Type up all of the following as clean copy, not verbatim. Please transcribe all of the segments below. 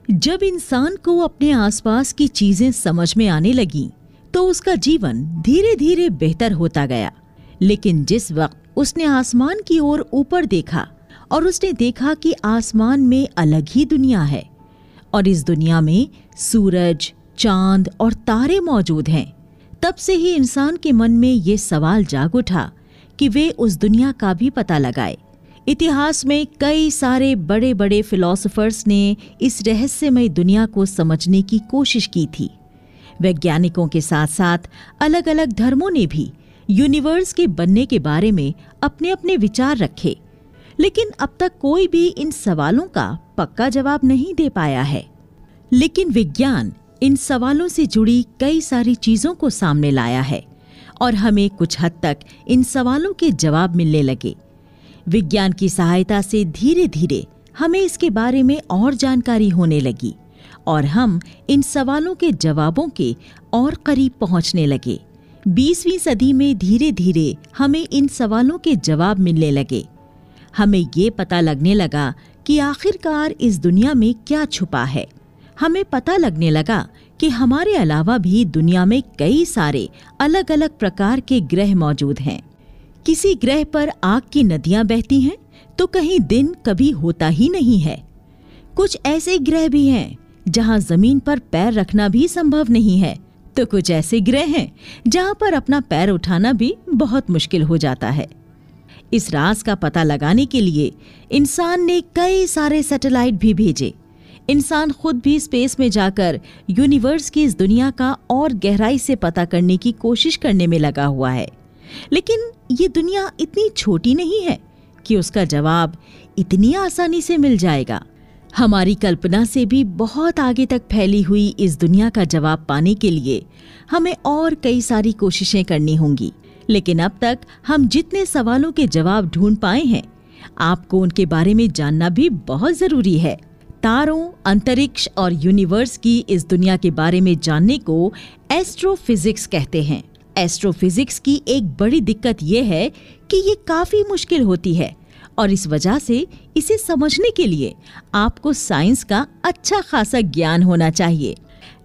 जब इंसान को अपने आसपास की चीजें समझ में आने लगी तो उसका जीवन धीरे धीरे बेहतर होता गया। लेकिन जिस वक्त उसने आसमान की ओर ऊपर देखा और उसने देखा कि आसमान में अलग ही दुनिया है और इस दुनिया में सूरज, चांद और तारे मौजूद हैं, तब से ही इंसान के मन में ये सवाल जाग उठा कि वे उस दुनिया का भी पता लगाए। इतिहास में कई सारे बड़े बड़े फिलोसोफर्स ने इस रहस्यमय दुनिया को समझने की कोशिश की थी। वैज्ञानिकों के साथ साथ अलग अलग धर्मों ने भी यूनिवर्स के बनने के बारे में अपने अपने विचार रखे, लेकिन अब तक कोई भी इन सवालों का पक्का जवाब नहीं दे पाया है। लेकिन विज्ञान इन सवालों से जुड़ी कई सारी चीजों को सामने लाया है और हमें कुछ हद तक इन सवालों के जवाब मिलने लगे। विज्ञान की सहायता से धीरे धीरे हमें इसके बारे में और जानकारी होने लगी और हम इन सवालों के जवाबों के और करीब पहुंचने लगे। 20वीं सदी में धीरे धीरे हमें इन सवालों के जवाब मिलने लगे। हमें ये पता लगने लगा कि आखिरकार इस दुनिया में क्या छुपा है। हमें पता लगने लगा कि हमारे अलावा भी दुनिया में कई सारे अलग अलग प्रकार के ग्रह मौजूद हैं। किसी ग्रह पर आग की नदियां बहती हैं तो कहीं दिन कभी होता ही नहीं है। कुछ ऐसे ग्रह भी हैं जहां जमीन पर पैर रखना भी संभव नहीं है, तो कुछ ऐसे ग्रह हैं जहां पर अपना पैर उठाना भी बहुत मुश्किल हो जाता है। इस राज का पता लगाने के लिए इंसान ने कई सारे सैटेलाइट भी भेजे। इंसान खुद भी स्पेस में जाकर यूनिवर्स की इस दुनिया का और गहराई से पता करने की कोशिश करने में लगा हुआ है। लेकिन ये दुनिया इतनी छोटी नहीं है कि उसका जवाब इतनी आसानी से मिल जाएगा। हमारी कल्पना से भी बहुत आगे तक फैली हुई इस दुनिया का जवाब पाने के लिए हमें और कई सारी कोशिशें करनी होंगी। लेकिन अब तक हम जितने सवालों के जवाब ढूंढ पाए हैं, आपको उनके बारे में जानना भी बहुत जरूरी है। तारों, अंतरिक्ष और यूनिवर्स की इस दुनिया के बारे में जानने को एस्ट्रोफिजिक्स कहते हैं। एस्ट्रोफिजिक्स की एक बड़ी दिक्कत ये है कि ये काफी मुश्किल होती है और इस वजह से इसे समझने के लिए आपको साइंस का अच्छा खासा ज्ञान होना चाहिए।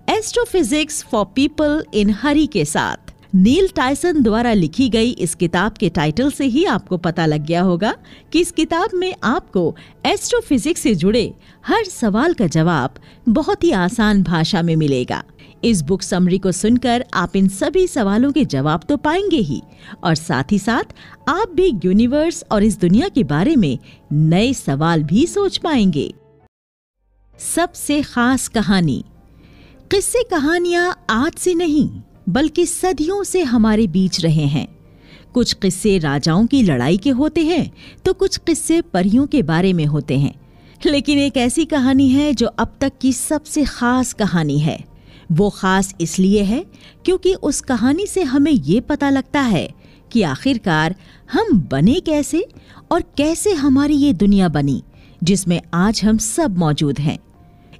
एस्ट्रोफिजिक्स फॉर पीपल इन हरी के साथ नील टायसन द्वारा लिखी गई इस किताब के टाइटल से ही आपको पता लग गया होगा कि इस किताब में आपको एस्ट्रोफिजिक्स से जुड़े हर सवाल का जवाब बहुत ही आसान भाषा में मिलेगा। इस बुक समरी को सुनकर आप इन सभी सवालों के जवाब तो पाएंगे ही, और साथ ही साथ आप भी यूनिवर्स और इस दुनिया के बारे में नए सवाल भी सोच पाएंगे। सबसे खास कहानी। किस्से कहानियां आज से नहीं बल्कि सदियों से हमारे बीच रहे हैं। कुछ किस्से राजाओं की लड़ाई के होते हैं तो कुछ किस्से परियों के बारे में होते हैं, लेकिन एक ऐसी कहानी है जो अब तक की सबसे खास कहानी है। वो खास इसलिए है क्योंकि उस कहानी से हमें ये पता लगता है कि आखिरकार हम बने कैसे और कैसे हमारी ये दुनिया बनी जिसमें आज हम सब मौजूद हैं।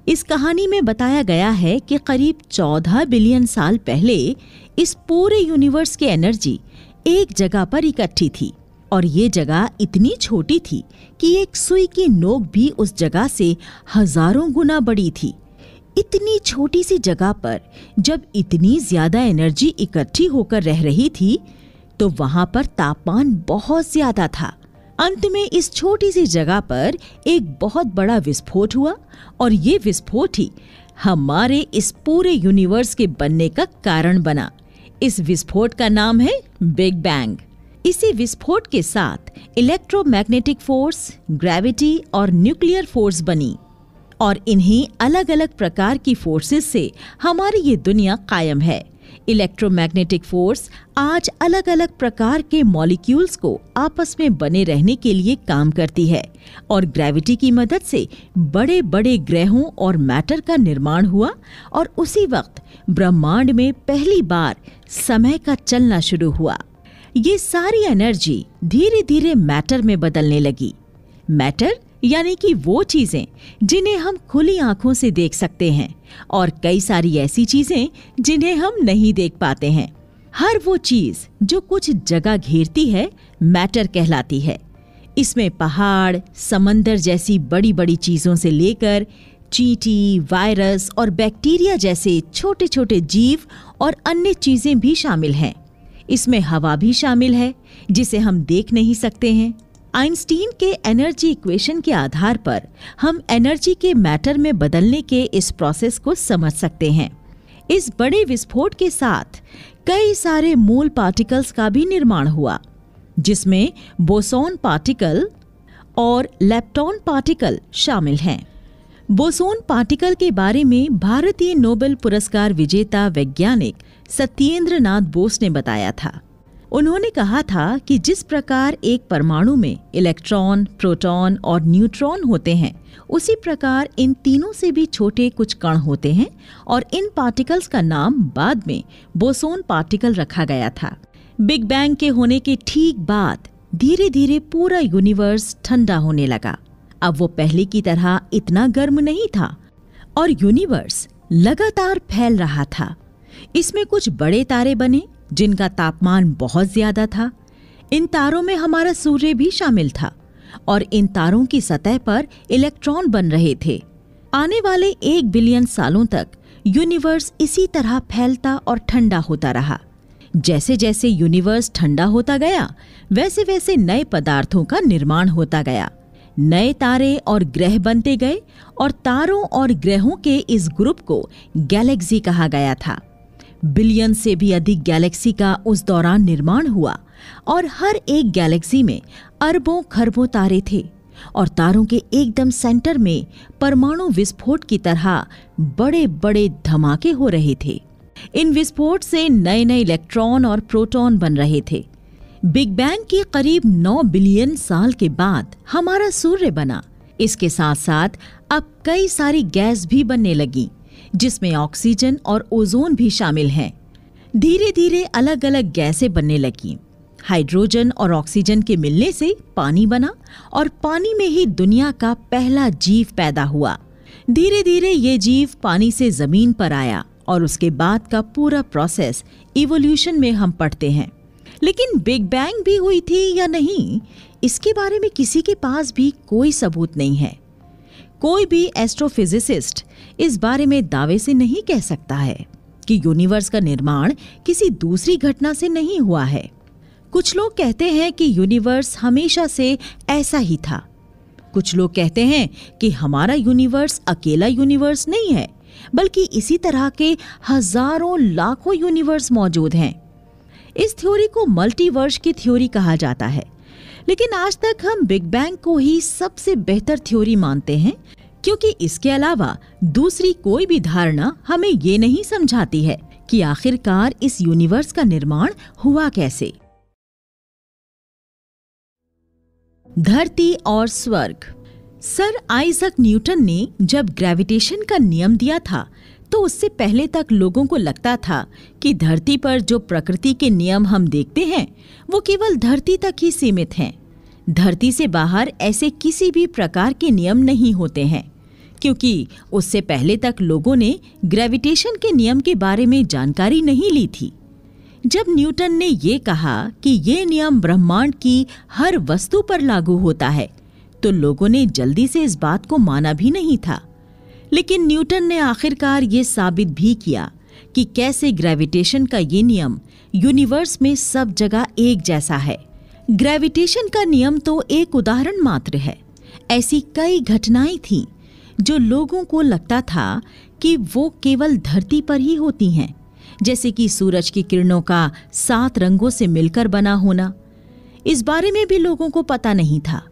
इस कहानी में बताया गया है कि करीब 14 बिलियन साल पहले इस पूरे यूनिवर्स की एनर्जी एक जगह पर इकट्ठी थी और ये जगह इतनी छोटी थी कि एक सुई की नोक भी उस जगह से हजारों गुना बड़ी थी। इतनी छोटी सी जगह पर जब इतनी ज्यादा एनर्जी इकट्ठी होकर रह रही थी तो वहां पर तापमान बहुत ज्यादा था। अंत में इस छोटी सी जगह पर एक बहुत बड़ा विस्फोट हुआ और ये विस्फोट ही हमारे इस पूरे यूनिवर्स के बनने का कारण बना। इस विस्फोट का नाम है बिग बैंग। इसी विस्फोट के साथ इलेक्ट्रोमैग्नेटिक फोर्स, ग्रेविटी और न्यूक्लियर फोर्स बनी और इन्हीं अलग अलग प्रकार की फोर्सेस से हमारी ये दुनिया कायम है। इलेक्ट्रोमैग्नेटिक फोर्स आज अलग अलग प्रकार के मॉलिक्यूल्स को आपस में बने रहने के लिए काम करती है और ग्रेविटी की मदद से बड़े बड़े ग्रहों और मैटर का निर्माण हुआ और उसी वक्त ब्रह्मांड में पहली बार समय का चलना शुरू हुआ। ये सारी एनर्जी धीरे धीरे मैटर में बदलने लगी। मैटर यानी कि वो चीजें जिन्हें हम खुली आंखों से देख सकते हैं और कई सारी ऐसी चीजें जिन्हें हम नहीं देख पाते हैं। हर वो चीज जो कुछ जगह घेरती है मैटर कहलाती है। इसमें पहाड़, समंदर जैसी बड़ी बड़ी चीजों से लेकर चींटी, वायरस और बैक्टीरिया जैसे छोटे छोटे जीव और अन्य चीजें भी शामिल हैं। इसमें हवा भी शामिल है जिसे हम देख नहीं सकते हैं। आइंस्टीन के एनर्जी इक्वेशन के आधार पर हम एनर्जी के मैटर में बदलने के इस प्रोसेस को समझ सकते हैं। इस बड़े विस्फोट के साथ कई सारे मूल पार्टिकल्स का भी निर्माण हुआ, जिसमें बोसॉन पार्टिकल और लेप्टॉन पार्टिकल शामिल हैं। बोसॉन पार्टिकल के बारे में भारतीय नोबेल पुरस्कार विजेता वैज्ञानिक सत्येंद्र नाथ बोस ने बताया था। उन्होंने कहा था कि जिस प्रकार एक परमाणु में इलेक्ट्रॉन, प्रोटॉन और न्यूट्रॉन होते हैं, उसी प्रकार इन तीनों से भी छोटे कुछ कण होते हैं और इन पार्टिकल्स का नाम बाद में बोसॉन पार्टिकल रखा गया था। बिग बैंग के होने के ठीक बाद धीरे धीरे पूरा यूनिवर्स ठंडा होने लगा। अब वो पहले की तरह इतना गर्म नहीं था और यूनिवर्स लगातार फैल रहा था। इसमें कुछ बड़े तारे बने जिनका तापमान बहुत ज्यादा था। इन तारों में हमारा सूर्य भी शामिल था और इन तारों की सतह पर इलेक्ट्रॉन बन रहे थे। आने वाले 1 बिलियन सालों तक यूनिवर्स इसी तरह फैलता और ठंडा होता रहा। जैसे जैसे यूनिवर्स ठंडा होता गया, वैसे वैसे नए पदार्थों का निर्माण होता गया। नए तारे और ग्रह बनते गए और तारों और ग्रहों के इस ग्रुप को गैलेक्सी कहा गया था। बिलियन से भी अधिक गैलेक्सी का उस दौरान निर्माण हुआ और हर एक गैलेक्सी में अरबों खरबों तारे थे और तारों के एकदम सेंटर में परमाणु विस्फोट की तरह बड़े बड़े धमाके हो रहे थे। इन विस्फोट से नए नए इलेक्ट्रॉन और प्रोटॉन बन रहे थे। बिग बैंग के करीब 9 बिलियन साल के बाद हमारा सूर्य बना। इसके साथ साथ अब कई सारी गैस भी बनने लगी, जिसमें ऑक्सीजन और ओजोन भी शामिल हैं। धीरे धीरे अलग अलग गैसें बनने लगी। हाइड्रोजन और ऑक्सीजन के मिलने से पानी बना और पानी में ही दुनिया का पहला जीव पैदा हुआ। धीरे धीरे ये जीव पानी से जमीन पर आया और उसके बाद का पूरा प्रोसेस इवोल्यूशन में हम पढ़ते हैं। लेकिन बिग बैंग भी हुई थी या नहीं, इसके बारे में किसी के पास भी कोई सबूत नहीं है। कोई भी एस्ट्रोफिजिसिस्ट इस बारे में दावे से नहीं कह सकता है कि यूनिवर्स का निर्माण किसी दूसरी घटना से नहीं हुआ है। कुछ लोग कहते हैं कि यूनिवर्स हमेशा से ऐसा ही था। कुछ लोग कहते हैं कि हमारा यूनिवर्स अकेला यूनिवर्स नहीं है, बल्कि इसी तरह के हजारों लाखों यूनिवर्स मौजूद हैं। इस थ्योरी को मल्टीवर्स की थ्योरी कहा जाता है, लेकिन आज तक हम बिग बैंग को ही सबसे बेहतर थ्योरी मानते हैं, क्योंकि इसके अलावा दूसरी कोई भी धारणा हमें ये नहीं समझाती है कि आखिरकार इस यूनिवर्स का निर्माण हुआ कैसे। धरती और स्वर्ग। सर आइजक न्यूटन ने जब ग्रेविटेशन का नियम दिया था, तो उससे पहले तक लोगों को लगता था कि धरती पर जो प्रकृति के नियम हम देखते हैं वो केवल धरती तक ही सीमित हैं। धरती से बाहर ऐसे किसी भी प्रकार के नियम नहीं होते हैं, क्योंकि उससे पहले तक लोगों ने ग्रेविटेशन के नियम के बारे में जानकारी नहीं ली थी। जब न्यूटन ने ये कहा कि ये नियम ब्रह्मांड की हर वस्तु पर लागू होता है, तो लोगों ने जल्दी से इस बात को माना भी नहीं था। लेकिन न्यूटन ने आखिरकार ये साबित भी किया कि कैसे ग्रेविटेशन का ये नियम यूनिवर्स में सब जगह एक जैसा है। ग्रेविटेशन का नियम तो एक उदाहरण मात्र है। ऐसी कई घटनाएं थीं जो लोगों को लगता था कि वो केवल धरती पर ही होती हैं, जैसे कि सूरज की किरणों का 7 रंगों से मिलकर बना होना। इस बारे में भी लोगों को पता नहीं था।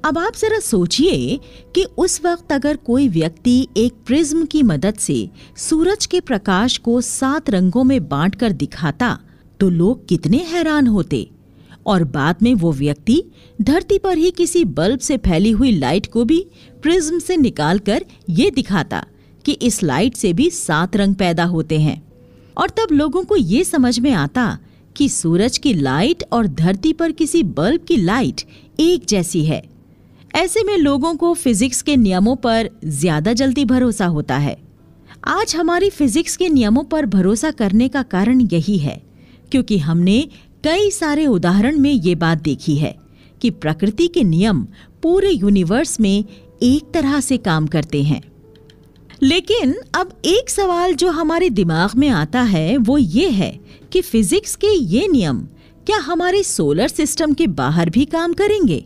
अब आप जरा सोचिए कि उस वक्त अगर कोई व्यक्ति एक प्रिज्म की मदद से सूरज के प्रकाश को 7 रंगों में बांटकर दिखाता, तो लोग कितने हैरान होते। और बाद में वो व्यक्ति धरती पर ही किसी बल्ब से फैली हुई लाइट को भी प्रिज्म से निकालकर ये दिखाता कि इस लाइट से भी 7 रंग पैदा होते हैं। और तब लोगों को ये समझ में आता कि सूरज की लाइट और धरती पर किसी बल्ब की लाइट एक जैसी है। ऐसे में लोगों को फिजिक्स के नियमों पर ज्यादा जल्दी भरोसा होता है। आज हमारी फिजिक्स के नियमों पर भरोसा करने का कारण यही है, क्योंकि हमने कई सारे उदाहरण में ये बात देखी है कि प्रकृति के नियम पूरे यूनिवर्स में एक तरह से काम करते हैं। लेकिन अब एक सवाल जो हमारे दिमाग में आता है वो ये है कि फिजिक्स के ये नियम क्या हमारे सोलर सिस्टम के बाहर भी काम करेंगे?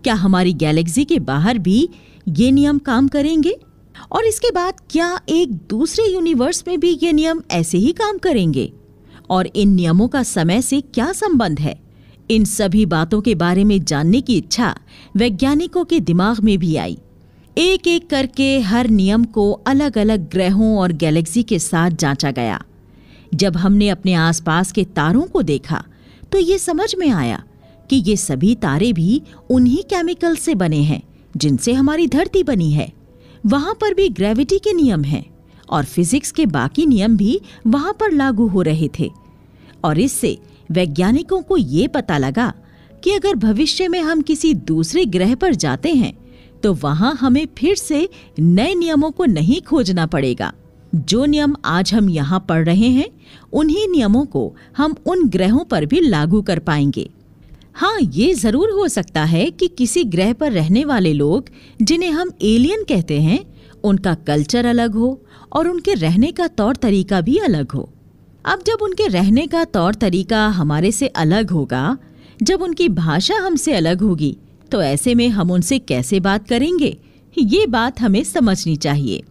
क्या हमारी गैलेक्सी के बाहर भी ये नियम काम करेंगे? और इसके बाद क्या एक दूसरे यूनिवर्स में भी ये नियम ऐसे ही काम करेंगे? और इन नियमों का समय से क्या संबंध है? इन सभी बातों के बारे में जानने की इच्छा वैज्ञानिकों के दिमाग में भी आई। एक एक करके हर नियम को अलग अलग ग्रहों और गैलेक्सी के साथ जांचा गया। जब हमने अपने आसपास के तारों को देखा तो ये समझ में आया कि ये सभी तारे भी उन्हीं केमिकल से बने हैं जिनसे हमारी धरती बनी है। वहां पर भी ग्रेविटी के नियम हैं और फिजिक्स के बाकी नियम भी वहां पर लागू हो रहे थे। और इससे वैज्ञानिकों को ये पता लगा कि अगर भविष्य में हम किसी दूसरे ग्रह पर जाते हैं तो वहां हमें फिर से नए नियमों को नहीं खोजना पड़ेगा। जो नियम आज हम यहाँ पढ़ रहे हैं उन्हीं नियमों को हम उन ग्रहों पर भी लागू कर पाएंगे। हाँ, ये जरूर हो सकता है कि किसी ग्रह पर रहने वाले लोग जिन्हें हम एलियन कहते हैं उनका कल्चर अलग हो और उनके रहने का तौर तरीका भी अलग हो। अब जब उनके रहने का तौर तरीका हमारे से अलग होगा, जब उनकी भाषा हमसे अलग होगी, तो ऐसे में हम उनसे कैसे बात करेंगे? ये बात हमें समझनी चाहिए।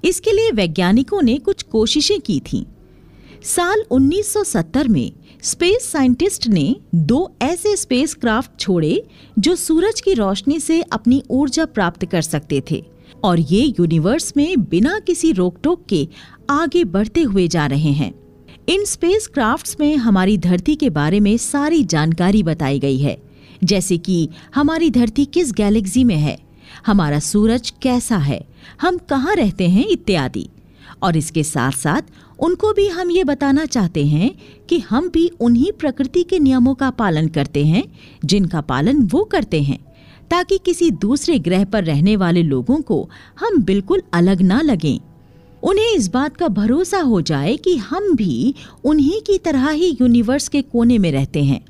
इसके लिए वैज्ञानिकों ने कुछ कोशिशें की थीं। साल 1970 में स्पेस साइंटिस्ट ने 2 ऐसे स्पेसक्राफ्ट छोड़े जो सूरज की रोशनी से अपनी ऊर्जा प्राप्त कर सकते थे और ये यूनिवर्स में बिना किसी रोक-टोक के आगे बढ़ते हुए जा रहे हैं। इन स्पेसक्राफ्ट्स में हमारी धरती के बारे में सारी जानकारी बताई गई है, जैसे कि हमारी धरती किस गैलेक्सी में है, हमारा सूरज कैसा है, हम कहाँ रहते हैं इत्यादि। और इसके साथ साथ उनको भी हम ये बताना चाहते हैं कि हम भी उन्हीं प्रकृति के नियमों का पालन करते हैं जिनका पालन वो करते हैं, ताकि किसी दूसरे ग्रह पर रहने वाले लोगों को हम बिल्कुल अलग ना लगें। उन्हें इस बात का भरोसा हो जाए कि हम भी उन्हीं की तरह ही यूनिवर्स के कोने में रहते हैं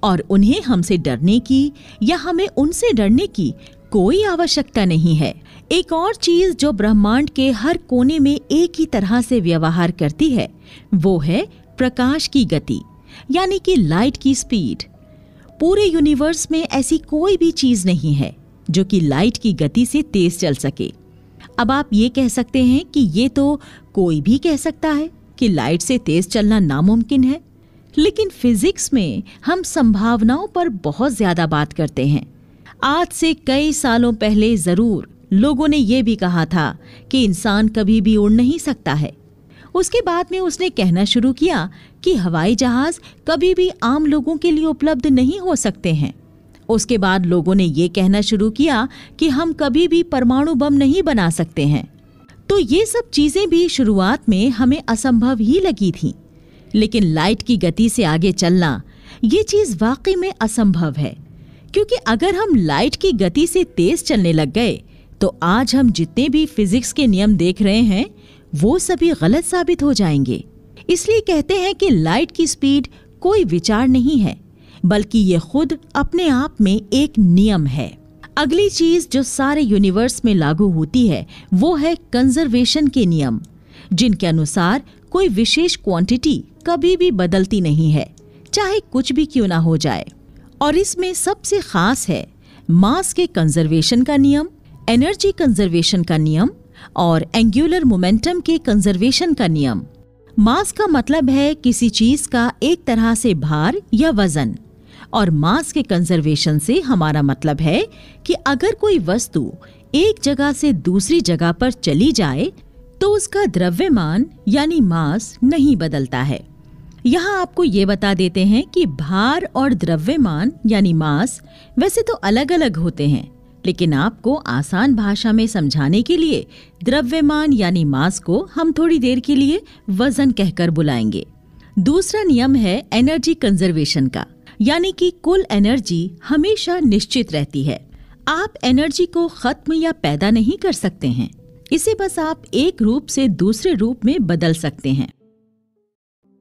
और उन्हें हमसे डरने की या हमें उनसे डरने की कोई आवश्यकता नहीं है। एक और चीज जो ब्रह्मांड के हर कोने में एक ही तरह से व्यवहार करती है वो है प्रकाश की गति, यानी कि लाइट की स्पीड। पूरे यूनिवर्स में ऐसी कोई भी चीज नहीं है जो कि लाइट की गति से तेज चल सके। अब आप ये कह सकते हैं कि ये तो कोई भी कह सकता है कि लाइट से तेज चलना नामुमकिन है, लेकिन फिजिक्स में हम संभावनाओं पर बहुत ज्यादा बात करते हैं। आज से कई सालों पहले जरूर लोगों ने ये भी कहा था कि इंसान कभी भी उड़ नहीं सकता है। उसके बाद में उसने कहना शुरू किया कि हवाई जहाज कभी भी आम लोगों के लिए उपलब्ध नहीं हो सकते हैं। उसके बाद लोगों ने ये कहना शुरू किया कि हम कभी भी परमाणु बम नहीं बना सकते हैं। तो ये सब चीजें भी शुरुआत में हमें असंभव ही लगी थी, लेकिन लाइट की गति से आगे चलना ये चीज वाकई में असंभव है, क्योंकि अगर हम लाइट की गति से तेज चलने लग गए तो आज हम जितने भी फिजिक्स के नियम देख रहे हैं वो सभी गलत साबित हो जाएंगे। इसलिए कहते हैं कि लाइट की स्पीड कोई विचार नहीं है, बल्कि ये खुद अपने आप में एक नियम है। अगली चीज जो सारे यूनिवर्स में लागू होती है वो है कंजर्वेशन के नियम, जिनके अनुसार कोई विशेष क्वांटिटी कभी भी बदलती नहीं है, चाहे कुछ भी क्यों ना हो जाए। और इसमें सबसे खास है मास के कंजर्वेशन का नियम, एनर्जी कंजर्वेशन का नियम और एंगुलर मोमेंटम के कंजर्वेशन का नियम। मास का मतलब है किसी चीज का एक तरह से भार या वजन, और मास के कंजर्वेशन से हमारा मतलब है कि अगर कोई वस्तु एक जगह से दूसरी जगह पर चली जाए तो उसका द्रव्यमान यानी मास नहीं बदलता है। यहाँ आपको ये बता देते हैं कि भार और द्रव्यमान यानी मास वैसे तो अलग अलग होते हैं, लेकिन आपको आसान भाषा में समझाने के लिए द्रव्यमान यानी मास को हम थोड़ी देर के लिए वजन कहकर बुलाएंगे। दूसरा नियम है एनर्जी कंजर्वेशन का, यानी कि कुल एनर्जी हमेशा निश्चित रहती है। आप एनर्जी को खत्म या पैदा नहीं कर सकते हैं, इसे बस आप एक रूप से दूसरे रूप में बदल सकते हैं।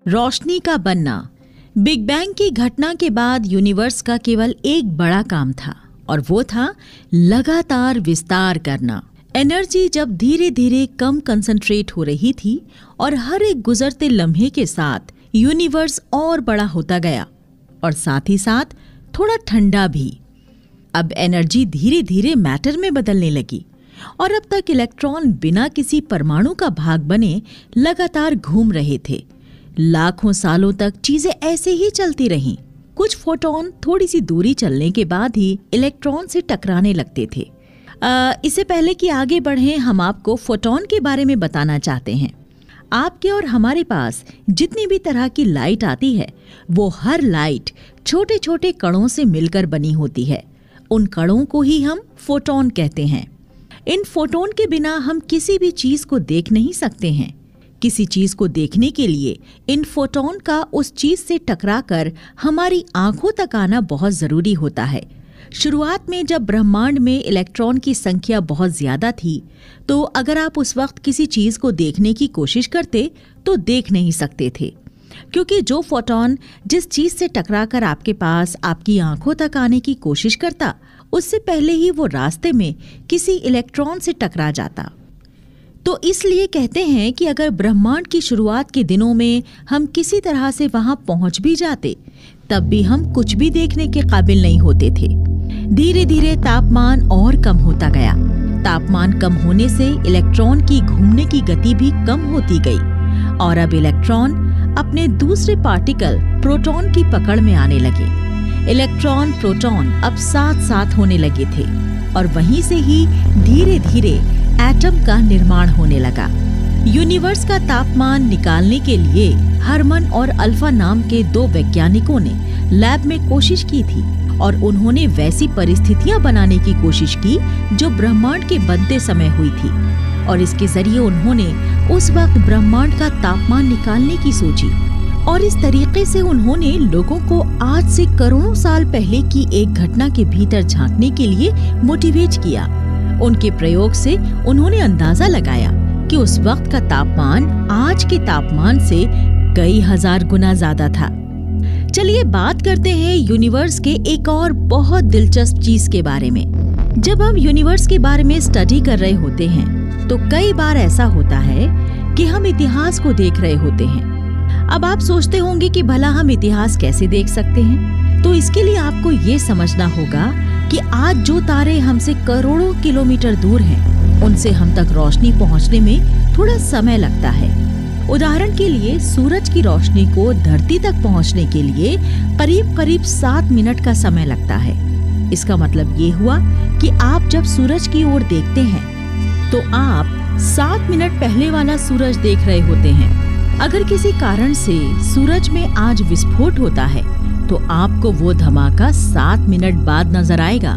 रोशनी का बनना। बिग बैंग की घटना के बाद यूनिवर्स का केवल एक बड़ा काम था और वो था लगातार विस्तार करना, एनर्जी जब धीरे धीरे कम कंसंट्रेट हो रही थी और हर एक गुजरते लम्हे के साथ यूनिवर्स और बड़ा होता गया और साथ ही साथ थोड़ा ठंडा भी। अब एनर्जी धीरे धीरे मैटर में बदलने लगी और अब तक इलेक्ट्रॉन बिना किसी परमाणु का भाग बने लगातार घूम रहे थे। लाखों सालों तक चीजें ऐसे ही चलती रहीं। कुछ फोटॉन थोड़ी सी दूरी चलने के बाद ही इलेक्ट्रॉन से टकराने लगते थे। इससे पहले कि आगे बढ़ें, हम आपको फोटॉन के बारे में बताना चाहते हैं। आपके और हमारे पास जितनी भी तरह की लाइट आती है, वो हर लाइट छोटे छोटे कणों से मिलकर बनी होती है। उन कणों को ही हम फोटॉन कहते हैं। इन फोटॉन के बिना हम किसी भी चीज को देख नहीं सकते हैं। किसी चीज को देखने के लिए इन फोटॉन का उस चीज से टकराकर हमारी आंखों तक आना बहुत जरूरी होता है। शुरुआत में जब ब्रह्मांड में इलेक्ट्रॉन की संख्या बहुत ज्यादा थी, तो अगर आप उस वक्त किसी चीज को देखने की कोशिश करते तो देख नहीं सकते थे, क्योंकि जो फोटॉन जिस चीज से टकराकर आपके पास आपकी आंखों तक आने की कोशिश करता, उससे पहले ही वो रास्ते में किसी इलेक्ट्रॉन से टकरा जाता। तो इसलिए कहते हैं कि अगर ब्रह्मांड की शुरुआत के दिनों में हम किसी तरह से वहां पहुंच भी जाते, तब भी हम कुछ भी देखने के काबिल नहीं होते थे। धीरे धीरे तापमान और कम होता गया। तापमान कम होने से इलेक्ट्रॉन की घूमने की गति भी कम होती गई और अब इलेक्ट्रॉन अपने दूसरे पार्टिकल प्रोटॉन की पकड़ में आने लगे। इलेक्ट्रॉन प्रोटॉन अब साथ साथ होने लगे थे और वहीं से ही धीरे धीरे एटम का निर्माण होने लगा। यूनिवर्स का तापमान निकालने के लिए हरमन और अल्फा नाम के दो वैज्ञानिकों ने लैब में कोशिश की थी और उन्होंने वैसी परिस्थितियां बनाने की कोशिश की जो ब्रह्मांड के बनते समय हुई थी और इसके जरिए उन्होंने उस वक्त ब्रह्मांड का तापमान निकालने की सोची और इस तरीके से उन्होंने लोगों को आज से करोड़ों साल पहले की एक घटना के भीतर झांकने के लिए मोटिवेट किया। उनके प्रयोग से उन्होंने अंदाजा लगाया कि उस वक्त का तापमान आज के तापमान से कई हजार गुना ज्यादा था। चलिए बात करते हैं यूनिवर्स के एक और बहुत दिलचस्प चीज के बारे में। जब हम यूनिवर्स के बारे में स्टडी कर रहे होते हैं तो कई बार ऐसा होता है कि हम इतिहास को देख रहे होते हैं। अब आप सोचते होंगे कि भला हम इतिहास कैसे देख सकते हैं? तो इसके लिए आपको ये समझना होगा कि आज जो तारे हमसे करोड़ों किलोमीटर दूर हैं, उनसे हम तक रोशनी पहुंचने में थोड़ा समय लगता है। उदाहरण के लिए सूरज की रोशनी को धरती तक पहुंचने के लिए करीब करीब 7 मिनट का समय लगता है। इसका मतलब ये हुआ कि आप जब सूरज की ओर देखते हैं तो आप 7 मिनट पहले वाला सूरज देख रहे होते हैं। अगर किसी कारण से सूरज में आज विस्फोट होता है तो आपको वो धमाका 7 मिनट बाद नजर आएगा।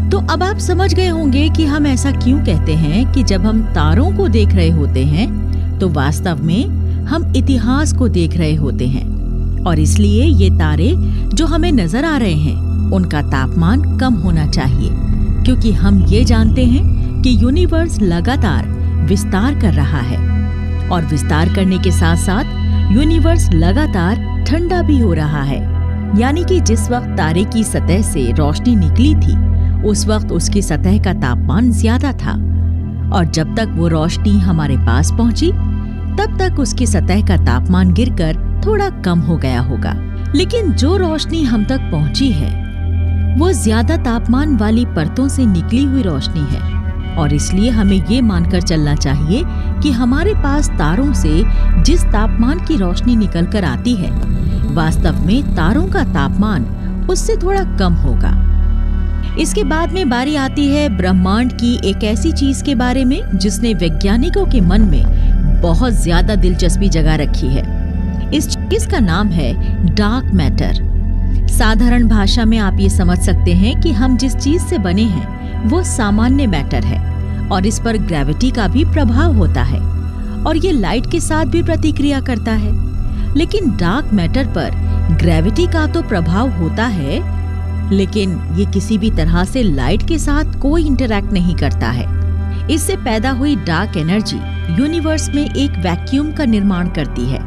तो अब आप समझ गए होंगे कि हम ऐसा क्यों कहते हैं कि जब हम तारों को देख रहे होते हैं तो वास्तव में हम इतिहास को देख रहे होते हैं और इसलिए ये तारे जो हमें नजर आ रहे हैं उनका तापमान कम होना चाहिए, क्योंकि हम ये जानते हैं कि यूनिवर्स लगातार विस्तार कर रहा है और विस्तार करने के साथ साथ यूनिवर्स लगातार ठंडा भी हो रहा है। यानी कि जिस वक्त तारे की सतह से रोशनी निकली थी उस वक्त उसकी सतह का तापमान ज्यादा था और जब तक वो रोशनी हमारे पास पहुंची तब तक उसकी सतह का तापमान गिरकर थोड़ा कम हो गया होगा। लेकिन जो रोशनी हम तक पहुंची है वो ज्यादा तापमान वाली परतों से निकली हुई रोशनी है और इसलिए हमें ये मानकर चलना चाहिए कि हमारे पास तारों से जिस तापमान की रोशनी निकल कर आती है वास्तव में तारों का तापमान उससे थोड़ा कम होगा। इसके बाद में बारी आती है ब्रह्मांड की एक ऐसी चीज के बारे में जिसने वैज्ञानिकों के मन में बहुत ज्यादा दिलचस्पी जगा रखी है। इस चीज का नाम है डार्क मैटर। साधारण भाषा में आप ये समझ सकते हैं कि हम जिस चीज से बने हैं वो सामान्य मैटर है और इस पर ग्रेविटी का भी प्रभाव होता है और ये लाइट के साथ भी प्रतिक्रिया करता है। लेकिन डार्क मैटर पर ग्रेविटी का तो प्रभाव होता है, लेकिन ये किसी भी तरह से लाइट के साथ कोई इंटरैक्ट नहीं करता है। इससे पैदा हुई डार्क एनर्जी यूनिवर्स में एक वैक्यूम का निर्माण करती है।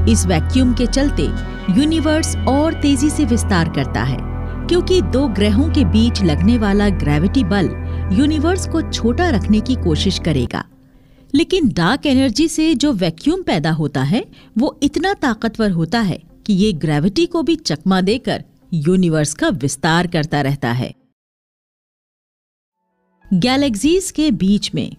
इस वैक्यूम के चलते यूनिवर्स और तेजी से विस्तार करता है, क्योंकि दो ग्रहों के बीच लगने वाला ग्रेविटी बल यूनिवर्स को छोटा रखने की कोशिश करेगा। लेकिन डार्क एनर्जी से जो वैक्यूम पैदा होता है वो इतना ताकतवर होता है कि ये ग्रेविटी को भी चकमा देकर यूनिवर्स का विस्तार करता रहता है। गैलेक्सीज के बीच में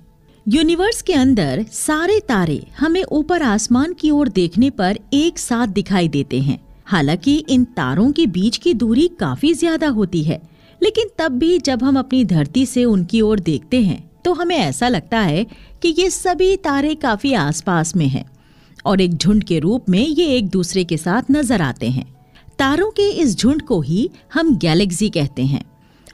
यूनिवर्स के अंदर सारे तारे हमें ऊपर आसमान की ओर देखने पर एक साथ दिखाई देते हैं। हालांकि इन तारों के बीच की दूरी काफी ज्यादा होती है, लेकिन तब भी जब हम अपनी धरती से उनकी ओर देखते हैं तो हमें ऐसा लगता है कि ये सभी तारे काफी आसपास में हैं और एक झुंड के रूप में ये एक दूसरे के साथ नजर आते हैं। तारों के इस झुंड को ही हम गैलेक्सी कहते हैं।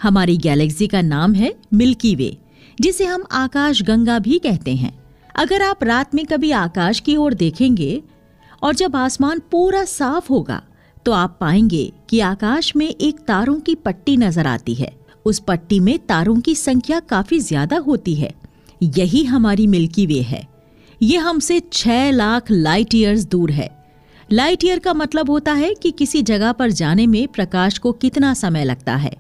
हमारी गैलेक्सी का नाम है मिल्की वे, जिसे हम आकाश गंगा भी कहते हैं। अगर आप रात में कभी आकाश की ओर देखेंगे और जब आसमान पूरा साफ होगा तो आप पाएंगे कि आकाश में एक तारों की पट्टी नजर आती है। उस पट्टी में तारों की संख्या काफी ज्यादा होती है। यही हमारी मिल्की वे है। ये हमसे 6 लाख लाइट ईयर्स दूर है। लाइट ईयर का मतलब होता है कि किसी जगह पर जाने में प्रकाश को कितना समय लगता है।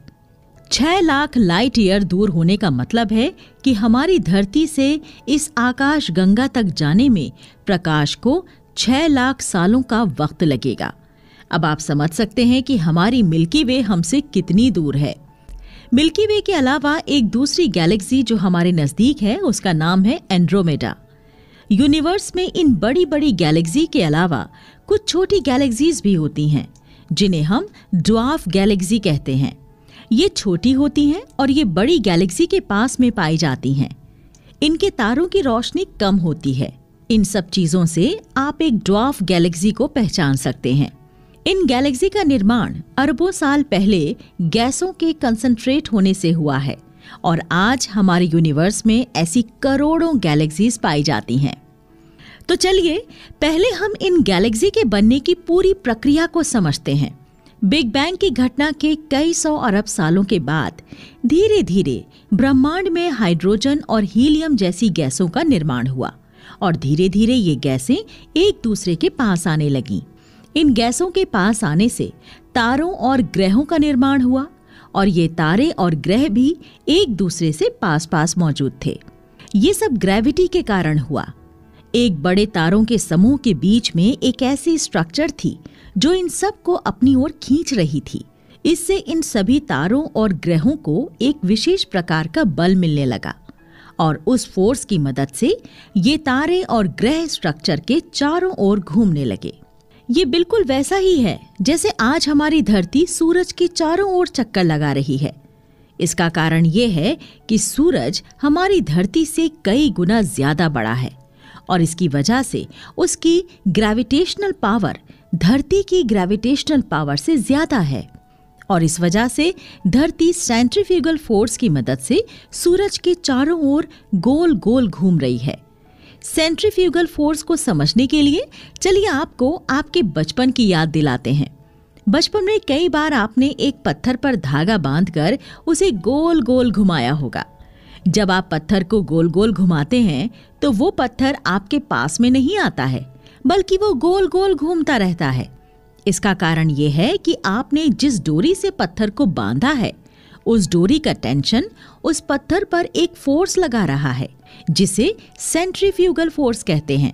6 लाख लाइट ईयर दूर होने का मतलब है कि हमारी धरती से इस आकाश गंगा तक जाने में प्रकाश को 6 लाख सालों का वक्त लगेगा। अब आप समझ सकते हैं कि हमारी मिल्की वे हमसे कितनी दूर है। मिल्की वे के अलावा एक दूसरी गैलेक्सी जो हमारे नजदीक है उसका नाम है एंड्रोमेडा। यूनिवर्स में इन बड़ी बड़ी गैलेक्सी के अलावा कुछ छोटी गैलेक्सीज भी होती हैं जिन्हें हम ड्वार्फ गैलेक्सी कहते हैं। ये छोटी होती हैं और ये बड़ी गैलेक्सी के पास में पाई जाती हैं। इनके तारों की रोशनी कम होती है। इन सब चीजों से आप एक ड्वार्फ गैलेक्सी को पहचान सकते हैं। इन गैलेक्सी का निर्माण अरबों साल पहले गैसों के कंसंट्रेट होने से हुआ है और आज हमारे यूनिवर्स में ऐसी करोड़ों गैलेक्सीज पाई जाती हैं। तो चलिए पहले हम इन गैलेक्सी के बनने की पूरी प्रक्रिया को समझते हैं। बिग बैंग की घटना के कई 100 अरब सालों के बाद धीरे धीरे ब्रह्मांड में हाइड्रोजन और हीलियम जैसी गैसों का निर्माण हुआ और धीरे धीरे ये गैसें एक दूसरे के पास आने लगीं। इन गैसों के पास आने से तारों और ग्रहों का निर्माण हुआ और ये तारे और ग्रह भी एक दूसरे से पास पास मौजूद थे। ये सब ग्रेविटी के कारण हुआ। एक बड़े तारों के समूह के बीच में एक ऐसी स्ट्रक्चर थी जो इन सब को अपनी ओर खींच रही थी। इससे इन सभी तारों और ग्रहों को एक विशेष प्रकार का बल मिलने लगा और उस फोर्स की मदद से ये तारे और ग्रह स्ट्रक्चर के चारों ओर घूमने लगे। ये बिल्कुल वैसा ही है जैसे आज हमारी धरती सूरज के चारों ओर चक्कर लगा रही है। इसका कारण ये है कि सूरज हमारी धरती से कई गुना ज्यादा बड़ा है और इसकी वजह से उसकी ग्रेविटेशनल पावर धरती की ग्रेविटेशनल पावर से ज्यादा है और इस वजह से धरती सेंट्रीफ्यूगल फोर्स की मदद से सूरज के चारों ओर गोल गोल घूम रही है। सेंट्रीफ्यूगल फोर्स को समझने के लिए चलिए आपको आपके बचपन की याद दिलाते हैं। बचपन में कई बार आपने एक पत्थर पर धागा बांधकर उसे गोल गोल घुमाया होगा। जब आप पत्थर को गोल गोल घुमाते हैं तो वो पत्थर आपके पास में नहीं आता है, बल्कि वो गोल गोल घूमता रहता है। इसका कारण ये है कि आपने जिस डोरी से पत्थर को बांधा है उस डोरी का टेंशन उस पत्थर पर एक फोर्स लगा रहा है जिसे सेंट्रीफ्यूगल फोर्स कहते हैं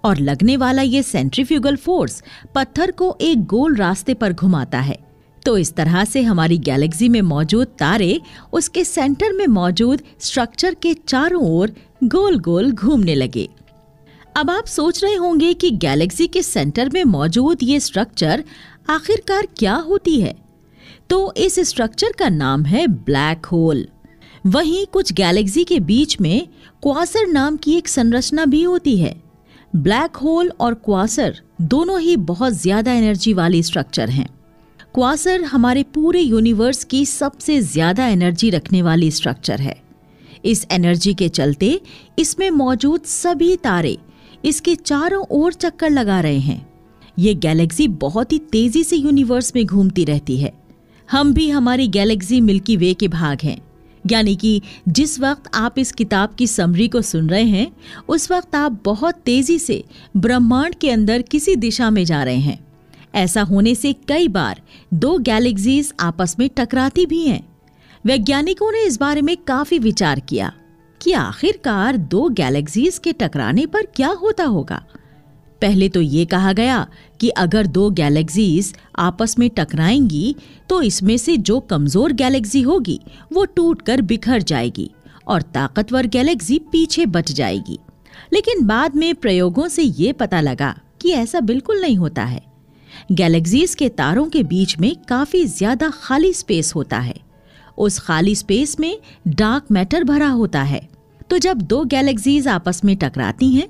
और लगने वाला ये सेंट्रीफ्यूगल फोर्स पत्थर को एक गोल रास्ते पर घुमाता है। तो इस तरह से हमारी गैलेक्सी में मौजूद तारे उसके सेंटर में मौजूद स्ट्रक्चर के चारों ओर गोल गोल घूमने लगे। अब आप सोच रहे होंगे कि गैलेक्सी के सेंटर में मौजूद ये स्ट्रक्चर आखिरकार क्या होती है। तो इस स्ट्रक्चर का नाम है ब्लैक होल। वहीं कुछ गैलेक्सी के बीच में क्वासर नाम की एक संरचना भी होती है। ब्लैक होल और क्वासर दोनों ही बहुत ज्यादा एनर्जी वाली स्ट्रक्चर हैं। क्वासर हमारे पूरे यूनिवर्स की सबसे ज्यादा एनर्जी रखने वाली स्ट्रक्चर है। इस एनर्जी के चलते इसमें मौजूद सभी तारे इसके चारों ओर चक्कर लगा रहे हैं। ये गैलेक्सी बहुत ही तेजी से यूनिवर्स में घूमती रहती है। हम भी हमारी गैलेक्सी मिल्की वे के भाग हैं। यानी कि जिस वक्त आप इस किताब की समरी को सुन रहे हैं उस वक्त आप बहुत तेजी से ब्रह्मांड के अंदर किसी दिशा में जा रहे हैं। ऐसा होने से कई बार 2 गैलेक्सीज आपस में टकराती भी हैं। वैज्ञानिकों ने इस बारे में काफी विचार किया कि आखिरकार दो गैलेक्सीज के टकराने पर क्या होता होगा। पहले तो ये कहा गया कि अगर दो गैलेक्सीज आपस में टकराएंगी तो इसमें से जो कमजोर गैलेक्सी होगी वो टूटकर बिखर जाएगी और ताकतवर गैलेक्सी पीछे बच जाएगी। लेकिन बाद में प्रयोगों से ये पता लगा कि ऐसा बिल्कुल नहीं होता है। गैलेक्सीज के तारों के बीच में काफी ज्यादा खाली स्पेस होता है। उस खाली स्पेस में डार्क मैटर भरा होता है। तो जब दो गैलेक्सीज आपस में टकराती हैं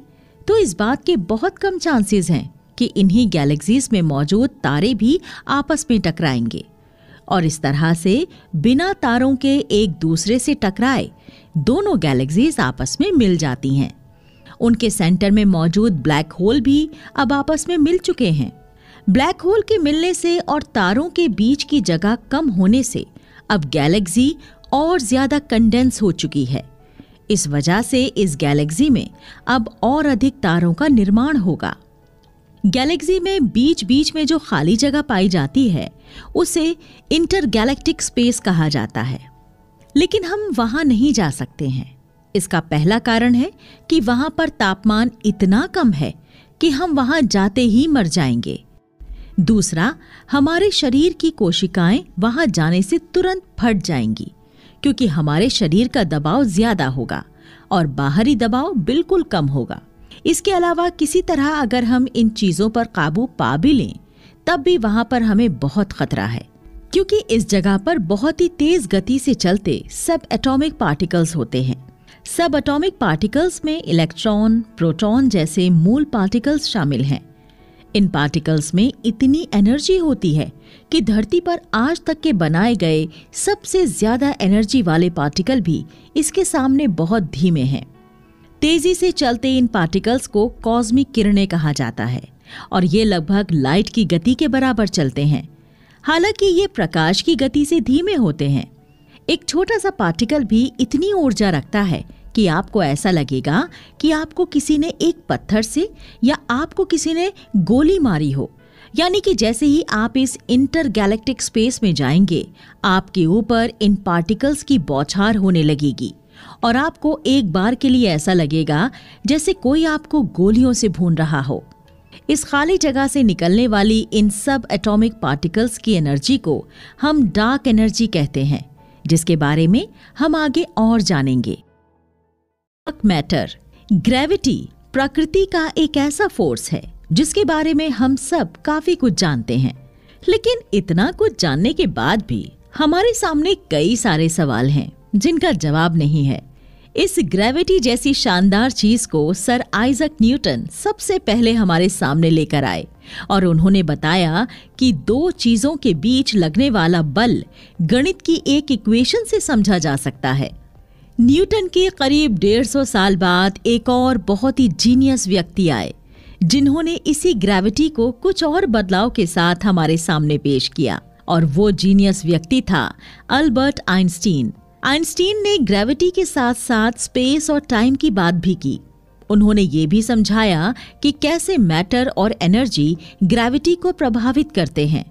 तो इस बात के बहुत कम चांसेस हैं कि इन्हीं गैलेक्सीज में मौजूद तारे भी आपस में टकराएंगे और इस तरह से बिना तारों के एक दूसरे से टकराए दोनों गैलेक्सीज आपस में मिल जाती हैं। उनके सेंटर में मौजूद ब्लैक होल भी अब आपस में मिल चुके हैं। ब्लैक होल के मिलने से और तारों के बीच की जगह कम होने से अब गैलेक्सी और ज्यादा कंडेंस हो चुकी है। इस वजह से इस गैलेक्सी में अब और अधिक तारों का निर्माण होगा। गैलेक्सी में बीच बीच में जो खाली जगह पाई जाती है उसे इंटरगैलेक्टिक स्पेस कहा जाता है। लेकिन हम वहां नहीं जा सकते हैं। इसका पहला कारण है कि वहां पर तापमान इतना कम है कि हम वहां जाते ही मर जाएंगे। दूसरा, हमारे शरीर की कोशिकाएं वहां जाने से तुरंत फट जाएंगी क्योंकि हमारे शरीर का दबाव ज्यादा होगा और बाहरी दबाव बिल्कुल कम होगा। इसके अलावा किसी तरह अगर हम इन चीजों पर काबू पा भी लें तब भी वहां पर हमें बहुत खतरा है क्योंकि इस जगह पर बहुत ही तेज गति से चलते सब एटॉमिक पार्टिकल्स होते हैं। सब एटॉमिक पार्टिकल्स में इलेक्ट्रॉन, प्रोटॉन जैसे मूल पार्टिकल्स शामिल हैं। इन पार्टिकल्स में इतनी एनर्जी होती है कि धरती पर आज तक के बनाए गए सबसे ज्यादा एनर्जी वाले पार्टिकल भी इसके सामने बहुत धीमे हैं। तेजी से चलते इन पार्टिकल्स को कॉस्मिक किरणें कहा जाता है और ये लगभग लाइट की गति के बराबर चलते हैं। हालांकि ये प्रकाश की गति से धीमे होते हैं। एक छोटा सा पार्टिकल भी इतनी ऊर्जा रखता है कि आपको ऐसा लगेगा कि आपको किसी ने एक पत्थर से या आपको किसी ने गोली मारी हो। यानी कि जैसे ही आप इस इंटरगैलेक्टिक स्पेस में जाएंगे आपके ऊपर इन पार्टिकल्स की बौछार होने लगेगी और आपको एक बार के लिए ऐसा लगेगा जैसे कोई आपको गोलियों से भून रहा हो। इस खाली जगह से निकलने वाली इन सब एटॉमिक पार्टिकल्स की एनर्जी को हम डार्क एनर्जी कहते हैं, जिसके बारे में हम आगे और जानेंगे। डार्क मैटर, ग्रेविटी प्रकृति का एक ऐसा फोर्स है जिसके बारे में हम सब काफी कुछ जानते हैं। लेकिन इतना कुछ जानने के बाद भी हमारे सामने कई सारे सवाल हैं जिनका जवाब नहीं है। इस ग्रेविटी जैसी शानदार चीज को सर आइजक न्यूटन सबसे पहले हमारे सामने लेकर आए और उन्होंने बताया कि दो चीजों के बीच लगने वाला बल गणित की एक इक्वेशन से समझा जा सकता है। न्यूटन के करीब 150 साल बाद एक और बहुत ही जीनियस व्यक्ति आए जिन्होंने इसी ग्रेविटी को कुछ और बदलाव के साथ हमारे सामने पेश किया और वो जीनियस व्यक्ति था अल्बर्ट आइंस्टीन। आइंस्टीन ने ग्रेविटी के साथ साथ स्पेस और टाइम की बात भी की। उन्होंने ये भी समझाया कि कैसे मैटर और एनर्जी ग्रेविटी को प्रभावित करते हैं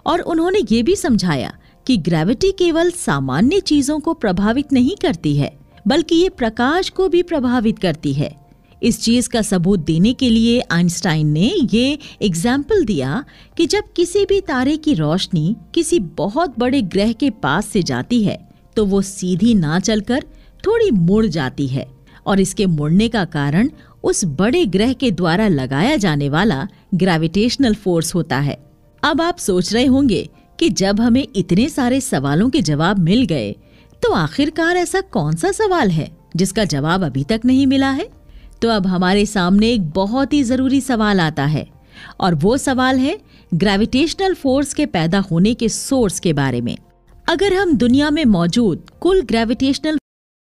और उन्होंने ये भी समझाया कि ग्रेविटी केवल सामान्य चीजों को प्रभावित नहीं करती है बल्कि ये प्रकाश को भी प्रभावित करती है। इस चीज का सबूत देने के लिए आइंस्टाइन ने ये एग्जाम्पल दिया कि जब किसी भी तारे की रोशनी किसी बहुत बड़े ग्रह के पास से जाती है तो वो सीधी ना चलकर थोड़ी मुड़ जाती है और इसके मुड़ने का कारण उस बड़े ग्रह के द्वारा लगाया जाने वाला ग्रेविटेशनल फोर्स होता है। अब आप सोच रहे होंगे कि जब हमें इतने सारे सवालों के जवाब मिल गए तो आखिरकार ऐसा कौन सा सवाल है जिसका जवाब अभी तक नहीं मिला है। तो अब हमारे सामने एक बहुत ही जरूरी सवाल आता है और वो सवाल है ग्रेविटेशनल फोर्स के पैदा होने के सोर्स के बारे में। अगर हम दुनिया में मौजूद कुल ग्रेविटेशनल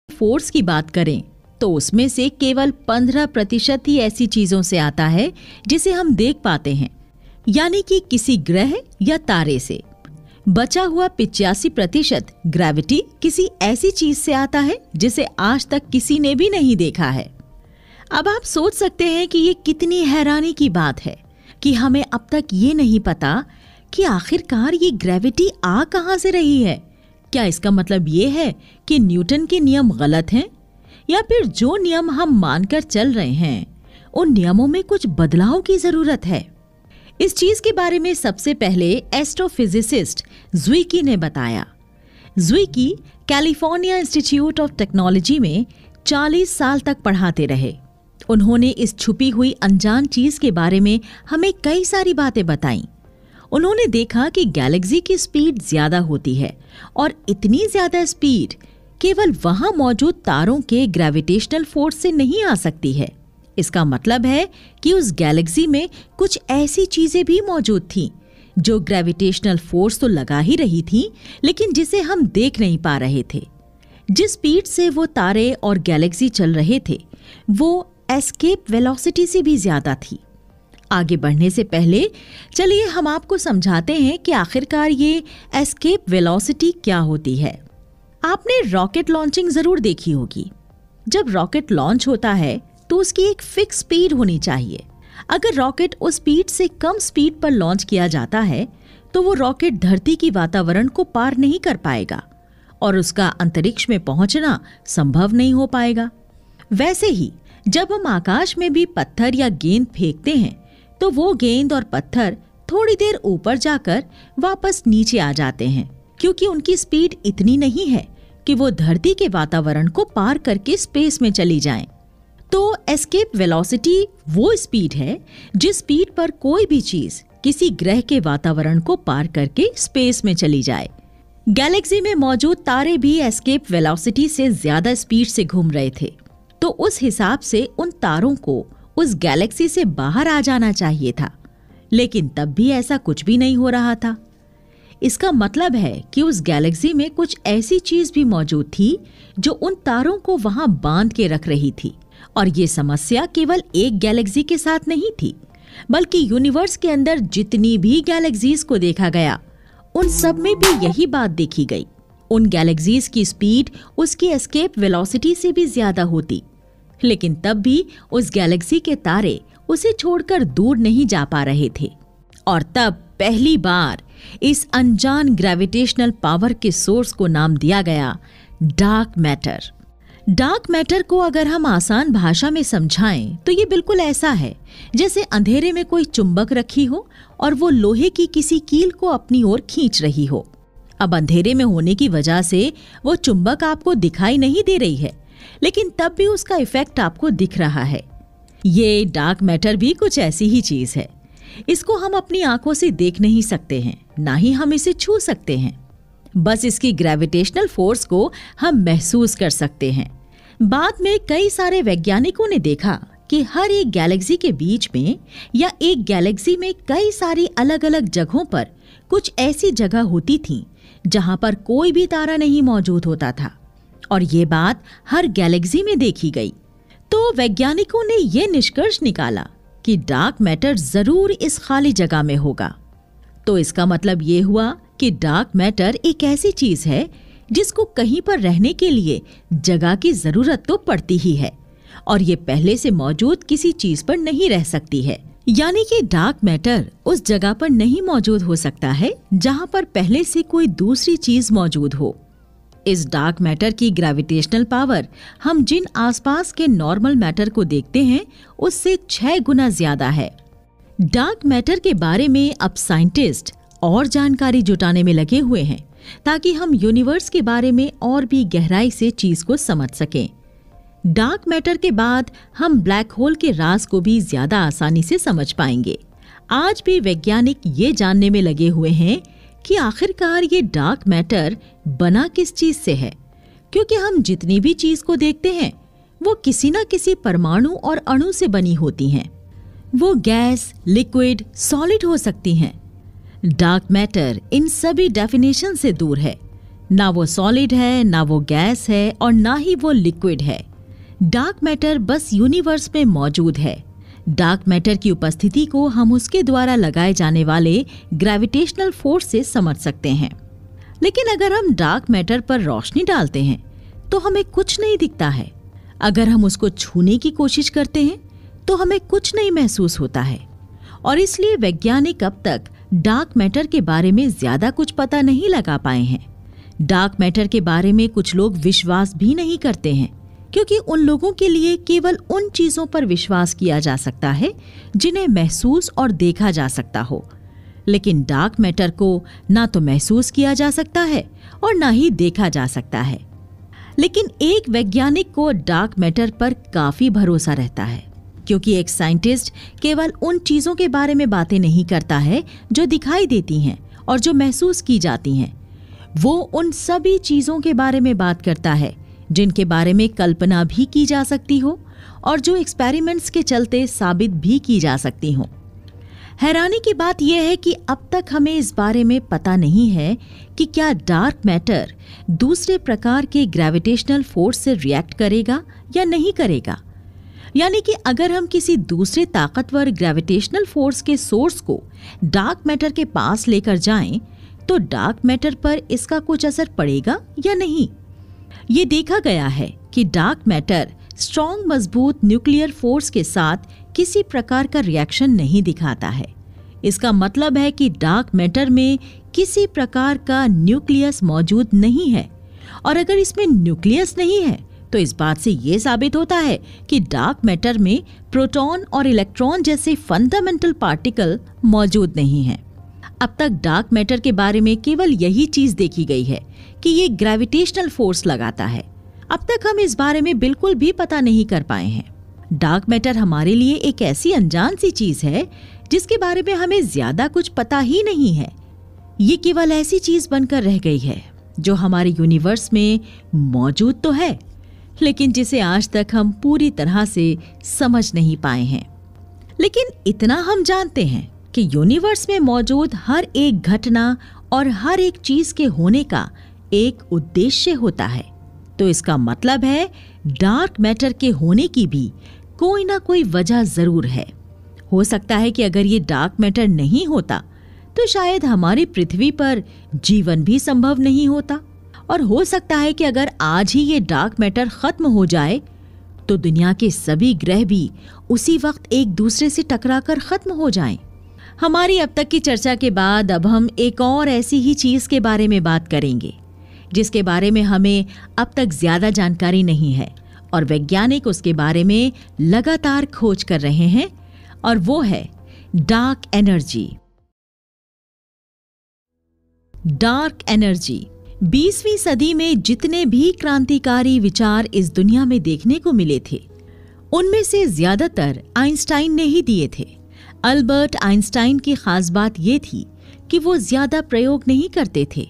फोर्स की बात करें तो उसमें से केवल 15% ही ऐसी चीजों से आता है जिसे हम देख पाते हैं, यानी कि किसी ग्रह या तारे से। बचा हुआ 85% ग्रेविटी किसी ऐसी चीज से आता है जिसे आज तक किसी ने भी नहीं देखा है। अब आप सोच सकते हैं कि ये कितनी हैरानी की बात है कि हमें अब तक ये नहीं पता कि आखिरकार ये ग्रेविटी आ कहां से रही है, क्या इसका मतलब ये है कि न्यूटन के नियम गलत हैं, या फिर जो नियम हम मानकर चल रहे हैं उन नियमों में कुछ बदलाव की जरूरत है? इस चीज के बारे में सबसे पहले एस्ट्रोफिजिसिस्ट ज़्वीकी ने बताया। ज़्वीकी कैलिफोर्निया इंस्टीट्यूट ऑफ टेक्नोलॉजी में 40 साल तक पढ़ाते रहे। उन्होंने इस छुपी हुई अनजान चीज के बारे में हमें कई सारी बातें बताईं। उन्होंने देखा कि गैलेक्सी की स्पीड ज्यादा होती है और इतनी ज्यादा स्पीड केवल वहां मौजूद तारों के ग्रेविटेशनल फोर्स से नहीं आ सकती है। इसका मतलब है कि उस गैलेक्सी में कुछ ऐसी चीजें भी मौजूद थीं जो ग्रेविटेशनल फोर्स तो लगा ही रही थीं, लेकिन जिसे हम देख नहीं पा रहे थे। जिस स्पीड से वो तारे और गैलेक्सी चल रहे थे वो एस्केप वेलोसिटी से भी ज्यादा थी। आगे बढ़ने से पहले चलिए हम आपको समझाते हैं कि आखिरकार ये एस्केप वेलोसिटी क्या होती है। आपने रॉकेट लॉन्चिंग जरूर देखी होगी। जब रॉकेट लॉन्च होता है तो उसकी एक फिक्स स्पीड होनी चाहिए। अगर रॉकेट उस स्पीड से कम स्पीड पर लॉन्च किया जाता है तो वो रॉकेट धरती की वातावरण को पार नहीं कर पाएगा और उसका अंतरिक्ष में पहुंचना संभव नहीं हो पाएगा। वैसे ही जब हम आकाश में भी पत्थर या गेंद फेंकते हैं तो वो गेंद और पत्थर थोड़ी देर ऊपर जाकर वापस नीचे आ जाते हैं, क्योंकि उनकी स्पीड इतनी नहीं है कि वो धरती के वातावरण को पार करके स्पेस में चली जाएं। तो एस्केप वेलोसिटी वो स्पीड है जिस स्पीड पर कोई भी चीज किसी ग्रह के वातावरण को पार करके स्पेस में चली जाए। गैलेक्सी में मौजूद तारे भी एस्केप वेलोसिटी से ज्यादा स्पीड से घूम रहे थे, तो उस हिसाब से उन तारों को उस गैलेक्सी से बाहर आ जाना चाहिए था, लेकिन तब भी ऐसा कुछ भी नहीं हो रहा था। इसका मतलब है कि उस गैलेक्सी में कुछ ऐसी चीज भी मौजूद थी जो उन तारों को वहां बांध के रख रही थी। और ये समस्या केवल एक गैलेक्सी के साथ नहीं थी, बल्कि यूनिवर्स के अंदर जितनी भी गैलेक्सीज को देखा गया उन सब में भी यही बात देखी गई। उन गैलेक्सीज की स्पीड उसकी एस्केप वेलोसिटी से भी ज्यादा होती, लेकिन तब भी उस गैलेक्सी के तारे उसे छोड़कर दूर नहीं जा पा रहे थे। और तब पहली बार इस अनजान ग्रेविटेशनल पावर के सोर्स को नाम दिया गया डार्क मैटर। डार्क मैटर को अगर हम आसान भाषा में समझाएं तो ये बिल्कुल ऐसा है जैसे अंधेरे में कोई चुंबक रखी हो और वो लोहे की किसी कील को अपनी ओर खींच रही हो। अब अंधेरे में होने की वजह से वो चुंबक आपको दिखाई नहीं दे रही है, लेकिन तब भी उसका इफेक्ट आपको दिख रहा है। ये डार्क मैटर भी कुछ ऐसी ही चीज है। इसको हम अपनी आंखों से देख नहीं सकते हैं, ना ही हम इसे छू सकते हैं। बस इसकी ग्रेविटेशनल फोर्स को हम महसूस कर सकते हैं। बाद में कई सारे वैज्ञानिकों ने देखा कि हर एक गैलेक्सी के बीच में या एक गैलेक्सी में कई सारी अलग अलग जगहों पर कुछ ऐसी जगह होती थी जहां पर कोई भी तारा नहीं मौजूद होता था, और ये बात हर गैलेक्सी में देखी गई। तो वैज्ञानिकों ने यह निष्कर्ष निकाला कि डार्क मैटर जरूर इस खाली जगह में होगा। तो इसका मतलब ये हुआ कि डार्क मैटर एक ऐसी चीज है जिसको कहीं पर रहने के लिए जगह की जरूरत तो पड़ती ही है, और ये पहले से मौजूद किसी चीज पर नहीं रह सकती है। यानी कि डार्क मैटर उस जगह पर नहीं मौजूद हो सकता है जहां पर पहले से कोई दूसरी चीज मौजूद हो। इस डार्क मैटर की ग्रेविटेशनल पावर हम जिन आसपास के नॉर्मल मैटर को देखते हैं उससे 6 गुना ज्यादा है। डार्क मैटर के बारे में अब साइंटिस्ट और जानकारी जुटाने में लगे हुए हैं ताकि हम यूनिवर्स के बारे में और भी गहराई से चीज को समझ सकें। डार्क मैटर के बाद हम ब्लैक होल के राज को भी ज्यादा आसानी से समझ पाएंगे। आज भी वैज्ञानिक ये जानने में लगे हुए हैं कि आखिरकार ये डार्क मैटर बना किस चीज से है, क्योंकि हम जितनी भी चीज को देखते हैं वो किसी न किसी परमाणु और अणु से बनी होती हैं। वो गैस, लिक्विड, सॉलिड हो सकती हैं। डार्क मैटर इन सभी डेफिनेशन से दूर है। ना वो सॉलिड है, ना वो गैस है, और ना ही वो लिक्विड है। डार्क मैटर बस यूनिवर्स में मौजूद है। डार्क मैटर की उपस्थिति को हम उसके द्वारा लगाए जाने वाले ग्रेविटेशनल फोर्स से समझ सकते हैं। लेकिन अगर हम डार्क मैटर पर रोशनी डालते हैं तो हमें कुछ नहीं दिखता है। अगर हम उसको छूने की कोशिश करते हैं तो हमें कुछ नहीं महसूस होता है, और इसलिए वैज्ञानिक अब तक डार्क मैटर के बारे में ज्यादा कुछ पता नहीं लगा पाए हैं। डार्क मैटर के बारे में कुछ लोग विश्वास भी नहीं करते हैं, क्योंकि उन लोगों के लिए केवल उन चीजों पर विश्वास किया जा सकता है जिन्हें महसूस और देखा जा सकता हो। लेकिन डार्क मैटर को ना तो महसूस किया जा सकता है और ना ही देखा जा सकता है। लेकिन एक वैज्ञानिक को डार्क मैटर पर काफी भरोसा रहता है, क्योंकि एक साइंटिस्ट केवल उन चीजों के बारे में बातें नहीं करता है जो दिखाई देती हैं और जो महसूस की जाती हैं। वो उन सभी चीजों के बारे में बात करता है जिनके बारे में कल्पना भी की जा सकती हो और जो एक्सपेरिमेंट्स के चलते साबित भी की जा सकती हो। हैरानी की बात यह है कि अब तक हमें इस बारे में पता नहीं है कि क्या डार्क मैटर दूसरे प्रकार के ग्रेविटेशनल फोर्स से रिएक्ट करेगा या नहीं करेगा। यानी कि अगर हम किसी दूसरे ताकतवर ग्रेविटेशनल फोर्स के सोर्स को डार्क मैटर के पास लेकर जाएं, तो डार्क मैटर पर इसका कुछ असर पड़ेगा या नहीं। ये देखा गया है कि डार्क मैटर स्ट्रॉन्ग मजबूत न्यूक्लियर फोर्स के साथ किसी प्रकार का रिएक्शन नहीं दिखाता है। इसका मतलब है कि डार्क मैटर में किसी प्रकार का न्यूक्लियस मौजूद नहीं है, और अगर इसमें न्यूक्लियस नहीं है तो इस बात से ये साबित होता है कि डार्क मैटर में प्रोटॉन और इलेक्ट्रॉन जैसे फंडामेंटल पार्टिकल मौजूद नहीं हैं। अब तक डार्क मैटर के बारे में केवल यही चीज देखी गई है कि ये ग्रेविटेशनल फोर्स लगाता है। अब तक हम इस बारे में बिल्कुल भी पता नहीं कर पाए हैं। डार्क मैटर हमारे लिए एक ऐसी अनजान सी चीज है जिसके बारे में हमें ज्यादा कुछ पता ही नहीं है। ये केवल ऐसी चीज बनकर रह गई है जो हमारे यूनिवर्स में मौजूद तो है, लेकिन जिसे आज तक हम पूरी तरह से समझ नहीं पाए हैं। लेकिन इतना हम जानते हैं कि यूनिवर्स में मौजूद हर एक घटना और हर एक चीज के होने का एक उद्देश्य होता है। तो इसका मतलब है डार्क मैटर के होने की भी कोई ना कोई वजह जरूर है। हो सकता है कि अगर ये डार्क मैटर नहीं होता तो शायद हमारी पृथ्वी पर जीवन भी संभव नहीं होता, और हो सकता है कि अगर आज ही ये डार्क मैटर खत्म हो जाए तो दुनिया के सभी ग्रह भी उसी वक्त एक दूसरे से टकराकर खत्म हो जाएं। हमारी अब तक की चर्चा के बाद अब हम एक और ऐसी ही चीज के बारे में बात करेंगे जिसके बारे में हमें अब तक ज्यादा जानकारी नहीं है, और वैज्ञानिक उसके बारे में लगातार खोज कर रहे हैं, और वो है डार्क एनर्जी। डार्क एनर्जी 20वीं सदी में जितने भी क्रांतिकारी विचार इस दुनिया में देखने को मिले थे, उनमें से ज्यादातर आइंस्टाइन ने ही दिए थे। अल्बर्ट आइंस्टाइन की खास बात यह थी कि वो ज्यादा प्रयोग नहीं करते थे।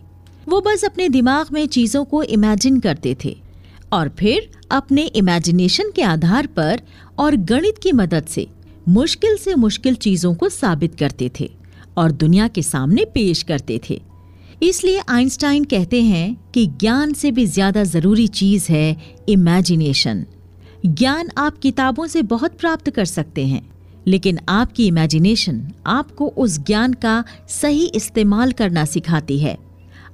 वो बस अपने दिमाग में चीजों को इमेजिन करते थे और फिर अपने इमेजिनेशन के आधार पर और गणित की मदद से मुश्किल चीजों को साबित करते थे और दुनिया के सामने पेश करते थे। इसलिए आइंस्टाइन कहते हैं कि ज्ञान से भी ज्यादा जरूरी चीज है इमेजिनेशन। ज्ञान आप किताबों से बहुत प्राप्त कर सकते हैं, लेकिन आपकी इमेजिनेशन आपको उस ज्ञान का सही इस्तेमाल करना सिखाती है।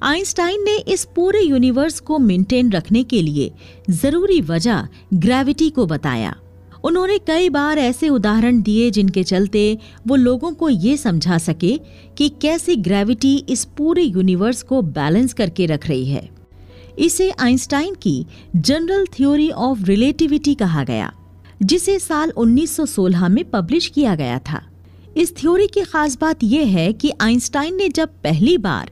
आइंस्टाइन ने इस पूरे यूनिवर्स को मेंटेन रखने के लिए जरूरी वजह ग्रेविटी को बताया। उन्होंने कई बार ऐसे उदाहरण दिए जिनके चलते वो लोगों को ये समझा सके कि कैसे ग्रेविटी इस पूरे यूनिवर्स को बैलेंस करके रख रही है। इसे आइंस्टाइन की जनरल थ्योरी ऑफ रिलेटिविटी कहा गया, जिसे साल 1916 में पब्लिश किया गया था। इस थ्योरी की खास बात यह है कि आइंस्टाइन ने जब पहली बार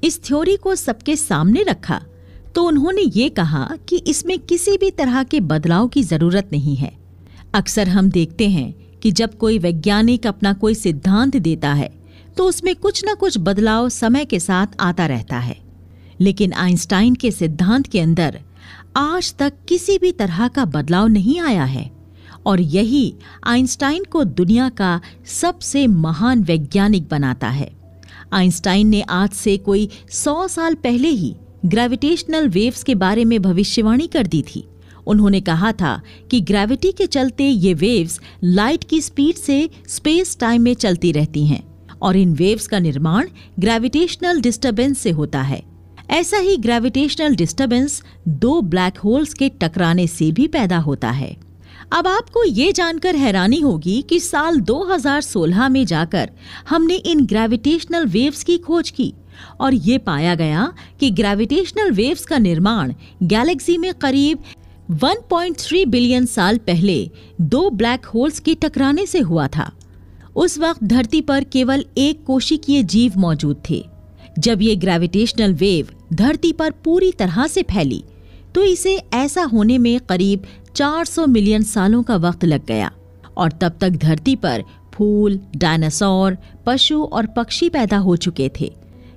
इस थ्योरी को सबके सामने रखा तो उन्होंने ये कहा कि इसमें किसी भी तरह के बदलाव की जरूरत नहीं है। अक्सर हम देखते हैं कि जब कोई वैज्ञानिक अपना कोई सिद्धांत देता है तो उसमें कुछ न कुछ बदलाव समय के साथ आता रहता है, लेकिन आइंस्टाइन के सिद्धांत के अंदर आज तक किसी भी तरह का बदलाव नहीं आया है, और यही आइंस्टाइन को दुनिया का सबसे महान वैज्ञानिक बनाता है। आइंस्टाइन ने आज से कोई 100 साल पहले ही ग्रेविटेशनल वेव्स के बारे में भविष्यवाणी कर दी थी। उन्होंने कहा था कि ग्रेविटी के चलते ये वेव्स लाइट की स्पीड से स्पेस टाइम में चलती रहती हैं, और इन वेव्स का निर्माण ग्रेविटेशनल डिस्टरबेंस से होता है। ऐसा ही ग्रेविटेशनल डिस्टरबेंस 2 ब्लैक होल्स के टकराने से भी पैदा होता है। अब आपको ये जानकर हैरानी होगी कि साल 2016 में जाकर हमने इन ग्रेविटेशनल वेव्स की खोज की और ये पाया गया कि ग्रेविटेशनल वेव्स का निर्माण गैलेक्सी में करीब 1.3 बिलियन साल पहले दो ब्लैक होल्स के टकराने से हुआ था। उस वक्त धरती पर केवल एक कोशिकीय जीव मौजूद थे। जब ये ग्रेविटेशनल वेव धरती पर पूरी तरह से फैली तो इसे ऐसा होने में करीब 400 मिलियन सालों का वक्त लग गया और तब तक धरती पर फूल, डायनासोर, पशु और पक्षी पैदा हो चुके थे।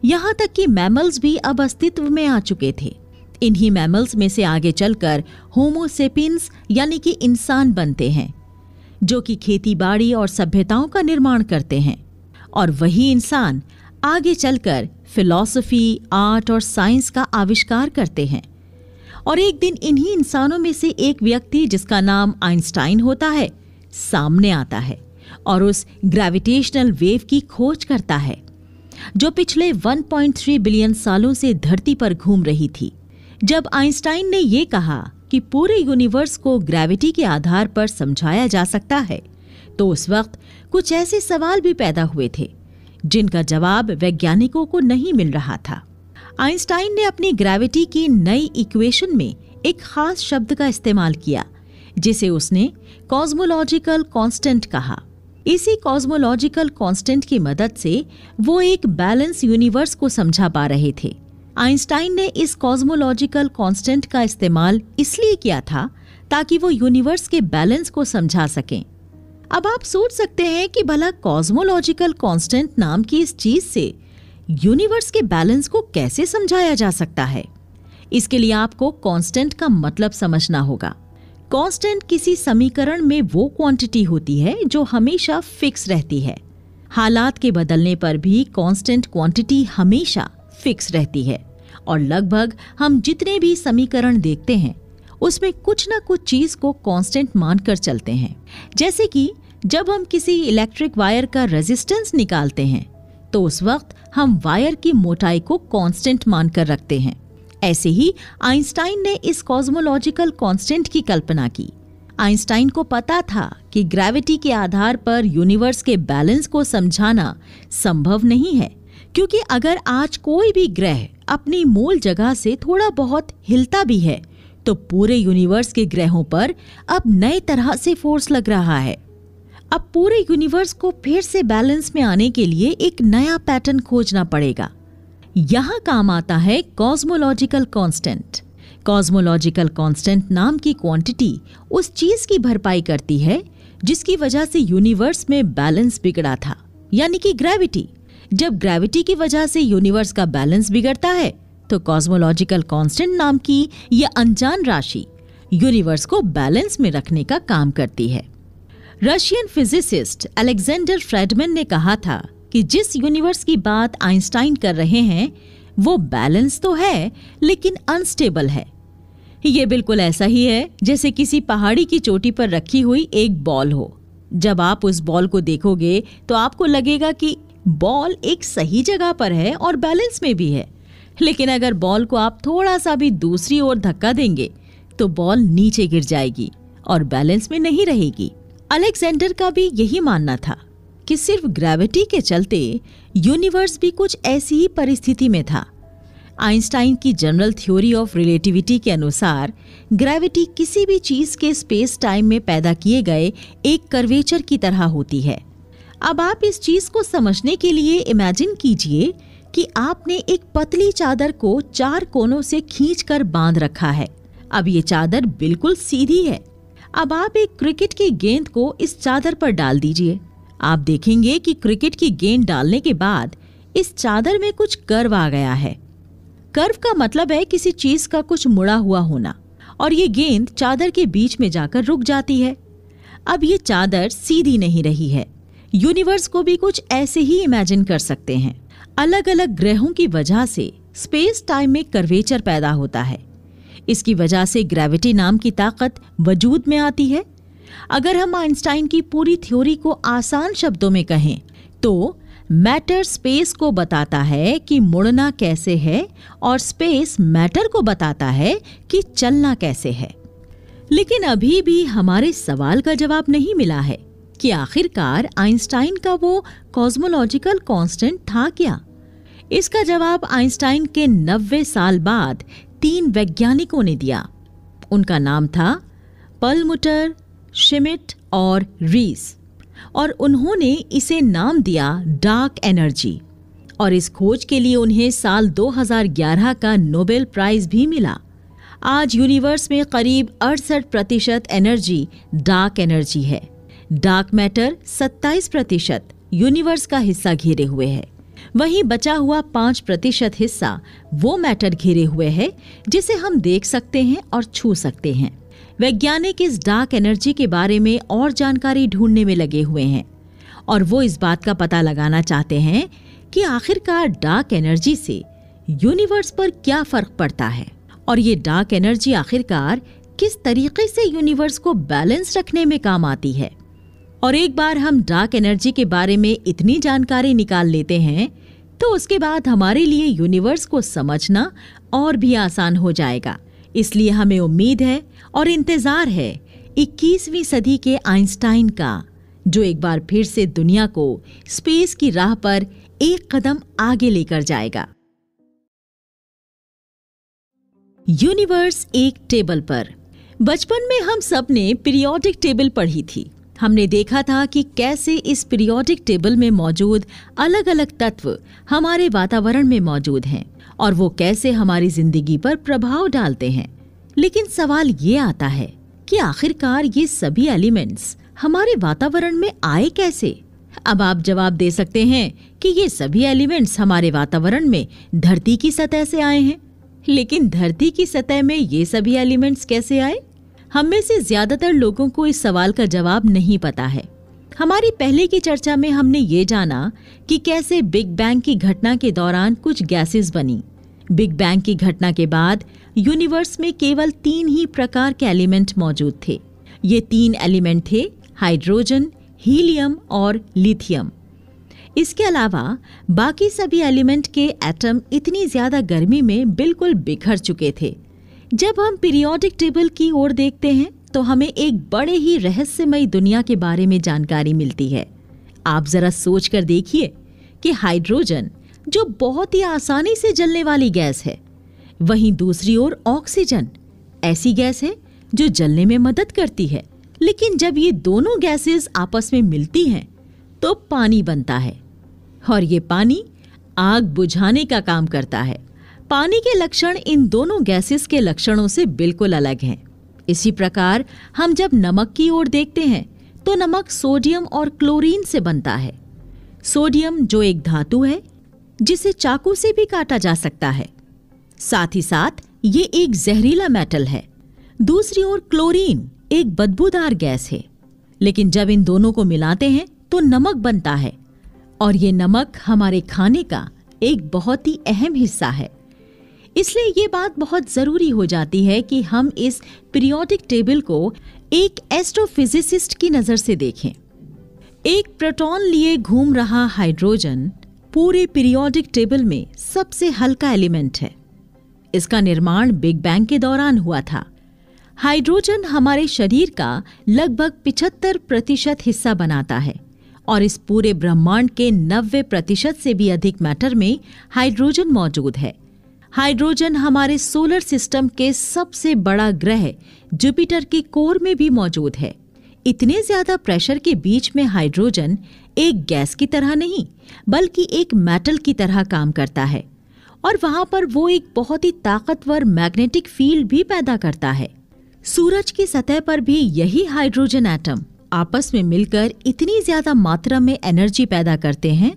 यहाँ तक कि मैमल्स भी अब अस्तित्व में आ चुके थे। इन्हीं मैमल्स में से आगे चलकर होमो सेपियंस यानी कि इंसान बनते हैं, जो कि खेती-बाड़ी और सभ्यताओं का निर्माण करते हैं। और वही इंसान आगे चलकर फिलॉसफी, आर्ट और साइंस का आविष्कार करते हैं। और एक दिन इन्हीं इंसानों में से एक व्यक्ति, जिसका नाम आइंस्टाइन होता है, सामने आता है और उस ग्रेविटेशनल वेव की खोज करता है जो पिछले 1.3 बिलियन सालों से धरती पर घूम रही थी। जब आइंस्टाइन ने ये कहा कि पूरे यूनिवर्स को ग्रेविटी के आधार पर समझाया जा सकता है, तो उस वक्त कुछ ऐसे सवाल भी पैदा हुए थे जिनका जवाब वैज्ञानिकों को नहीं मिल रहा था। आइंस्टाइन ने अपनी ग्रेविटी की नई इक्वेशन में एक खास शब्द का इस्तेमाल किया जिसे उसने कॉस्मोलॉजिकल कांस्टेंट कहा। इसी कॉस्मोलॉजिकल कांस्टेंट की मदद से वो एक बैलेंस यूनिवर्स को समझा पा रहे थे। आइंस्टाइन ने इस कॉस्मोलॉजिकल कांस्टेंट का इस्तेमाल इसलिए किया था ताकि वो यूनिवर्स के बैलेंस को समझा सकें। अब आप सोच सकते हैं कि भला कॉस्मोलॉजिकल कांस्टेंट नाम की इस चीज से यूनिवर्स के बैलेंस को कैसे समझाया जा सकता है। इसके लिए आपको कांस्टेंट का मतलब समझना होगा। कांस्टेंट किसी समीकरण में वो क्वांटिटी होती है जो हमेशा फिक्स रहती है। हालात के बदलने पर भी कांस्टेंट क्वांटिटी हमेशा फिक्स रहती है और लगभग हम जितने भी समीकरण देखते हैं उसमें कुछ ना कुछ चीज को कांस्टेंट मानकर चलते हैं। जैसे कि जब हम किसी इलेक्ट्रिक वायर का रेजिस्टेंस निकालते हैं तो उस वक्त हम वायर की मोटाई को कांस्टेंट मानकर रखते हैं। ऐसे ही आइंस्टाइन ने इस कॉस्मोलॉजिकल कांस्टेंट की कल्पना की। आइंस्टाइन को पता था कि ग्रेविटी के आधार पर यूनिवर्स के बैलेंस को समझाना संभव नहीं है, क्योंकि अगर आज कोई भी ग्रह अपनी मूल जगह से थोड़ा बहुत हिलता भी है तो पूरे यूनिवर्स के ग्रहों पर अब नए तरह से फोर्स लग रहा है। अब पूरे यूनिवर्स को फिर से बैलेंस में आने के लिए एक नया पैटर्न खोजना पड़ेगा। यहाँ काम आता है कॉस्मोलॉजिकल कांस्टेंट। कॉस्मोलॉजिकल कांस्टेंट नाम की क्वांटिटी उस चीज की भरपाई करती है जिसकी वजह से यूनिवर्स में बैलेंस बिगड़ा था, यानी कि ग्रेविटी। जब ग्रेविटी की वजह से यूनिवर्स का बैलेंस बिगड़ता है तो कॉस्मोलॉजिकल कांस्टेंट नाम की यह अनजान राशि यूनिवर्स को बैलेंस में रखने का काम करती है। रशियन फिजिसिस्ट अलेक्जेंडर फ्रेडमैन ने कहा था कि जिस यूनिवर्स की बात आइंस्टाइन कर रहे हैं वो बैलेंस तो है लेकिन अनस्टेबल है। ये बिल्कुल ऐसा ही है जैसे किसी पहाड़ी की चोटी पर रखी हुई एक बॉल हो। जब आप उस बॉल को देखोगे तो आपको लगेगा कि बॉल एक सही जगह पर है और बैलेंस में भी है, लेकिन अगर बॉल को आप थोड़ा सा भी दूसरी ओर धक्का देंगे तो बॉल नीचे गिर जाएगी और बैलेंस में नहीं रहेगी। अलेक्जेंडर का भी यही मानना था कि सिर्फ ग्रेविटी के चलते यूनिवर्स भी कुछ ऐसी ही परिस्थिति में था। आइंस्टाइन की जनरल थ्योरी ऑफ रिलेटिविटी के अनुसार ग्रेविटी किसी भी चीज के स्पेस टाइम में पैदा किए गए एक कर्वेचर की तरह होती है। अब आप इस चीज को समझने के लिए इमेजिन कीजिए कि आपने एक पतली चादर को 4 कोनों से खींचकर बांध रखा है। अब ये चादर बिल्कुल सीधी है। अब आप एक क्रिकेट की गेंद को इस चादर पर डाल दीजिए। आप देखेंगे कि क्रिकेट की गेंद डालने के बाद इस चादर में कुछ कर्व आ गया है। कर्व का मतलब है किसी चीज का कुछ मुड़ा हुआ होना, और ये गेंद चादर के बीच में जाकर रुक जाती है। अब ये चादर सीधी नहीं रही है। यूनिवर्स को भी कुछ ऐसे ही इमेजिन कर सकते हैं। अलग अलग ग्रहों की वजह से स्पेस टाइम में कर्वेचर पैदा होता है। इसकी वजह से ग्रेविटी नाम की ताकत वजूद में आती है। अगर हम आइंस्टाइन की पूरी थ्योरी को आसान शब्दों में कहें तो मैटर स्पेस को बताता है कि मुड़ना कैसे है और स्पेस मैटर को बताता है कि चलना कैसे है। लेकिन अभी भी हमारे सवाल का जवाब नहीं मिला है कि आखिरकार आइंस्टाइन का वो कॉस्मोलॉजिकल कांस्टेंट था क्या। इसका जवाब आइंस्टाइन के 90 साल बाद 3 वैज्ञानिकों ने दिया। उनका नाम था परलमुटर, श्मिट और रीस, और उन्होंने इसे नाम दिया डार्क एनर्जी। और इस खोज के लिए उन्हें साल 2011 का नोबेल प्राइज भी मिला। आज यूनिवर्स में करीब 68% एनर्जी डार्क एनर्जी है। डार्क मैटर 27% यूनिवर्स का हिस्सा घेरे हुए है। वहीं बचा हुआ 5% हिस्सा वो मैटर घेरे हुए है जिसे हम देख सकते हैं और छू सकते हैं। वैज्ञानिक इस डार्क एनर्जी के बारे में और जानकारी ढूंढने में लगे हुए हैं और वो इस बात का पता लगाना चाहते हैं कि आखिरकार डार्क एनर्जी से यूनिवर्स पर क्या फर्क पड़ता है और ये डार्क एनर्जी आखिरकार किस तरीके से यूनिवर्स को बैलेंस रखने में काम आती है। और एक बार हम डार्क एनर्जी के बारे में इतनी जानकारी निकाल लेते हैं तो उसके बाद हमारे लिए यूनिवर्स को समझना और भी आसान हो जाएगा। इसलिए हमें उम्मीद है और इंतजार है 21वीं सदी के आइंस्टाइन का, जो एक बार फिर से दुनिया को स्पेस की राह पर एक कदम आगे लेकर जाएगा। यूनिवर्स एक टेबल पर। बचपन में हम सब ने पीरियोडिक टेबल पढ़ी थी। हमने देखा था कि कैसे इस पीरियोडिक टेबल में मौजूद अलग अलग तत्व हमारे वातावरण में मौजूद हैं और वो कैसे हमारी जिंदगी पर प्रभाव डालते हैं। लेकिन सवाल ये आता है कि आखिरकार ये सभी एलिमेंट्स हमारे वातावरण में आए कैसे। अब आप जवाब दे सकते हैं कि ये सभी एलिमेंट्स हमारे वातावरण में धरती की सतह से आए हैं। लेकिन धरती की सतह में ये सभी एलिमेंट्स कैसे आए? हम में से ज्यादातर लोगों को इस सवाल का जवाब नहीं पता है। हमारी पहले की चर्चा में हमने ये जाना कि कैसे बिग बैंग की घटना के दौरान कुछ गैसेस बनी। बिग बैंग की घटना के बाद यूनिवर्स में केवल 3 ही प्रकार के एलिमेंट मौजूद थे। ये 3 एलिमेंट थे हाइड्रोजन, हीलियम और लिथियम। इसके अलावा बाकी सभी एलिमेंट के एटम इतनी ज्यादा गर्मी में बिल्कुल बिखर चुके थे। जब हम पीरियोडिक टेबल की ओर देखते हैं तो हमें एक बड़े ही रहस्यमयी दुनिया के बारे में जानकारी मिलती है। आप जरा सोच कर देखिए कि हाइड्रोजन, जो बहुत ही आसानी से जलने वाली गैस है, वहीं दूसरी ओर ऑक्सीजन ऐसी गैस है जो जलने में मदद करती है। लेकिन जब ये दोनों गैसेस आपस में मिलती हैं तो पानी बनता है और ये पानी आग बुझाने का काम करता है। पानी के लक्षण इन दोनों गैसेस के लक्षणों से बिल्कुल अलग हैं। इसी प्रकार हम जब नमक की ओर देखते हैं तो नमक सोडियम और क्लोरीन से बनता है। सोडियम जो एक धातु है जिसे चाकू से भी काटा जा सकता है, साथ ही साथ ये एक जहरीला मेटल है। दूसरी ओर क्लोरीन एक बदबूदार गैस है। लेकिन जब इन दोनों को मिलाते हैं तो नमक बनता है और ये नमक हमारे खाने का एक बहुत ही अहम हिस्सा है। इसलिए ये बात बहुत जरूरी हो जाती है कि हम इस पीरियोडिक टेबल को एक एस्ट्रोफिजिसिस्ट की नजर से देखें। एक प्रोटॉन लिए घूम रहा हाइड्रोजन पूरे पीरियोडिक टेबल में सबसे हल्का एलिमेंट है। इसका निर्माण बिग बैंग के दौरान हुआ था। हाइड्रोजन हमारे शरीर का लगभग 75% हिस्सा बनाता है और इस पूरे ब्रह्मांड के 90% से भी अधिक मैटर में हाइड्रोजन मौजूद है। हाइड्रोजन हमारे सोलर सिस्टम के सबसे बड़ा ग्रह जुपिटर के कोर में भी मौजूद है। इतने ज्यादा प्रेशर के बीच में हाइड्रोजन एक गैस की तरह नहीं बल्कि एक मेटल की तरह काम करता है और वहां पर वो एक बहुत ही ताकतवर मैग्नेटिक फील्ड भी पैदा करता है। सूरज की सतह पर भी यही हाइड्रोजन एटम आपस में मिलकर इतनी ज्यादा मात्रा में एनर्जी पैदा करते हैं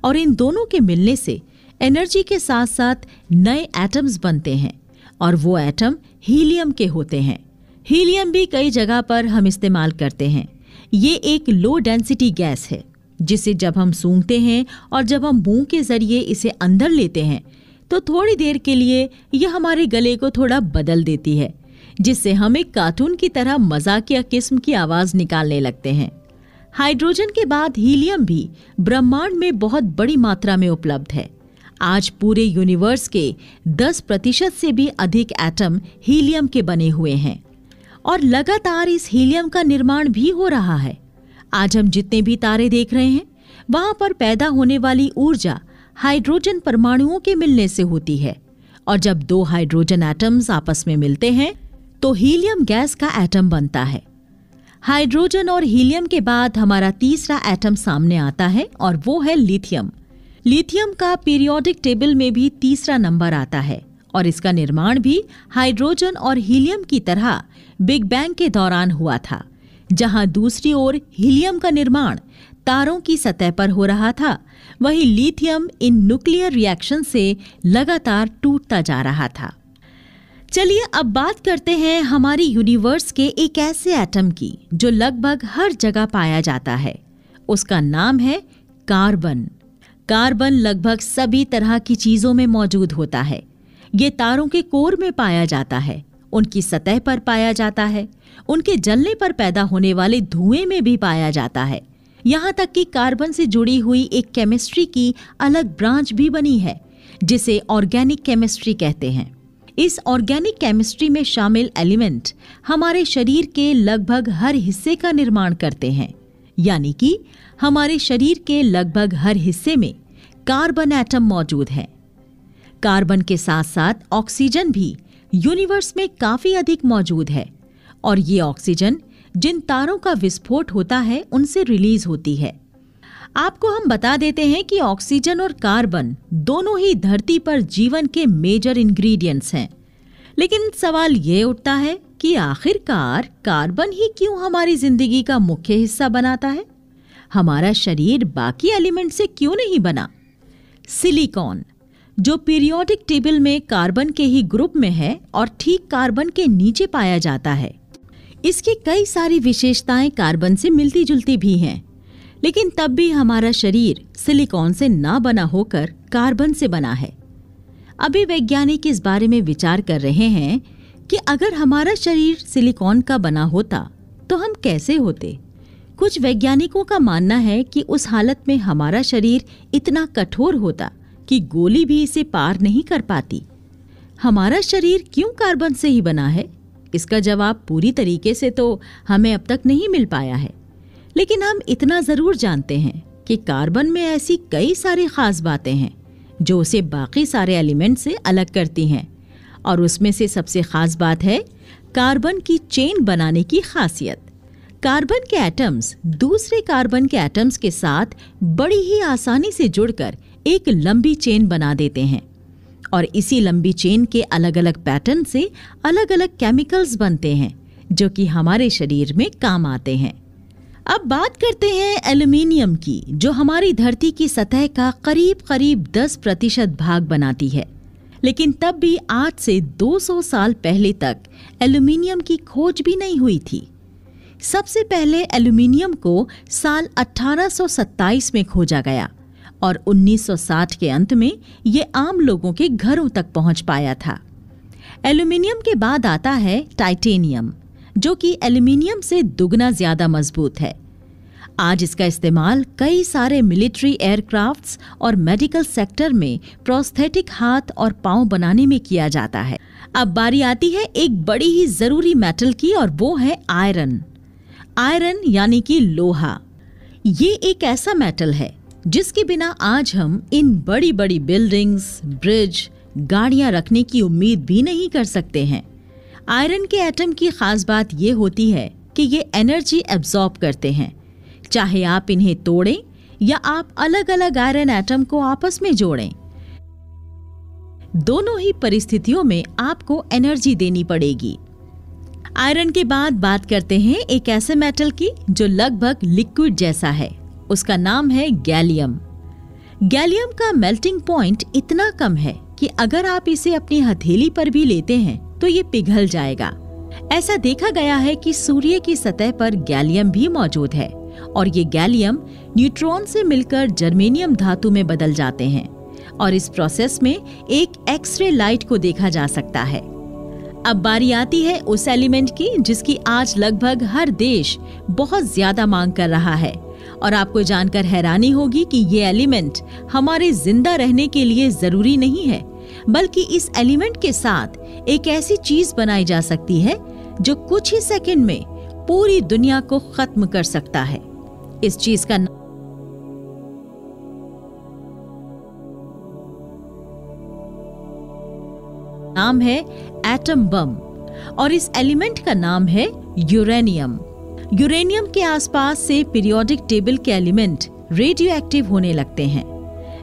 और इन दोनों के मिलने से एनर्जी के साथ साथ नए एटम्स बनते हैं और वो एटम हीलियम के होते हैं। हीलियम भी कई जगह पर हम इस्तेमाल करते हैं। ये एक लो डेंसिटी गैस है जिसे जब हम सूंघते हैं और जब हम मुंह के जरिए इसे अंदर लेते हैं तो थोड़ी देर के लिए यह हमारे गले को थोड़ा बदल देती है, जिससे हम एक कार्टून की तरह मजाकिया किस्म की आवाज निकालने लगते हैं। हाइड्रोजन के बाद हीलियम भी ब्रह्मांड में बहुत बड़ी मात्रा में उपलब्ध है। आज पूरे यूनिवर्स के 10% से भी अधिक एटम हीलियम के बने हुए हैं और लगातार इस हीलियम का निर्माण भी हो रहा है। आज हम जितने भी तारे देख रहे हैं वहां पर पैदा होने वाली ऊर्जा हाइड्रोजन परमाणुओं के मिलने से होती है, और जब दो हाइड्रोजन एटम्स आपस में मिलते हैं तो हीलियम गैस का एटम बनता है। हाइड्रोजन और हीलियम के बाद हमारा तीसरा एटम सामने आता है और वो है लिथियम। लिथियम का पीरियोडिक टेबल में भी तीसरा नंबर आता है और इसका निर्माण भी हाइड्रोजन और हीलियम की तरह बिग बैंग के दौरान हुआ था, जहां दूसरी ओर हीलियम का निर्माण तारों की सतह पर हो रहा था, वहीं लिथियम इन न्यूक्लियर रिएक्शन से लगातार टूटता जा रहा था। चलिए अब बात करते हैं हमारी यूनिवर्स के एक ऐसे एटम की जो लगभग हर जगह पाया जाता है। उसका नाम है कार्बन। कार्बन लगभग सभी तरह की चीजों में मौजूद होता है। ये तारों के कोर में पाया जाता है, उनकी सतह पर पाया जाता है, उनके जलने पर पैदा होने वाले धुएं में भी पाया जाता है। यहाँ तक कि कार्बन से जुड़ी हुई एक केमिस्ट्री की अलग ब्रांच भी बनी है जिसे ऑर्गेनिक केमिस्ट्री कहते हैं। इस ऑर्गेनिक केमिस्ट्री में शामिल एलिमेंट हमारे शरीर के लगभग हर हिस्से का निर्माण करते हैं, यानी कि हमारे शरीर के लगभग हर हिस्से में कार्बन एटम मौजूद है। कार्बन के साथ साथ ऑक्सीजन भी यूनिवर्स में काफी अधिक मौजूद है, और ये ऑक्सीजन जिन तारों का विस्फोट होता है उनसे रिलीज होती है। आपको हम बता देते हैं कि ऑक्सीजन और कार्बन दोनों ही धरती पर जीवन के मेजर इंग्रेडिएंट्स हैं। लेकिन सवाल ये उठता है कि आखिरकार कार्बन ही क्यों हमारी जिंदगी का मुख्य हिस्सा बनाता है? हमारा शरीर बाकी एलिमेंट से क्यों नहीं बना? सिलिकॉन, जो पीरियोडिक टेबल में कार्बन के ही ग्रुप में है और ठीक कार्बन के नीचे पाया जाता है, इसकी कई सारी विशेषताएं कार्बन से मिलती जुलती भी हैं, लेकिन तब भी हमारा शरीर सिलिकॉन से ना बना होकर कार्बन से बना है। अभी वैज्ञानिक इस बारे में विचार कर रहे हैं कि अगर हमारा शरीर सिलिकॉन का बना होता तो हम कैसे होते। कुछ वैज्ञानिकों का मानना है कि उस हालत में हमारा शरीर इतना कठोर होता कि गोली भी इसे पार नहीं कर पाती। हमारा शरीर क्यों कार्बन से ही बना है, इसका जवाब पूरी तरीके से तो हमें अब तक नहीं मिल पाया है, लेकिन हम इतना जरूर जानते हैं कि कार्बन में ऐसी कई सारी खास बातें हैं जो उसे बाकी सारे एलिमेंट से अलग करती हैं, और उसमें से सबसे खास बात है कार्बन की चेन बनाने की खासियत। कार्बन के एटम्स दूसरे कार्बन के एटम्स के साथ बड़ी ही आसानी से जुड़कर एक लंबी चेन बना देते हैं, और इसी लंबी चेन के अलग अलग पैटर्न से अलग अलग केमिकल्स बनते हैं जो कि हमारे शरीर में काम आते हैं। अब बात करते हैं एल्युमिनियम की, जो हमारी धरती की सतह का करीब करीब 10% भाग बनाती है। लेकिन तब भी आज से 200 साल पहले तक एल्युमिनियम की खोज भी नहीं हुई थी। सबसे पहले एल्युमिनियम को साल 1827 में खोजा गया और 1960 के अंत में ये आम लोगों के घरों तक पहुंच पाया था। एल्युमिनियम के बाद आता है टाइटेनियम, जो कि एल्युमिनियम से दुगना ज्यादा मजबूत है। आज इसका इस्तेमाल कई सारे मिलिट्री एयरक्राफ्ट्स और मेडिकल सेक्टर में प्रोस्थेटिक हाथ और पांव बनाने में किया जाता है। अब बारी आती है एक बड़ी ही जरूरी मेटल की, और वो है आयरन। आयरन यानी कि लोहा। ये एक ऐसा मेटल है जिसके बिना आज हम इन बड़ी बड़ी बिल्डिंग्स, ब्रिज, गाड़ियां रखने की उम्मीद भी नहीं कर सकते हैं। आयरन के एटम की खास बात ये होती है कि ये एनर्जी एब्जॉर्ब करते हैं, चाहे आप इन्हें तोड़ें या आप अलग अलग आयरन एटम को आपस में जोड़ें। दोनों ही परिस्थितियों में आपको एनर्जी देनी पड़ेगी। आयरन के बाद बात करते हैं एक ऐसे मेटल की जो लगभग लिक्विड जैसा है। उसका नाम है गैलियम। गैलियम का मेल्टिंग पॉइंट इतना कम है कि अगर आप इसे अपनी हथेली पर भी लेते हैं तो ये पिघल जाएगा। ऐसा देखा गया है कि सूर्य की सतह पर गैलियम भी मौजूद है, और ये गैलियम न्यूट्रॉन से मिलकर जर्मेनियम धातु में बदल जाते हैं, और इस प्रोसेस में एक एक्सरे लाइट को देखा जा सकता है। अब बारी आती है उस एलिमेंट की जिसकी आज लगभग हर देश बहुत ज्यादा मांग कर रहा है, और आपको जानकर हैरानी होगी कि ये एलिमेंट हमारे जिंदा रहने के लिए जरूरी नहीं है, बल्कि इस एलिमेंट के साथ एक ऐसी चीज बनाई जा सकती है जो कुछ ही सेकंड में पूरी दुनिया को खत्म कर सकता है। इस चीज का नाम है एटम बम और इस एलिमेंट का नाम है यूरेनियम। यूरेनियम के आसपास से पीरियोडिक टेबल के एलिमेंट रेडियो एक्टिव होने लगते हैं,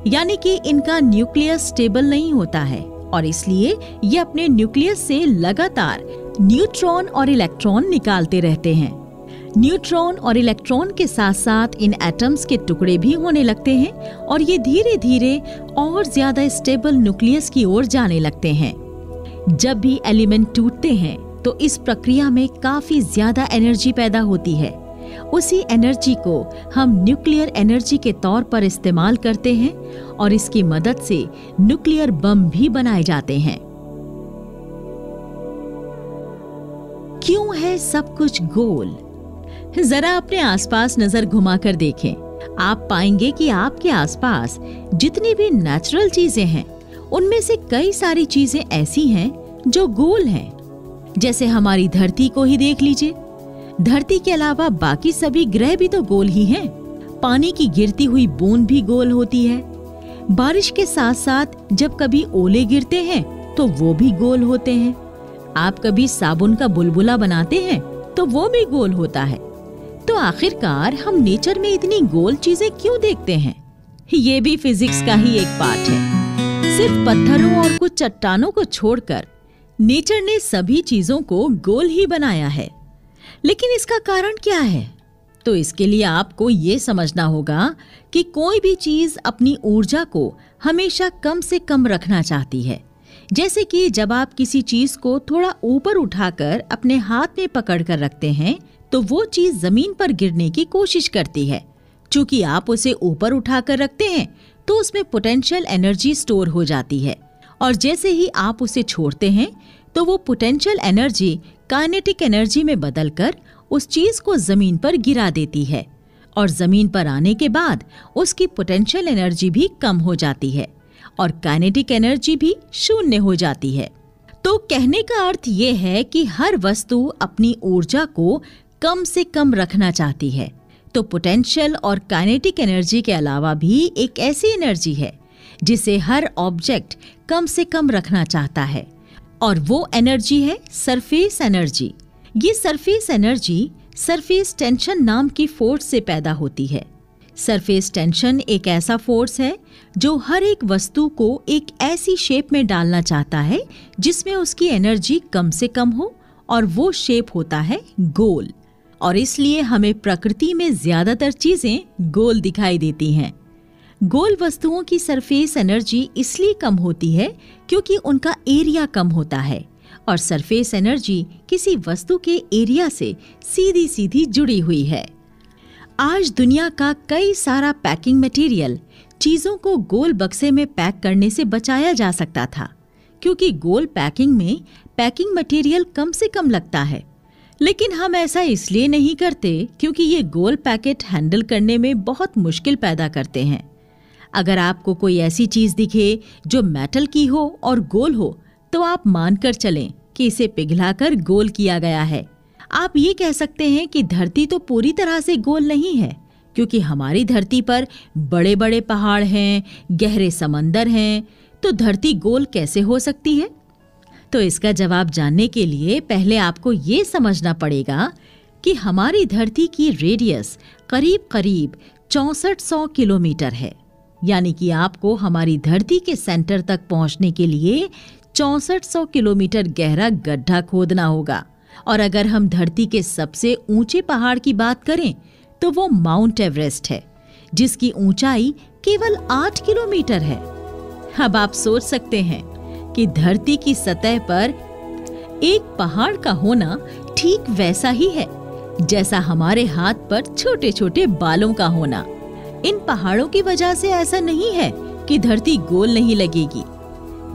यानी कि इनका न्यूक्लियस स्टेबल नहीं होता है और इसलिए ये अपने न्यूक्लियस से लगातार न्यूट्रॉन और इलेक्ट्रॉन निकालते रहते हैं। न्यूट्रॉन और इलेक्ट्रॉन के साथ साथ इन एटम्स के टुकड़े भी होने लगते हैं और ये धीरे धीरे और ज्यादा स्टेबल न्यूक्लियस की ओर जाने लगते हैं। जब भी एलिमेंट टूटते हैं तो इस प्रक्रिया में काफी ज्यादा एनर्जी पैदा होती है। उसी एनर्जी को हम न्यूक्लियर एनर्जी के तौर पर इस्तेमाल करते हैं और इसकी मदद से न्यूक्लियर बम भी बनाए जाते हैं। क्यों है सब कुछ गोल? जरा अपने आसपास नजर घुमाकर देखें। आप पाएंगे कि आपके आसपास जितनी भी नेचुरल चीजें हैं उनमें से कई सारी चीजें ऐसी हैं जो गोल हैं। जैसे हमारी धरती को ही देख लीजिए। धरती के अलावा बाकी सभी ग्रह भी तो गोल ही हैं। पानी की गिरती हुई बूंद भी गोल होती है। बारिश के साथ साथ जब कभी ओले गिरते हैं तो वो भी गोल होते हैं। आप कभी साबुन का बुलबुला बनाते हैं तो वो भी गोल होता है। तो आखिरकार हम नेचर में इतनी गोल चीजें क्यों देखते हैं? ये भी फिजिक्स का ही एक पार्ट है। सिर्फ पत्थरों और कुछ चट्टानों को छोड़कर नेचर ने सभी चीजों को गोल ही बनाया है। लेकिन इसका कारण क्या है? तो इसके लिए आपको ये समझना होगा कि कोई भी चीज अपनी ऊर्जा को हमेशा कम से कम रखना चाहती है। जैसे कि जब आप किसी चीज को थोड़ा ऊपर उठाकर अपने हाथ में पकड़कर रखते हैं तो वो चीज जमीन पर गिरने की कोशिश करती है। चूंकि आप उसे ऊपर उठाकर रखते हैं तो उसमें पोटेंशियल एनर्जी स्टोर हो जाती है और जैसे ही आप उसे छोड़ते हैं तो वो पोटेंशियल एनर्जी काइनेटिक एनर्जी में बदलकर उस चीज को जमीन पर गिरा देती है और जमीन पर आने के बाद उसकी पोटेंशियल एनर्जी भी कम हो जाती है और काइनेटिक एनर्जी भी शून्य हो जाती है। तो कहने का अर्थ ये है कि हर वस्तु अपनी ऊर्जा को कम से कम रखना चाहती है। तो पोटेंशियल और काइनेटिक एनर्जी के अलावा भी एक ऐसी एनर्जी है जिसे हर ऑब्जेक्ट कम से कम रखना चाहता है और वो एनर्जी है सरफेस एनर्जी। ये सरफेस एनर्जी सरफेस टेंशन नाम की फोर्स से पैदा होती है। सरफेस टेंशन एक ऐसा फोर्स है जो हर एक वस्तु को एक ऐसी शेप में डालना चाहता है जिसमें उसकी एनर्जी कम से कम हो और वो शेप होता है गोल। और इसलिए हमें प्रकृति में ज्यादातर चीजें गोल दिखाई देती हैं। गोल वस्तुओं की सरफेस एनर्जी इसलिए कम होती है क्योंकि उनका एरिया कम होता है और सरफेस एनर्जी किसी वस्तु के एरिया से सीधी सीधी जुड़ी हुई है। आज दुनिया का कई सारा पैकिंग मटेरियल चीजों को गोल बक्से में पैक करने से बचाया जा सकता था क्योंकि गोल पैकिंग में पैकिंग मटेरियल कम से कम लगता है। लेकिन हम ऐसा इसलिए नहीं करते क्योंकि ये गोल पैकेट हैंडल करने में बहुत मुश्किल पैदा करते हैं। अगर आपको कोई ऐसी चीज दिखे जो मेटल की हो और गोल हो तो आप मानकर चलें कि इसे पिघलाकर गोल किया गया है। आप ये कह सकते हैं कि धरती तो पूरी तरह से गोल नहीं है क्योंकि हमारी धरती पर बड़े बड़े पहाड़ हैं, गहरे समंदर हैं, तो धरती गोल कैसे हो सकती है? तो इसका जवाब जानने के लिए पहले आपको ये समझना पड़ेगा कि हमारी धरती की रेडियस करीब करीब 6400 किलोमीटर है। यानी कि आपको हमारी धरती के सेंटर तक पहुंचने के लिए 6400 किलोमीटर गहरा गड्ढा खोदना होगा। और अगर हम धरती के सबसे ऊंचे पहाड़ की बात करें तो वो माउंट एवरेस्ट है जिसकी ऊंचाई केवल 8 किलोमीटर है। अब आप सोच सकते हैं कि धरती की सतह पर एक पहाड़ का होना ठीक वैसा ही है जैसा हमारे हाथ पर छोटे छोटे बालों का होना। इन पहाड़ों की वजह से ऐसा नहीं है कि धरती गोल नहीं लगेगी।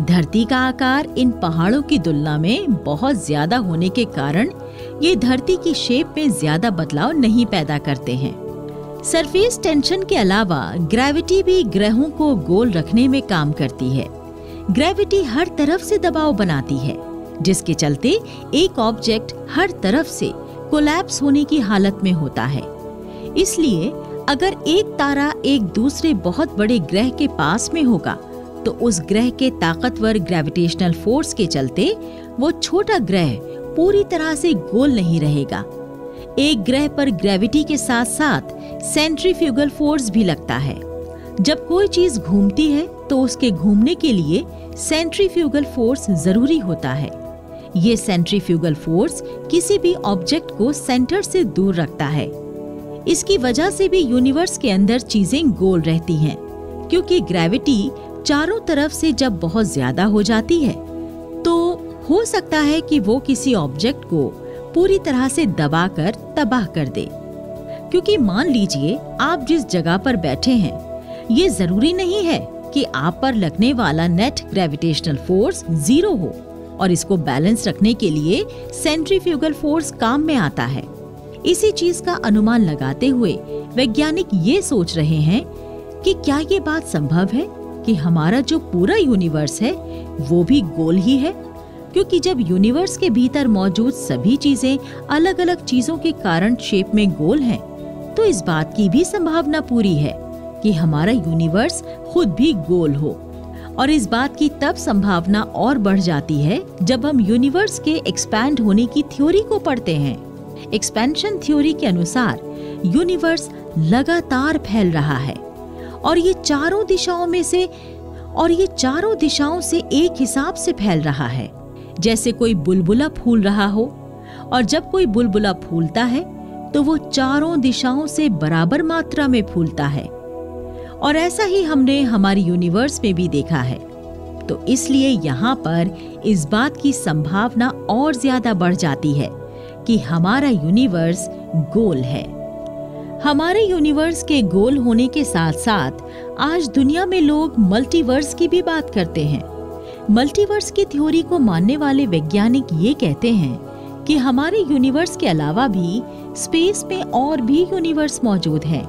धरती का आकार इन पहाड़ों की तुलना में बहुत ज्यादा होने के कारण ये धरती की शेप में ज्यादा बदलाव नहीं पैदा करते हैं। सरफेस टेंशन के अलावा ग्रेविटी भी ग्रहों को गोल रखने में काम करती है। ग्रेविटी हर तरफ से दबाव बनाती है जिसके चलते एक ऑब्जेक्ट हर तरफ से कोलैप्स होने की हालत में होता है। इसलिए अगर एक तारा एक दूसरे बहुत बड़े ग्रह के पास में होगा तो उस ग्रह के ताकतवर ग्रेविटेशनल फोर्स के चलते वो छोटा ग्रह पूरी तरह से गोल नहीं रहेगा। एक ग्रह पर ग्रेविटी के साथ साथ सेंट्रीफ्यूगल फोर्स भी लगता है। जब कोई चीज घूमती है तो उसके घूमने के लिए सेंट्रीफ्यूगल फोर्स जरूरी होता है। ये सेंट्रीफ्यूगल फोर्स किसी भी ऑब्जेक्ट को सेंटर से दूर रखता है। इसकी वजह से भी यूनिवर्स के अंदर चीजें गोल रहती हैं, क्योंकि ग्रेविटी चारों तरफ से जब बहुत ज्यादा हो जाती है तो हो सकता है कि वो किसी ऑब्जेक्ट को पूरी तरह से दबाकर तबाह कर दे। क्योंकि मान लीजिए आप जिस जगह पर बैठे हैं, ये जरूरी नहीं है कि आप पर लगने वाला नेट ग्रेविटेशनल फोर्स 0 हो, और इसको बैलेंस रखने के लिए सेंट्रीफ्यूगल फोर्स काम में आता है। इसी चीज का अनुमान लगाते हुए वैज्ञानिक ये सोच रहे हैं कि क्या ये बात संभव है कि हमारा जो पूरा यूनिवर्स है वो भी गोल ही है। क्योंकि जब यूनिवर्स के भीतर मौजूद सभी चीजें अलग अलग चीजों के कारण शेप में गोल हैं, तो इस बात की भी संभावना पूरी है कि हमारा यूनिवर्स खुद भी गोल हो। और इस बात की तब संभावना और बढ़ जाती है जब हम यूनिवर्स के एक्सपैंड होने की थ्योरी को पढ़ते हैं। एक्सपेंशन थ्योरी के अनुसार यूनिवर्स लगातार फैल रहा है और ये चारों दिशाओं से एक हिसाब से फैल रहा है, जैसे कोई बुलबुला फूल रहा हो। और जब कोई बुलबुला फूलता है तो वो चारों दिशाओं से बराबर मात्रा में फूलता है। और ऐसा ही हमने हमारी यूनिवर्स में भी देखा है। तो इसलिए यहाँ पर इस बात की संभावना और ज्यादा बढ़ जाती है कि हमारा यूनिवर्स गोल है। हमारे यूनिवर्स के गोल होने के साथ साथ आज दुनिया में लोग मल्टीवर्स की भी बात करते हैं। मल्टीवर्स की थ्योरी को मानने वाले वैज्ञानिक ये कहते हैं कि हमारे यूनिवर्स के अलावा भी स्पेस में और भी यूनिवर्स मौजूद हैं।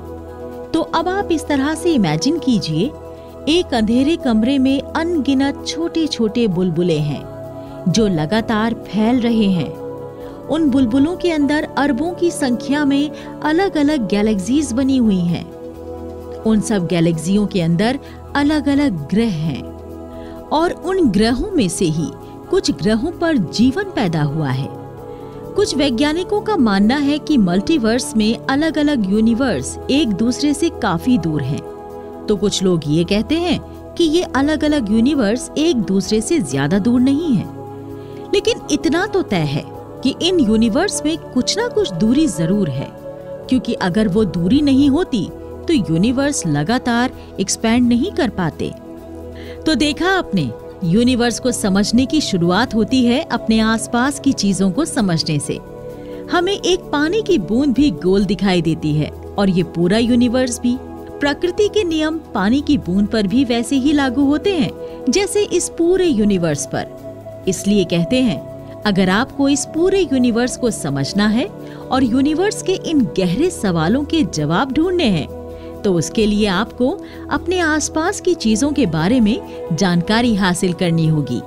तो अब आप इस तरह से इमेजिन कीजिए, एक अंधेरे कमरे में अनगिनत छोटे छोटे बुलबुले हैं जो लगातार फैल रहे हैं। उन बुलबुलों के अंदर अरबों की संख्या में अलग अलग गैलेक्सीज बनी हुई हैं। उन सब गैलेक्सियों के अंदर अलग अलग ग्रह हैं और उन ग्रहों में से ही कुछ ग्रहों पर जीवन पैदा हुआ है। कुछ वैज्ञानिकों का मानना है कि मल्टीवर्स में अलग अलग यूनिवर्स एक दूसरे से काफी दूर हैं। तो कुछ लोग ये कहते हैं कि ये अलग अलग यूनिवर्स एक दूसरे से ज्यादा दूर नहीं है। लेकिन इतना तो तय है कि इन यूनिवर्स में कुछ ना कुछ दूरी जरूर है, क्योंकि अगर वो दूरी नहीं होती तो यूनिवर्स लगातार एक्सपैंड नहीं कर पाते। तो देखा आपने, यूनिवर्स को समझने की शुरुआत होती है अपने आसपास की चीजों को समझने से। हमें एक पानी की बूंद भी गोल दिखाई देती है और ये पूरा यूनिवर्स भी। प्रकृति के नियम पानी की बूंद पर भी वैसे ही लागू होते हैं जैसे इस पूरे यूनिवर्स पर। इसलिए कहते हैं, अगर आपको इस पूरे यूनिवर्स को समझना है और यूनिवर्स के इन गहरे सवालों के जवाब ढूंढने हैं, तो उसके लिए आपको अपने आसपास की चीजों के बारे में जानकारी हासिल करनी होगी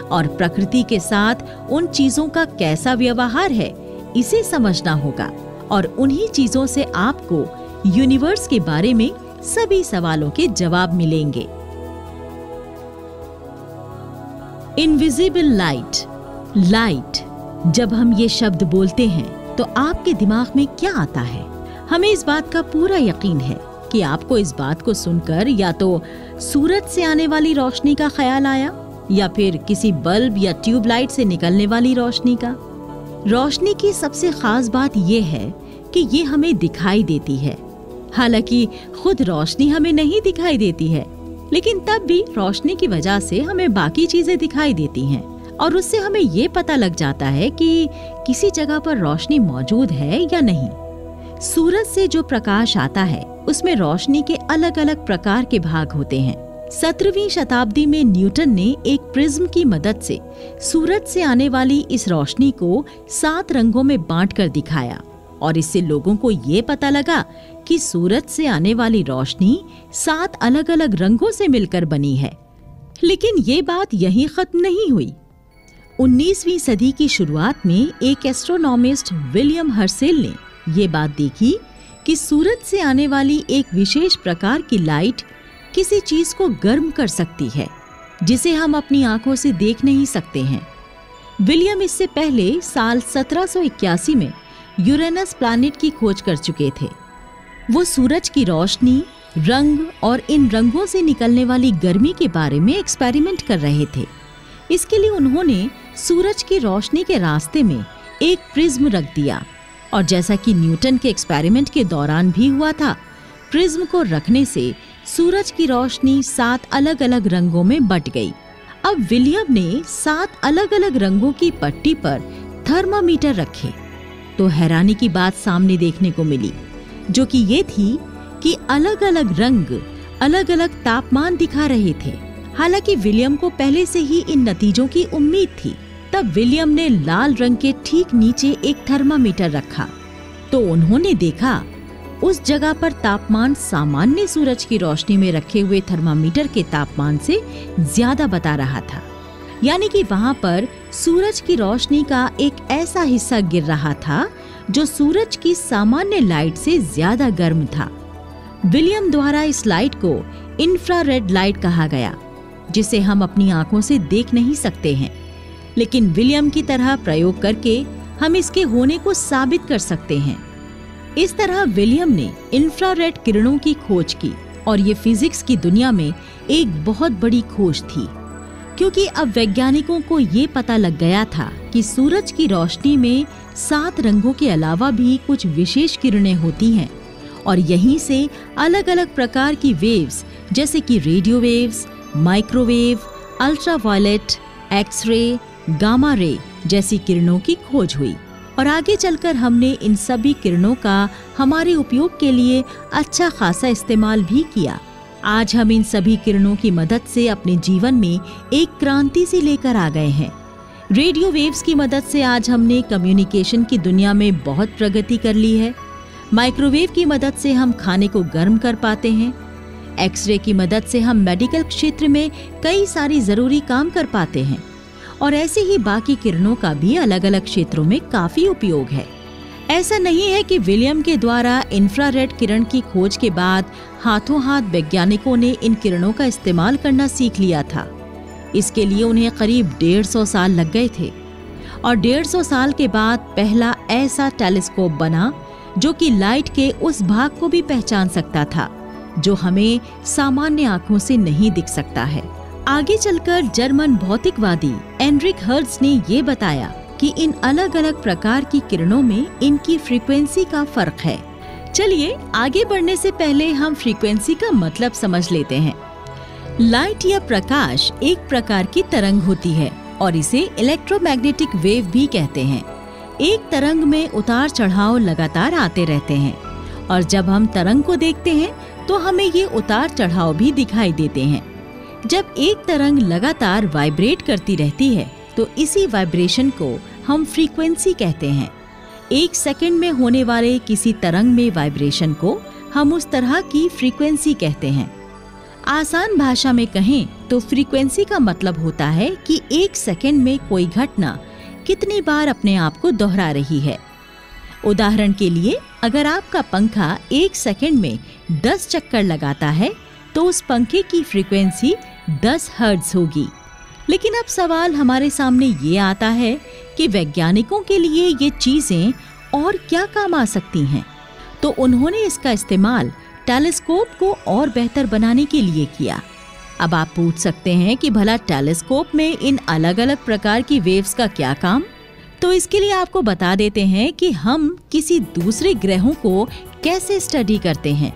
और प्रकृति के साथ उन चीजों का कैसा व्यवहार है इसे समझना होगा। और उन्हीं चीजों से आपको यूनिवर्स के बारे में सभी सवालों के जवाब मिलेंगे। इनविजिबल लाइट, जब हम ये शब्द बोलते हैं तो आपके दिमाग में क्या आता है? हमें इस बात का पूरा यकीन है कि आपको इस बात को सुनकर या तो सूरज से आने वाली रोशनी का ख्याल आया या फिर किसी बल्ब या ट्यूबलाइट से निकलने वाली रोशनी का। रोशनी की सबसे खास बात यह है कि ये हमें दिखाई देती है। हालांकि खुद रोशनी हमें नहीं दिखाई देती है, लेकिन तब भी रोशनी की वजह से हमें बाकी चीजें दिखाई देती हैं और उससे हमें ये पता लग जाता है कि किसी जगह पर रोशनी मौजूद है या नहीं। सूरज से जो प्रकाश आता है उसमें रोशनी के अलग अलग प्रकार के भाग होते हैं। 17वीं शताब्दी में न्यूटन ने एक प्रिज्म की मदद से सूरज से आने वाली इस रोशनी को 7 रंगों में बांटकर दिखाया और इससे लोगों को ये पता लगा कि सूरज से आने वाली रोशनी 7 अलग अलग रंगों से मिलकर बनी है। लेकिन ये बात यहीं खत्म नहीं हुई। 19वीं सदी की शुरुआत में एक एस्ट्रोनॉमिस्ट विलियम हर्सेल ने ये बात देखी कि सूरज से आने वाली एक विशेष प्रकार की लाइट किसी चीज को गर्म कर सकती है जिसे हम अपनी आंखों से देख नहीं सकते हैं। विलियम इससे पहले साल 1781 में यूरेनस प्लैनेट की खोज कर चुके थे। वो सूरज की रोशनी, रंग और इन रंगों से निकलने वाली गर्मी के बारे में एक्सपेरिमेंट कर रहे थे। इसके लिए उन्होंने सूरज की रोशनी के रास्ते में एक प्रिज्म रख दिया और जैसा कि न्यूटन के एक्सपेरिमेंट के दौरान भी हुआ था, प्रिज्म को रखने से सूरज की रोशनी 7 अलग-अलग रंगों में बट गई। अब विलियम ने 7 अलग-अलग रंगों की पट्टी पर थर्मामीटर रखे तो हैरानी की बात सामने देखने को मिली, जो कि ये थी कि अलग-अलग रंग अलग-अलग तापमान दिखा रहे थे। हालांकि विलियम को पहले से ही इन नतीजों की उम्मीद थी। तब विलियम ने लाल रंग के ठीक नीचे एक थर्मामीटर रखा तो उन्होंने देखा उस जगह पर तापमान सामान्य सूरज की रोशनी में रखे हुए थर्मामीटर के तापमान से ज्यादा बता रहा था। यानी कि वहां पर सूरज की रोशनी का एक ऐसा हिस्सा गिर रहा था जो सूरज की सामान्य लाइट से ज्यादा गर्म था। विलियम द्वारा इस लाइट को इंफ्रारेड लाइट कहा गया, जिसे हम अपनी आंखों से देख नहीं सकते हैं, लेकिन विलियम की तरह प्रयोग करके हम इसके होने को साबित कर सकते हैं। इस तरह विलियम ने इंफ्रारेड किरणों की खोज की और ये फिजिक्स की दुनिया में एक बहुत बड़ी खोज थी, क्योंकि अब वैज्ञानिकों को ये पता लग गया था कि सूरज की रोशनी में 7 रंगों के अलावा भी कुछ विशेष किरणें होती हैं और यहीं से अलग-अलग प्रकार की वेव्स जैसे कि radio waves, microwave, ultraviolet, X ray, gamma ray जैसी किरणों की खोज हुई और आगे चलकर हमने इन सभी किरणों का हमारे उपयोग के लिए अच्छा खासा इस्तेमाल भी किया। आज हम इन सभी किरणों की मदद से अपने जीवन में एक क्रांति से लेकर आ गए हैं। रेडियो वेव्स की मदद से आज हमने कम्युनिकेशन की दुनिया में बहुत प्रगति कर ली है। माइक्रोवेव की मदद से हम खाने को गर्म कर पाते हैं। एक्सरे की मदद से हम मेडिकल क्षेत्र में कई सारी जरूरी काम कर पाते हैं और ऐसे ही बाकी किरणों का भी अलग अलग क्षेत्रों में काफी उपयोग है। ऐसा नहीं है कि विलियम के द्वारा इंफ्रारेड किरण की खोज के बाद हाथों हाथ वैज्ञानिकों ने इन किरणों का इस्तेमाल करना सीख लिया था। इसके लिए उन्हें करीब 150 साल लग गए थे और 150 साल के बाद पहला ऐसा टेलीस्कोप बना जो कि लाइट के उस भाग को भी पहचान सकता था जो हमें सामान्य आंखों से नहीं दिख सकता है। आगे चलकर जर्मन भौतिकवादी एनरिक हर्ट्ज ने ये बताया कि इन अलग अलग प्रकार की किरणों में इनकी फ्रीक्वेंसी का फर्क है। चलिए आगे बढ़ने से पहले हम फ्रीक्वेंसी का मतलब समझ लेते हैं। लाइट या प्रकाश एक प्रकार की तरंग होती है और इसे इलेक्ट्रोमैग्नेटिक वेव भी कहते हैं। एक तरंग में उतार चढ़ाव लगातार आते रहते हैं और जब हम तरंग को देखते हैं तो हमें ये उतार चढ़ाव भी दिखाई देते हैं। जब एक तरंग लगातार वाइब्रेट करती रहती है तो इसी वाइब्रेशन को हम फ्रीक्वेंसी कहते हैं। 1 सेकंड में होने वाले किसी तरंग में वाइब्रेशन को हम उस तरह की फ्रीक्वेंसी कहते हैं। आसान भाषा में कहें तो फ्रीक्वेंसी का मतलब होता है कि 1 सेकंड में कोई घटना कितनी बार अपने आप को दोहरा रही है। उदाहरण के लिए अगर आपका पंखा 1 सेकंड में 10 चक्कर लगाता है तो उस पंखे की फ्रीक्वेंसी 10 हर्ट्ज होगी। लेकिन अब सवाल हमारे सामने ये आता है कि वैज्ञानिकों के लिए ये चीजें और क्या काम आ सकती हैं। तो उन्होंने इसका इस्तेमाल टेलीस्कोप को और बेहतर बनाने के लिए किया। अब आप पूछ सकते हैं कि भला टेलीस्कोप में इन अलग अलग प्रकार की वेव्स का क्या काम? तो इसके लिए आपको बता देते हैं कि हम किसी दूसरे ग्रहों को कैसे स्टडी करते हैं।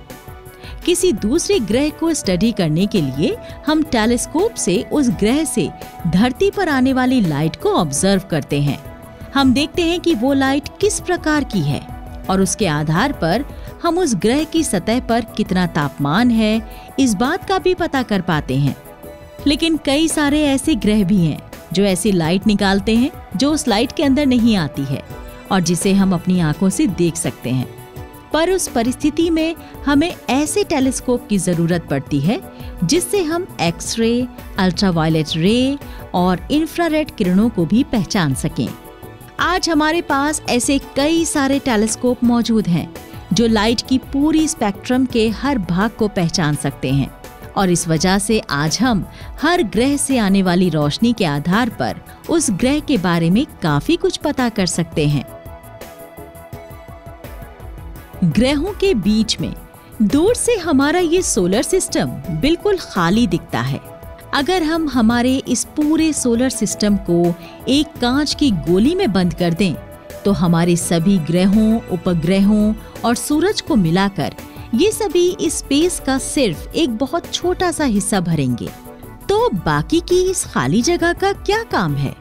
किसी दूसरे ग्रह को स्टडी करने के लिए हम टेलीस्कोप से उस ग्रह से धरती पर आने वाली लाइट को ऑब्जर्व करते हैं। हम देखते हैं कि वो लाइट किस प्रकार की है और उसके आधार पर हम उस ग्रह की सतह पर कितना तापमान है इस बात का भी पता कर पाते हैं। लेकिन कई सारे ऐसे ग्रह भी हैं जो ऐसी लाइट निकालते हैं जो उस लाइट के अंदर नहीं आती है और जिसे हम अपनी आंखों से देख सकते हैं। पर उस परिस्थिति में हमें ऐसे टेलीस्कोप की जरूरत पड़ती है जिससे हम एक्स-रे, अल्ट्रावायलेट रे और इंफ्रारेड किरणों को भी पहचान सकें। आज हमारे पास ऐसे कई सारे टेलीस्कोप मौजूद हैं जो लाइट की पूरी स्पेक्ट्रम के हर भाग को पहचान सकते हैं और इस वजह से आज हम हर ग्रह से आने वाली रोशनी के आधार पर उस ग्रह के बारे में काफी कुछ पता कर सकते हैं। ग्रहों के बीच में दूर से हमारा ये सोलर सिस्टम बिल्कुल खाली दिखता है। अगर हम हमारे इस पूरे सोलर सिस्टम को एक कांच की गोली में बंद कर दें तो हमारे सभी ग्रहों, उपग्रहों और सूरज को मिलाकर ये सभी इस स्पेस का सिर्फ एक बहुत छोटा सा हिस्सा भरेंगे। तो बाकी की इस खाली जगह का क्या काम है?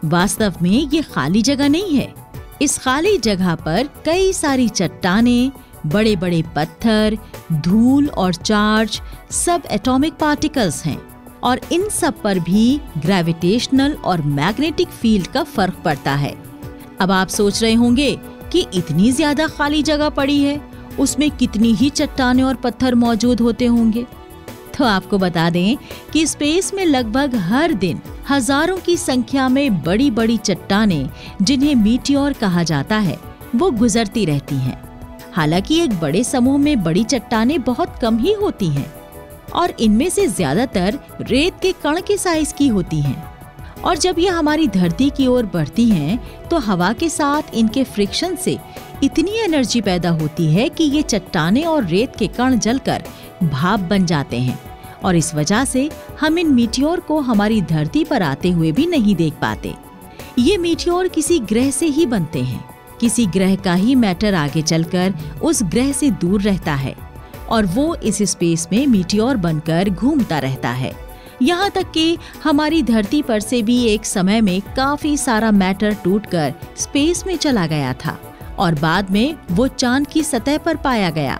वास्तव में ये खाली जगह नहीं है। इस खाली जगह पर कई सारी चट्टानें, बड़े बड़े पत्थर, धूल और चार्ज, सब एटॉमिक पार्टिकल्स हैं और इन सब पर भी ग्रेविटेशनल और मैग्नेटिक फील्ड का फर्क पड़ता है। अब आप सोच रहे होंगे कि इतनी ज्यादा खाली जगह पड़ी है, उसमें कितनी ही चट्टानें और पत्थर मौजूद होते होंगे। तो आपको बता दें कि स्पेस में लगभग हर दिन हजारों की संख्या में बड़ी बड़ी चट्टानें, जिन्हें मीटियोर कहा जाता है, वो गुजरती रहती हैं। हालांकि एक बड़े समूह में बड़ी चट्टानें बहुत कम ही होती हैं और इनमें से ज्यादातर रेत के कण के साइज की होती हैं और जब ये हमारी धरती की ओर बढ़ती हैं तो हवा के साथ इनके फ्रिक्शन से इतनी एनर्जी पैदा होती है कि ये चट्टानें और रेत के कण जलकर भाप बन जाते हैं और इस वजह से हम इन मीटियोर को हमारी धरती पर आते हुए भी नहीं देख पाते। ये मीटियोर किसी ग्रह से ही बनते हैं। किसी ग्रह का ही मैटर आगे चलकर उस ग्रह से दूर रहता है और वो इस स्पेस में मीटियोर बनकर घूमता रहता है। यहाँ तक कि हमारी धरती पर से भी एक समय में काफी सारा मैटर टूटकर स्पेस में चला गया था और बाद में वो चांद की सतह पर पाया गया।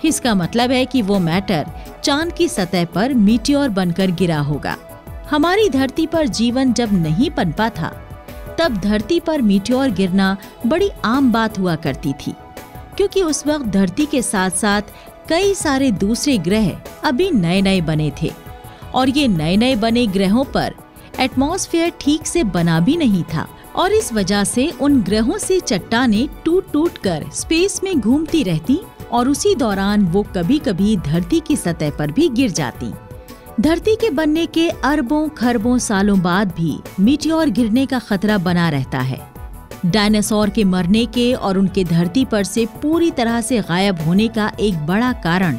इसका मतलब है कि वो मैटर चांद की सतह पर मीटियोर बनकर गिरा होगा। हमारी धरती पर जीवन जब नहीं पनपा था तब धरती पर मीटियोर गिरना बड़ी आम बात हुआ करती थी, क्योंकि उस वक्त धरती के साथ साथ कई सारे दूसरे ग्रह अभी नए नए बने थे और ये नए नए बने ग्रहों पर एटमॉस्फेयर ठीक से बना भी नहीं था और इस वजह से उन ग्रहों से चट्टानें टूट टूट कर स्पेस में घूमती रहती और उसी दौरान वो कभी कभी धरती की सतह पर भी गिर जाती। धरती के बनने के अरबों खरबों सालों बाद भी मीटियोर गिरने का खतरा बना रहता है। डायनासोर के मरने के और उनके धरती पर से पूरी तरह से गायब होने का एक बड़ा कारण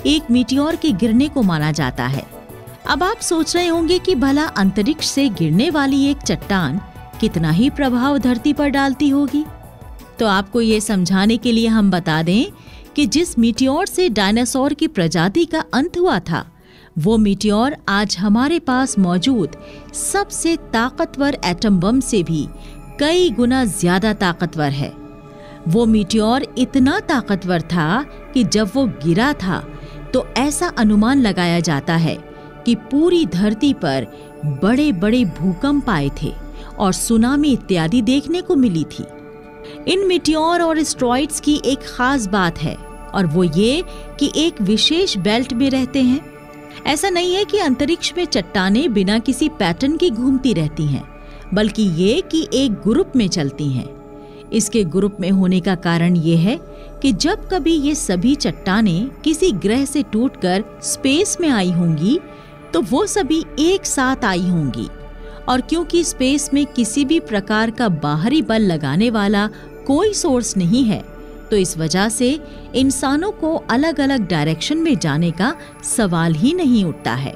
एक मीटियोर के गिरने को माना जाता है। अब आप सोच रहे होंगे कि भला अंतरिक्ष से गिरने वाली एक चट्टान कितना ही प्रभाव धरती पर डालती होगी। तो आपको ये समझाने के लिए हम बता दें कि जिस मीटियोर से डायनासोर की प्रजाति का अंत हुआ था, वो मीटियोर आज हमारे पास मौजूद सबसे ताकतवर एटम बम से भी कई गुना ज्यादा ताकतवर है। वो मीटियोर इतना ताकतवर था कि जब वो गिरा था तो ऐसा अनुमान लगाया जाता है कि पूरी धरती पर बड़े बड़े भूकंप आए थे और सुनामी इत्यादि देखने को मिली थी। इन मीटियोर और एस्टेरॉइड्स की एक खास बात है और वो ये कि एक विशेष बेल्ट में रहते हैं। ऐसा नहीं है कि अंतरिक्ष में चट्टानें बिना किसी पैटर्न की घूमती रहती हैं, बल्कि ये कि एक ग्रुप में चलती हैं। इसके ग्रुप में होने का कारण ये है कि जब कभी ये सभी चट्टानें किसी ग्रह से टूटकर स्पेस में आई होंगी तो वो सभी एक साथ आई होंगी और क्योंकि स्पेस में किसी भी प्रकार का बाहरी बल लगाने वाला कोई सोर्स नहीं है तो इस वजह से इंसानों को अलग अलग डायरेक्शन में जाने का सवाल ही नहीं उठता है।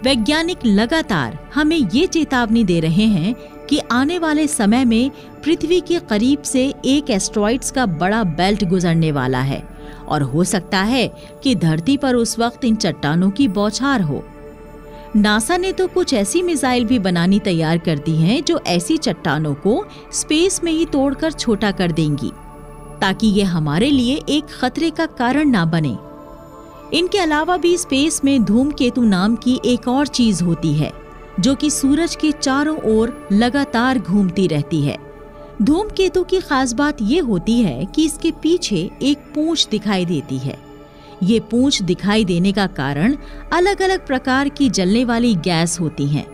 वैज्ञानिक लगातार हमें ये चेतावनी दे रहे हैं कि आने वाले समय में पृथ्वी के करीब से एक एस्टेरॉइड्स का बड़ा बेल्ट गुजरने वाला है और हो सकता है कि धरती पर उस वक्त इन चट्टानों की बौछार हो। नासा ने तो कुछ ऐसी मिसाइल भी बनानी तैयार कर दी हैं जो ऐसी चट्टानों को स्पेस में ही तोड़कर छोटा कर देंगी ताकि ये हमारे लिए एक खतरे का कारण ना बने। इनके अलावा भी स्पेस में धूमकेतु नाम की एक और चीज होती है जो कि सूरज के चारों ओर लगातार घूमती रहती है। धूमकेतु की खास बात ये होती है कि इसके पीछे एक पूंछ दिखाई देती है। ये पूंछ दिखाई देने का कारण अलग अलग प्रकार की जलने वाली गैस होती हैं।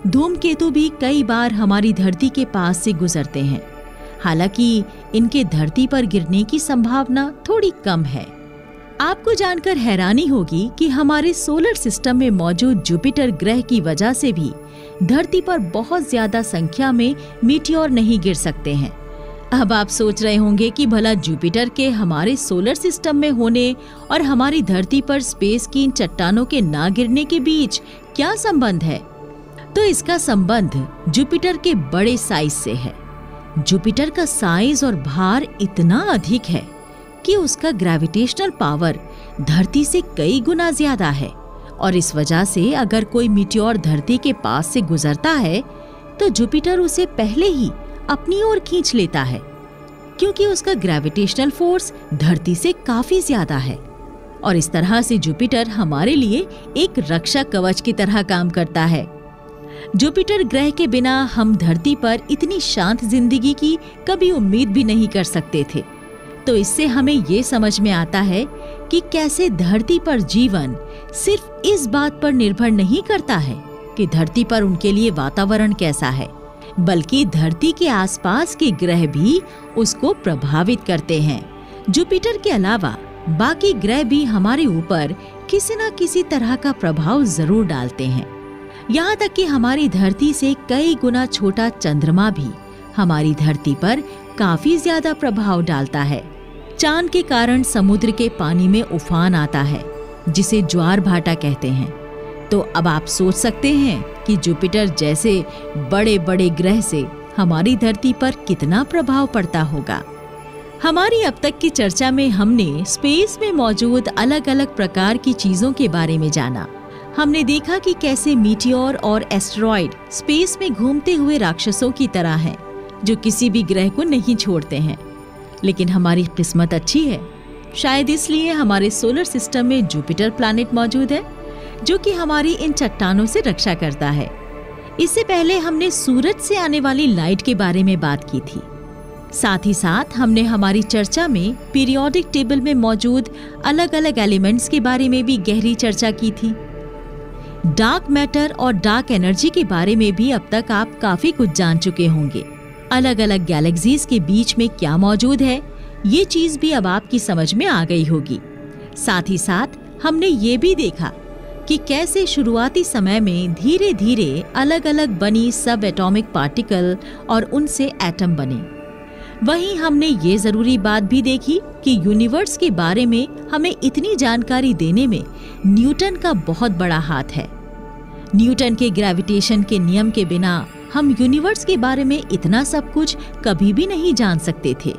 धूमकेतु भी कई बार हमारी धरती के पास से गुजरते हैं, हालांकि इनके धरती पर गिरने की संभावना थोड़ी कम है। आपको जानकर हैरानी होगी कि हमारे सोलर सिस्टम में मौजूद जुपिटर ग्रह की वजह से भी धरती पर बहुत ज्यादा संख्या में मीटियोर नहीं गिर सकते हैं। अब आप सोच रहे होंगे कि भला जुपिटर के हमारे सोलर सिस्टम में होने और हमारी धरती पर स्पेस की इन चट्टानों के ना गिरने के बीच क्या संबंध है? तो इसका संबंध जुपिटर के बड़े साइज से है। जुपिटर का साइज और भार इतना अधिक है कि उसका ग्रेविटेशनल पावर धरती से कई गुना ज्यादा है, और इस वजह से अगर कोई मीटियोर धरती के पास से गुजरता है तो जुपिटर उसे पहले ही अपनी ओर खींच लेता है, क्योंकि उसका ग्रेविटेशनल फोर्स धरती से काफी ज्यादा है। और इस तरह से जुपिटर हमारे लिए एक रक्षा कवच की तरह काम करता है। जुपिटर ग्रह के बिना हम धरती पर इतनी शांत जिंदगी की कभी उम्मीद भी नहीं कर सकते थे। तो इससे हमें ये समझ में आता है कि कैसे धरती पर जीवन सिर्फ इस बात पर निर्भर नहीं करता है कि धरती पर उनके लिए वातावरण कैसा है, बल्कि धरती के आसपास के ग्रह भी उसको प्रभावित करते हैं। जुपिटर के अलावा बाकी ग्रह भी हमारे ऊपर किसी न किसी तरह का प्रभाव जरूर डालते हैं। यहाँ तक कि हमारी धरती से कई गुना छोटा चंद्रमा भी हमारी धरती पर काफी ज्यादा प्रभाव डालता है। चांद के कारण समुद्र के पानी में उफान आता है, जिसे ज्वार भाटा कहते हैं। तो अब आप सोच सकते हैं कि जुपिटर जैसे बड़े बड़े ग्रह से हमारी धरती पर कितना प्रभाव पड़ता होगा। हमारी अब तक की चर्चा में हमने स्पेस में मौजूद अलग अलग प्रकार की चीजों के बारे में जाना। हमने देखा कि कैसे मीटियोर और एस्टेरॉयड स्पेस में घूमते हुए राक्षसों की तरह हैं, जो किसी भी ग्रह को नहीं छोड़ते हैं। लेकिन हमारी किस्मत अच्छी है, शायद इसलिए हमारे सोलर सिस्टम में जुपिटर प्लैनेट मौजूद है, जो कि हमारी इन चट्टानों से रक्षा करता है। इससे पहले हमने सूरज से आने वाली लाइट के बारे में बात की थी। साथ ही साथ हमने हमारी चर्चा में पीरियोडिक टेबल में मौजूद अलग अलग एलिमेंट्स के बारे में भी गहरी चर्चा की थी। डार्क मैटर और डार्क एनर्जी के बारे में भी अब तक आप काफी कुछ जान चुके होंगे। अलग अलग गैलेक्सीज के बीच में क्या मौजूद है, ये चीज भी अब आपकी समझ में आ गई होगी। साथ ही साथ हमने ये भी देखा कि कैसे शुरुआती समय में धीरे धीरे अलग अलग बनी सब एटॉमिक पार्टिकल और उनसे एटम बने। वहीं हमने ये जरूरी बात भी देखी कि यूनिवर्स के बारे में हमें इतनी जानकारी देने में न्यूटन का बहुत बड़ा हाथ है। न्यूटन के ग्रेविटेशन के नियम के बिना हम यूनिवर्स के बारे में इतना सब कुछ कभी भी नहीं जान सकते थे।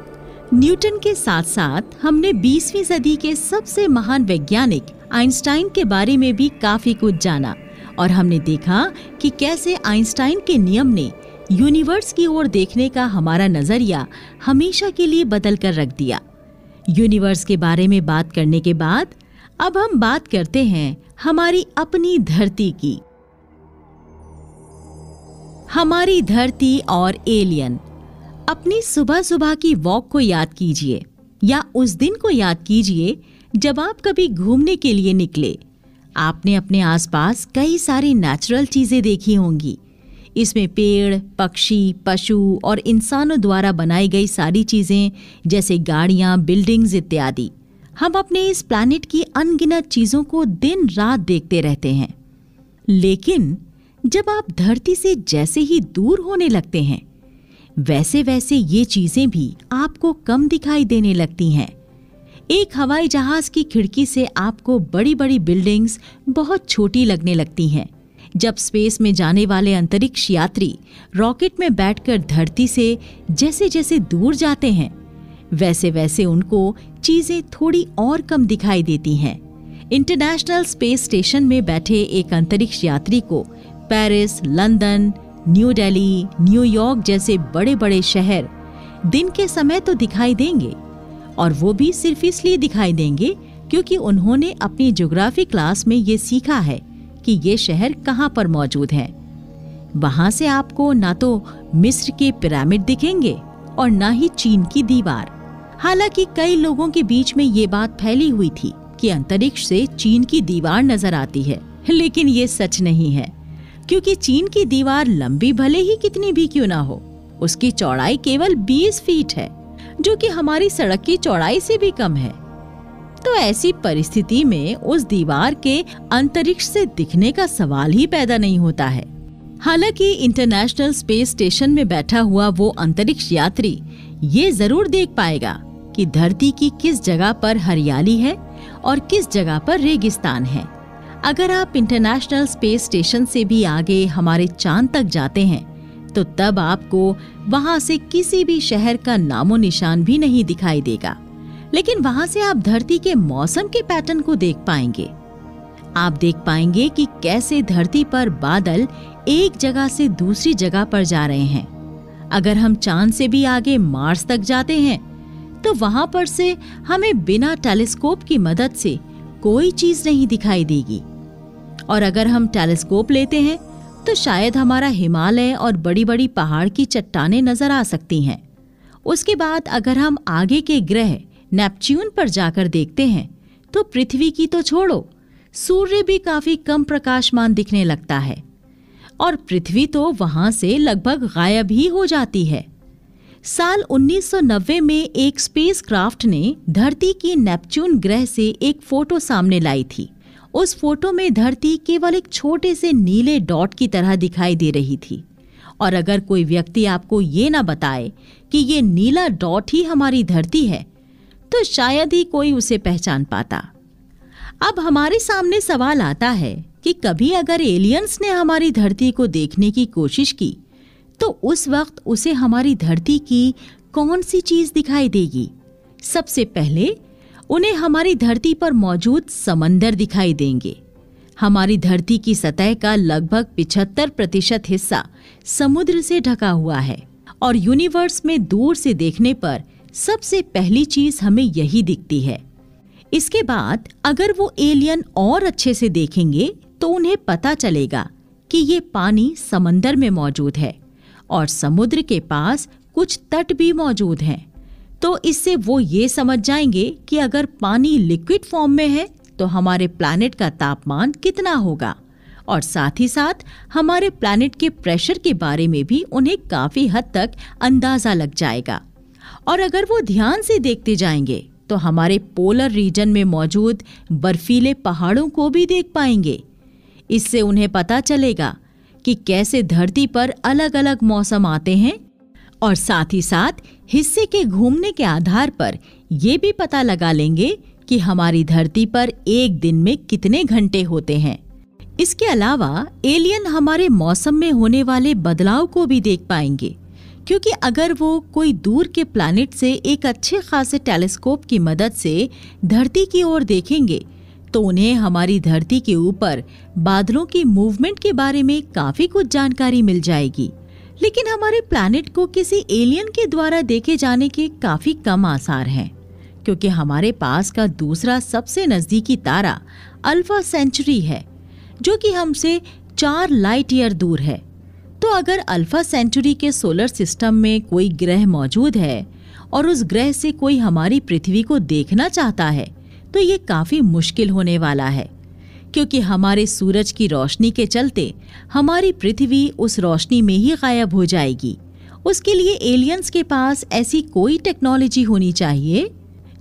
न्यूटन के साथ साथ हमने 20वीं सदी के सबसे महान वैज्ञानिक आइंस्टाइन के बारे में भी काफी कुछ जाना, और हमने देखा कि कैसे आइंस्टाइन के नियम ने यूनिवर्स की ओर देखने का हमारा नजरिया हमेशा के लिए बदल कर रख दिया। यूनिवर्स के बारे में बात करने के बाद अब हम बात करते हैं हमारी अपनी धरती की। हमारी धरती और एलियन। अपनी सुबह सुबह की वॉक को याद कीजिए, या उस दिन को याद कीजिए जब आप कभी घूमने के लिए निकले। आपने अपने आसपास कई सारी नेचुरल चीजें देखी होंगी। इसमें पेड़, पक्षी, पशु और इंसानों द्वारा बनाई गई सारी चीजें, जैसे गाड़ियां, बिल्डिंग्स इत्यादि। हम अपने इस प्लैनेट की अनगिनत चीजों को दिन रात देखते रहते हैं। लेकिन जब आप धरती से जैसे ही दूर होने लगते हैं, वैसे वैसे ये चीजें भी आपको कम दिखाई देने लगती हैं। एक हवाई जहाज की खिड़की से आपको बड़ी बड़ी बिल्डिंग्स बहुत छोटी लगने लगती हैं। जब स्पेस में जाने वाले अंतरिक्ष यात्री रॉकेट में बैठकर धरती से जैसे जैसे दूर जाते हैं, वैसे वैसे उनको चीजें थोड़ी और कम दिखाई देती हैं। इंटरनेशनल स्पेस स्टेशन में बैठे एक अंतरिक्ष यात्री को Paris, London, new Delhi, New York जैसे बड़े बड़े शहर दिन के समय तो दिखाई देंगे, और वो भी सिर्फ इसलिए दिखाई देंगे क्योंकि उन्होंने अपनी ज्योग्राफी क्लास में ये सीखा है कि ये शहर कहाँ पर मौजूद हैं। वहां से आपको ना तो मिस्र के पिरामिड दिखेंगे और न ही चीन की दीवार। हालांकि कई लोगों के बीच में ये बात फैली हुई थी कि अंतरिक्ष से चीन की दीवार नजर आती है, लेकिन ये सच नहीं है, क्योंकि चीन की दीवार लंबी भले ही कितनी भी क्यों ना हो, उसकी चौड़ाई केवल 20 फीट है, जो कि हमारी सड़क की चौड़ाई से भी कम है। तो ऐसी परिस्थिति में उस दीवार के अंतरिक्ष से दिखने का सवाल ही पैदा नहीं होता है। हालांकि इंटरनेशनल स्पेस स्टेशन में बैठा हुआ वो अंतरिक्ष यात्री ये जरूर देख पाएगा कि धरती की किस जगह पर हरियाली है और किस जगह पर रेगिस्तान है। अगर आप इंटरनेशनल स्पेस स्टेशन से भी आगे हमारे चांद तक जाते हैं तो तब आपको वहां से किसी भी शहर का नामो निशान भी नहीं दिखाई देगा, लेकिन वहां से आप धरती के मौसम के पैटर्न को देख पाएंगे। आप देख पाएंगे कि कैसे धरती पर बादल एक जगह से दूसरी जगह पर जा रहे हैं। अगर हम चांद से भी आगे मार्स तक जाते हैं तो वहां पर से हमें बिना टेलीस्कोप की मदद से कोई चीज नहीं दिखाई देगी, और अगर हम टेलीस्कोप लेते हैं तो शायद हमारा हिमालय और बड़ी बड़ी पहाड़ की चट्टानें नजर आ सकती हैं। उसके बाद अगर हम आगे के ग्रह नेपच्यून पर जाकर देखते हैं तो पृथ्वी की तो छोड़ो, सूर्य भी काफी कम प्रकाशमान दिखने लगता है, और पृथ्वी तो वहां से लगभग गायब ही हो जाती है। साल 1990 में एक स्पेसक्राफ्ट ने धरती की नेपच्यून ग्रह से एक फोटो सामने लाई थी। उस फोटो में धरती केवल एक छोटे से नीले डॉट की तरह दिखाई दे रही थी, और अगर कोई व्यक्ति आपको ये ना बताए कि ये नीला डॉट ही हमारी धरती है तो शायद ही कोई उसे पहचान पाता। अब हमारे सामने सवाल आता है कि कभी अगर एलियंस ने हमारी धरती को देखने की कोशिश की तो उस वक्त उसे हमारी धरती की कौन सी चीज दिखाई देगी? सबसे पहले उन्हें हमारी धरती पर मौजूद समंदर दिखाई देंगे। हमारी धरती की सतह का लगभग 75% हिस्सा समुद्र से ढका हुआ है, और यूनिवर्स में दूर से देखने पर सबसे पहली चीज हमें यही दिखती है। इसके बाद अगर वो एलियन और अच्छे से देखेंगे तो उन्हें पता चलेगा कि ये पानी समंदर में मौजूद है और समुद्र के पास कुछ तट भी मौजूद हैं। तो इससे वो ये समझ जाएंगे कि अगर पानी लिक्विड फॉर्म में है तो हमारे प्लैनेट का तापमान कितना होगा, और साथ ही साथ हमारे प्लैनेट के प्रेशर के बारे में भी उन्हें काफी हद तक अंदाजा लग जाएगा। और अगर वो ध्यान से देखते जाएंगे तो हमारे पोलर रीजन में मौजूद बर्फीले पहाड़ों को भी देख पाएंगे। इससे उन्हें पता चलेगा कि कैसे धरती पर अलग अलग मौसम आते हैं, और साथ ही साथ हिस्से के घूमने के आधार पर ये भी पता लगा लेंगे कि हमारी धरती पर एक दिन में कितने घंटे होते हैं। इसके अलावा एलियन हमारे मौसम में होने वाले बदलाव को भी देख पाएंगे, क्योंकि अगर वो कोई दूर के प्लैनेट से एक अच्छे खासे टेलीस्कोप की मदद से धरती की ओर देखेंगे तो उन्हें हमारी धरती के ऊपर बादलों की मूवमेंट के बारे में काफी कुछ जानकारी मिल जाएगी। लेकिन हमारे प्लैनेट को किसी एलियन के द्वारा देखे जाने के काफी कम आसार हैं, क्योंकि हमारे पास का दूसरा सबसे नजदीकी तारा अल्फा सेंचुरी है, जो कि हमसे 4 लाइट ईयर दूर है। तो अगर अल्फा सेंचुरी के सोलर सिस्टम में कोई ग्रह मौजूद है और उस ग्रह से कोई हमारी पृथ्वी को देखना चाहता है तो ये काफी मुश्किल होने वाला है, क्योंकि हमारे सूरज की रोशनी के चलते हमारी पृथ्वी उस रोशनी में ही गायब हो जाएगी। उसके लिए एलियंस के पास ऐसी कोई टेक्नोलॉजी होनी चाहिए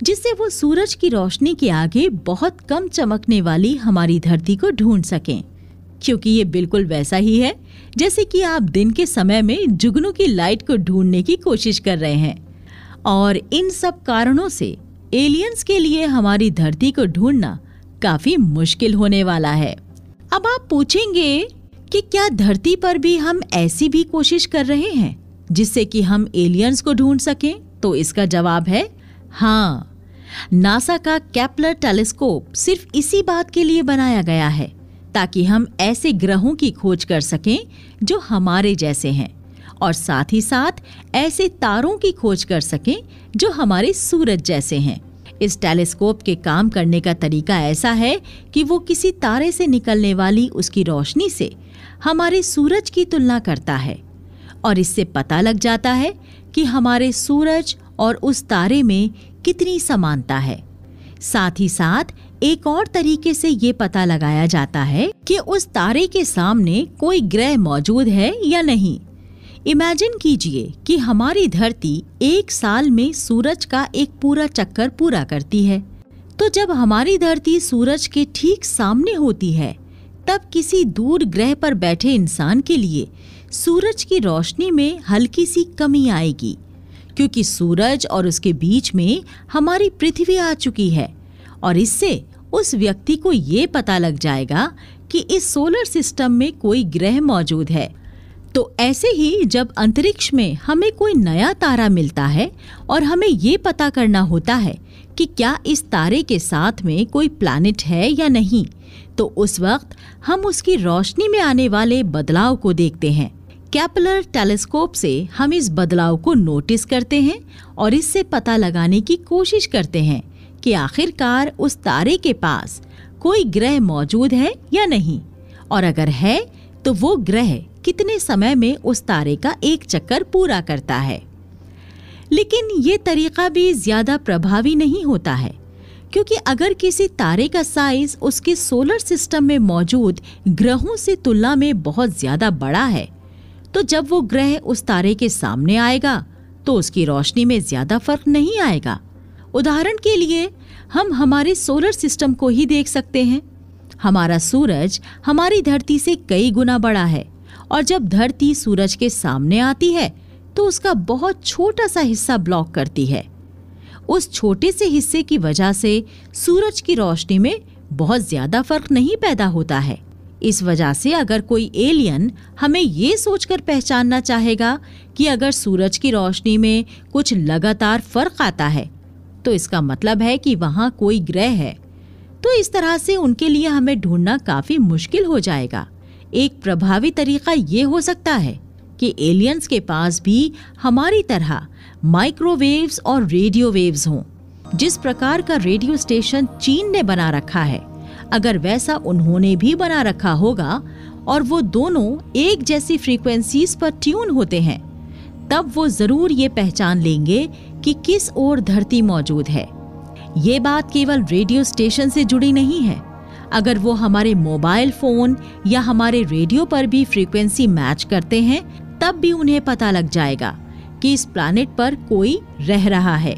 जिससे वो सूरज की रोशनी के आगे बहुत कम चमकने वाली हमारी धरती को ढूंढ सकें, क्योंकि ये बिल्कुल वैसा ही है जैसे कि आप दिन के समय में जुगनू की लाइट को ढूंढने की कोशिश कर रहे हैं। और इन सब कारणों से एलियंस के लिए हमारी धरती को ढूंढना काफी मुश्किल होने वाला है। अब आप पूछेंगे कि क्या धरती पर भी हम ऐसी भी कोशिश कर रहे हैं जिससे कि हम एलियंस को ढूंढ सकें? तो इसका जवाब है हाँ। नासा का केपलर टेलीस्कोप सिर्फ इसी बात के लिए बनाया गया है ताकि हम ऐसे ग्रहों की खोज कर सकें जो हमारे जैसे हैं, और साथ ही साथ ऐसे तारों की खोज कर सकें जो हमारे सूरज जैसे हैं। इस टेलीस्कोप के काम करने का तरीका ऐसा है कि वो किसी तारे से निकलने वाली उसकी रोशनी से हमारे सूरज की तुलना करता है, और इससे पता लग जाता है कि हमारे सूरज और उस तारे में कितनी समानता है। साथ ही साथ एक और तरीके से ये पता लगाया जाता है कि उस तारे के सामने कोई ग्रह मौजूद है या नहीं। इमेजिन कीजिए कि हमारी धरती एक साल में सूरज का एक पूरा चक्कर पूरा करती है। तो जब हमारी धरती सूरज के ठीक सामने होती है, तब किसी दूर ग्रह पर बैठे इंसान के लिए सूरज की रोशनी में हल्की सी कमी आएगी, क्योंकि सूरज और उसके बीच में हमारी पृथ्वी आ चुकी है और इससे उस व्यक्ति को ये पता लग जाएगा कि इस सोलर सिस्टम में कोई ग्रह मौजूद है। तो ऐसे ही जब अंतरिक्ष में हमें कोई नया तारा मिलता है और हमें ये पता करना होता है कि क्या इस तारे के साथ में कोई प्लैनेट है या नहीं, तो उस वक्त हम उसकी रोशनी में आने वाले बदलाव को देखते हैं। केपलर टेलीस्कोप से हम इस बदलाव को नोटिस करते हैं और इससे पता लगाने की कोशिश करते हैं कि आखिरकार उस तारे के पास कोई ग्रह मौजूद है या नहीं, और अगर है तो वो ग्रह कितने समय में उस तारे का एक चक्कर पूरा करता है। लेकिन ये तरीका भी ज्यादा प्रभावी नहीं होता है, क्योंकि अगर किसी तारे का साइज उसके सोलर सिस्टम में मौजूद ग्रहों से तुलना में बहुत ज्यादा बड़ा है, तो जब वो ग्रह उस तारे के सामने आएगा तो उसकी रोशनी में ज्यादा फर्क नहीं आएगा। उदाहरण के लिए हम हमारे सोलर सिस्टम को ही देख सकते हैं। हमारा सूरज हमारी धरती से कई गुना बड़ा है और जब धरती सूरज के सामने आती है तो उसका बहुत छोटा सा हिस्सा ब्लॉक करती है। उस छोटे से हिस्से की वजह से सूरज की रोशनी में बहुत ज्यादा फर्क नहीं पैदा होता है। इस वजह से अगर कोई एलियन हमें ये सोचकर पहचानना चाहेगा कि अगर सूरज की रोशनी में कुछ लगातार फर्क आता है तो इसका मतलब है कि वहाँ कोई ग्रह है, तो इस तरह से उनके लिए हमें ढूंढना काफी मुश्किल हो जाएगा। एक प्रभावी तरीका ये हो सकता है कि एलियंस के पास भी हमारी तरह माइक्रोवेव्स और रेडियो वेव्स हों। जिस प्रकार का रेडियो स्टेशन चीन ने बना रखा है, अगर वैसा उन्होंने भी बना रखा होगा और वो दोनों एक जैसी फ्रीक्वेंसीज पर ट्यून होते हैं, तब वो जरूर ये पहचान लेंगे कि किस ओर धरती मौजूद है। ये बात केवल रेडियो स्टेशन से जुड़ी नहीं है। अगर वो हमारे मोबाइल फोन या हमारे रेडियो पर भी फ्रीक्वेंसी मैच करते हैं, तब भी उन्हें पता लग जाएगा कि इस प्लैनेट पर कोई रह रहा है,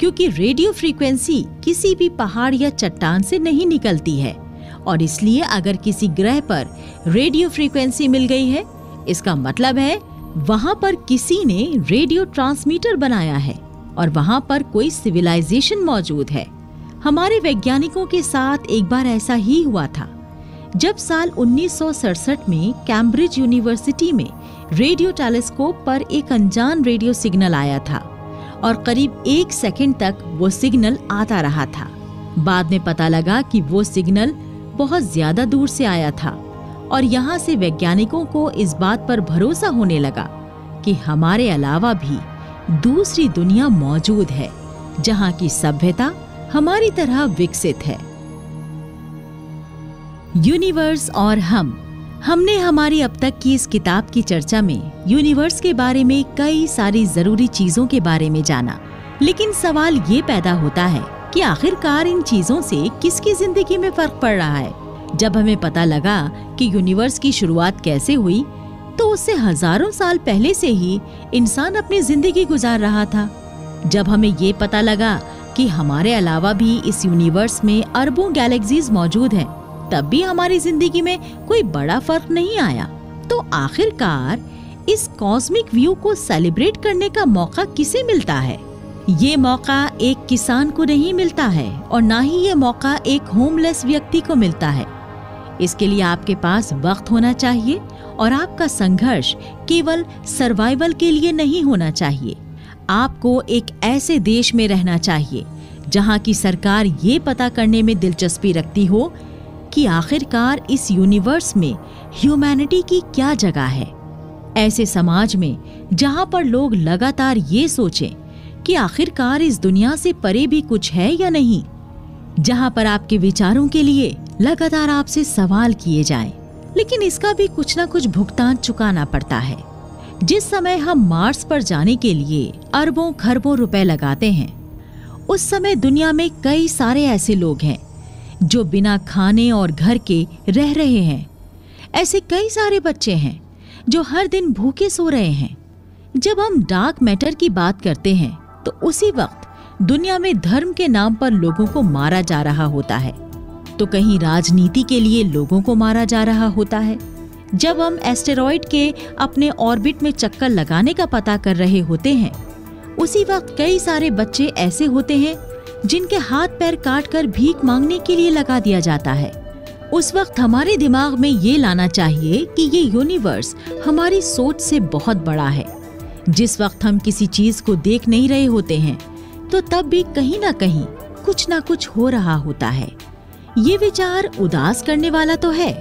क्योंकि रेडियो फ्रीक्वेंसी किसी भी पहाड़ या चट्टान से नहीं निकलती है। और इसलिए अगर किसी ग्रह पर रेडियो फ्रीक्वेंसी मिल गई है, इसका मतलब है वहां पर किसी ने रेडियो ट्रांसमीटर बनाया है और वहां पर कोई सिविलाइजेशन मौजूद है। हमारे वैज्ञानिकों के साथ एक बार ऐसा ही हुआ था, जब साल 1967 में कैम्ब्रिज यूनिवर्सिटी में रेडियो टेलीस्कोप पर एक अनजान रेडियो सिग्नल आया था और करीब 1 सेकंड तक वो सिग्नल आता रहा था। बाद में पता लगा कि वो सिग्नल बहुत ज्यादा दूर से आया था और यहाँ से वैज्ञानिकों को इस बात पर भरोसा होने लगा कि हमारे अलावा भी दूसरी दुनिया मौजूद है, जहाँ की सभ्यता हमारी तरह विकसित है। यूनिवर्स और हमने हमारी अब तक की इस किताब की चर्चा में यूनिवर्स के बारे में कई सारी जरूरी चीजों के बारे में जाना, लेकिन सवाल ये पैदा होता है कि आखिरकार इन चीजों से किसकी जिंदगी में फर्क पड़ रहा है। जब हमें पता लगा कि यूनिवर्स की शुरुआत कैसे हुई, तो उससे हजारों साल पहले से ही इंसान अपनी जिंदगी गुजार रहा था। जब हमें ये पता लगा कि हमारे अलावा भी इस यूनिवर्स में अरबों गैलेक्सीज मौजूद हैं, तब भी हमारी जिंदगी में कोई बड़ा फर्क नहीं आया। तो आखिरकार इस कॉस्मिक व्यू को सेलिब्रेट करने का मौका किसे मिलता है? ये मौका एक किसान को नहीं मिलता है और ना ही ये मौका एक होमलेस व्यक्ति को मिलता है। इसके लिए आपके पास वक्त होना चाहिए और आपका संघर्ष केवल सर्वाइवल के लिए नहीं होना चाहिए। आपको एक ऐसे देश में रहना चाहिए जहां की सरकार ये पता करने में दिलचस्पी रखती हो कि आखिरकार इस यूनिवर्स में ह्यूमैनिटी की क्या जगह है। ऐसे समाज में जहां पर लोग लगातार ये सोचें कि आखिरकार इस दुनिया से परे भी कुछ है या नहीं, जहां पर आपके विचारों के लिए लगातार आपसे सवाल किए जाएं, लेकिन इसका भी कुछ ना कुछ भुगतान चुकाना पड़ता है। जिस समय हम मार्स पर जाने के लिए अरबों खरबों रुपए लगाते हैं, उस समय दुनिया में कई सारे ऐसे लोग हैं जो बिना खाने और घर के रह रहे हैं। ऐसे कई सारे बच्चे हैं जो हर दिन भूखे सो रहे हैं। जब हम डार्क मैटर की बात करते हैं तो उसी वक्त दुनिया में धर्म के नाम पर लोगों को मारा जा रहा होता है, तो कहीं राजनीति के लिए लोगों को मारा जा रहा होता है। जब हम एस्टेरॉयड के अपने ऑर्बिट में चक्कर लगाने का पता कर रहे होते हैं, उसी वक्त कई सारे बच्चे ऐसे होते हैं जिनके हाथ पैर काट कर भीख मांगने के लिए लगा दिया जाता है। उस वक्त हमारे दिमाग में ये लाना चाहिए कि ये यूनिवर्स हमारी सोच से बहुत बड़ा है। जिस वक्त हम किसी चीज को देख नहीं रहे होते हैं, तो तब भी कहीं ना कुछ हो रहा होता है। ये विचार उदास करने वाला तो है,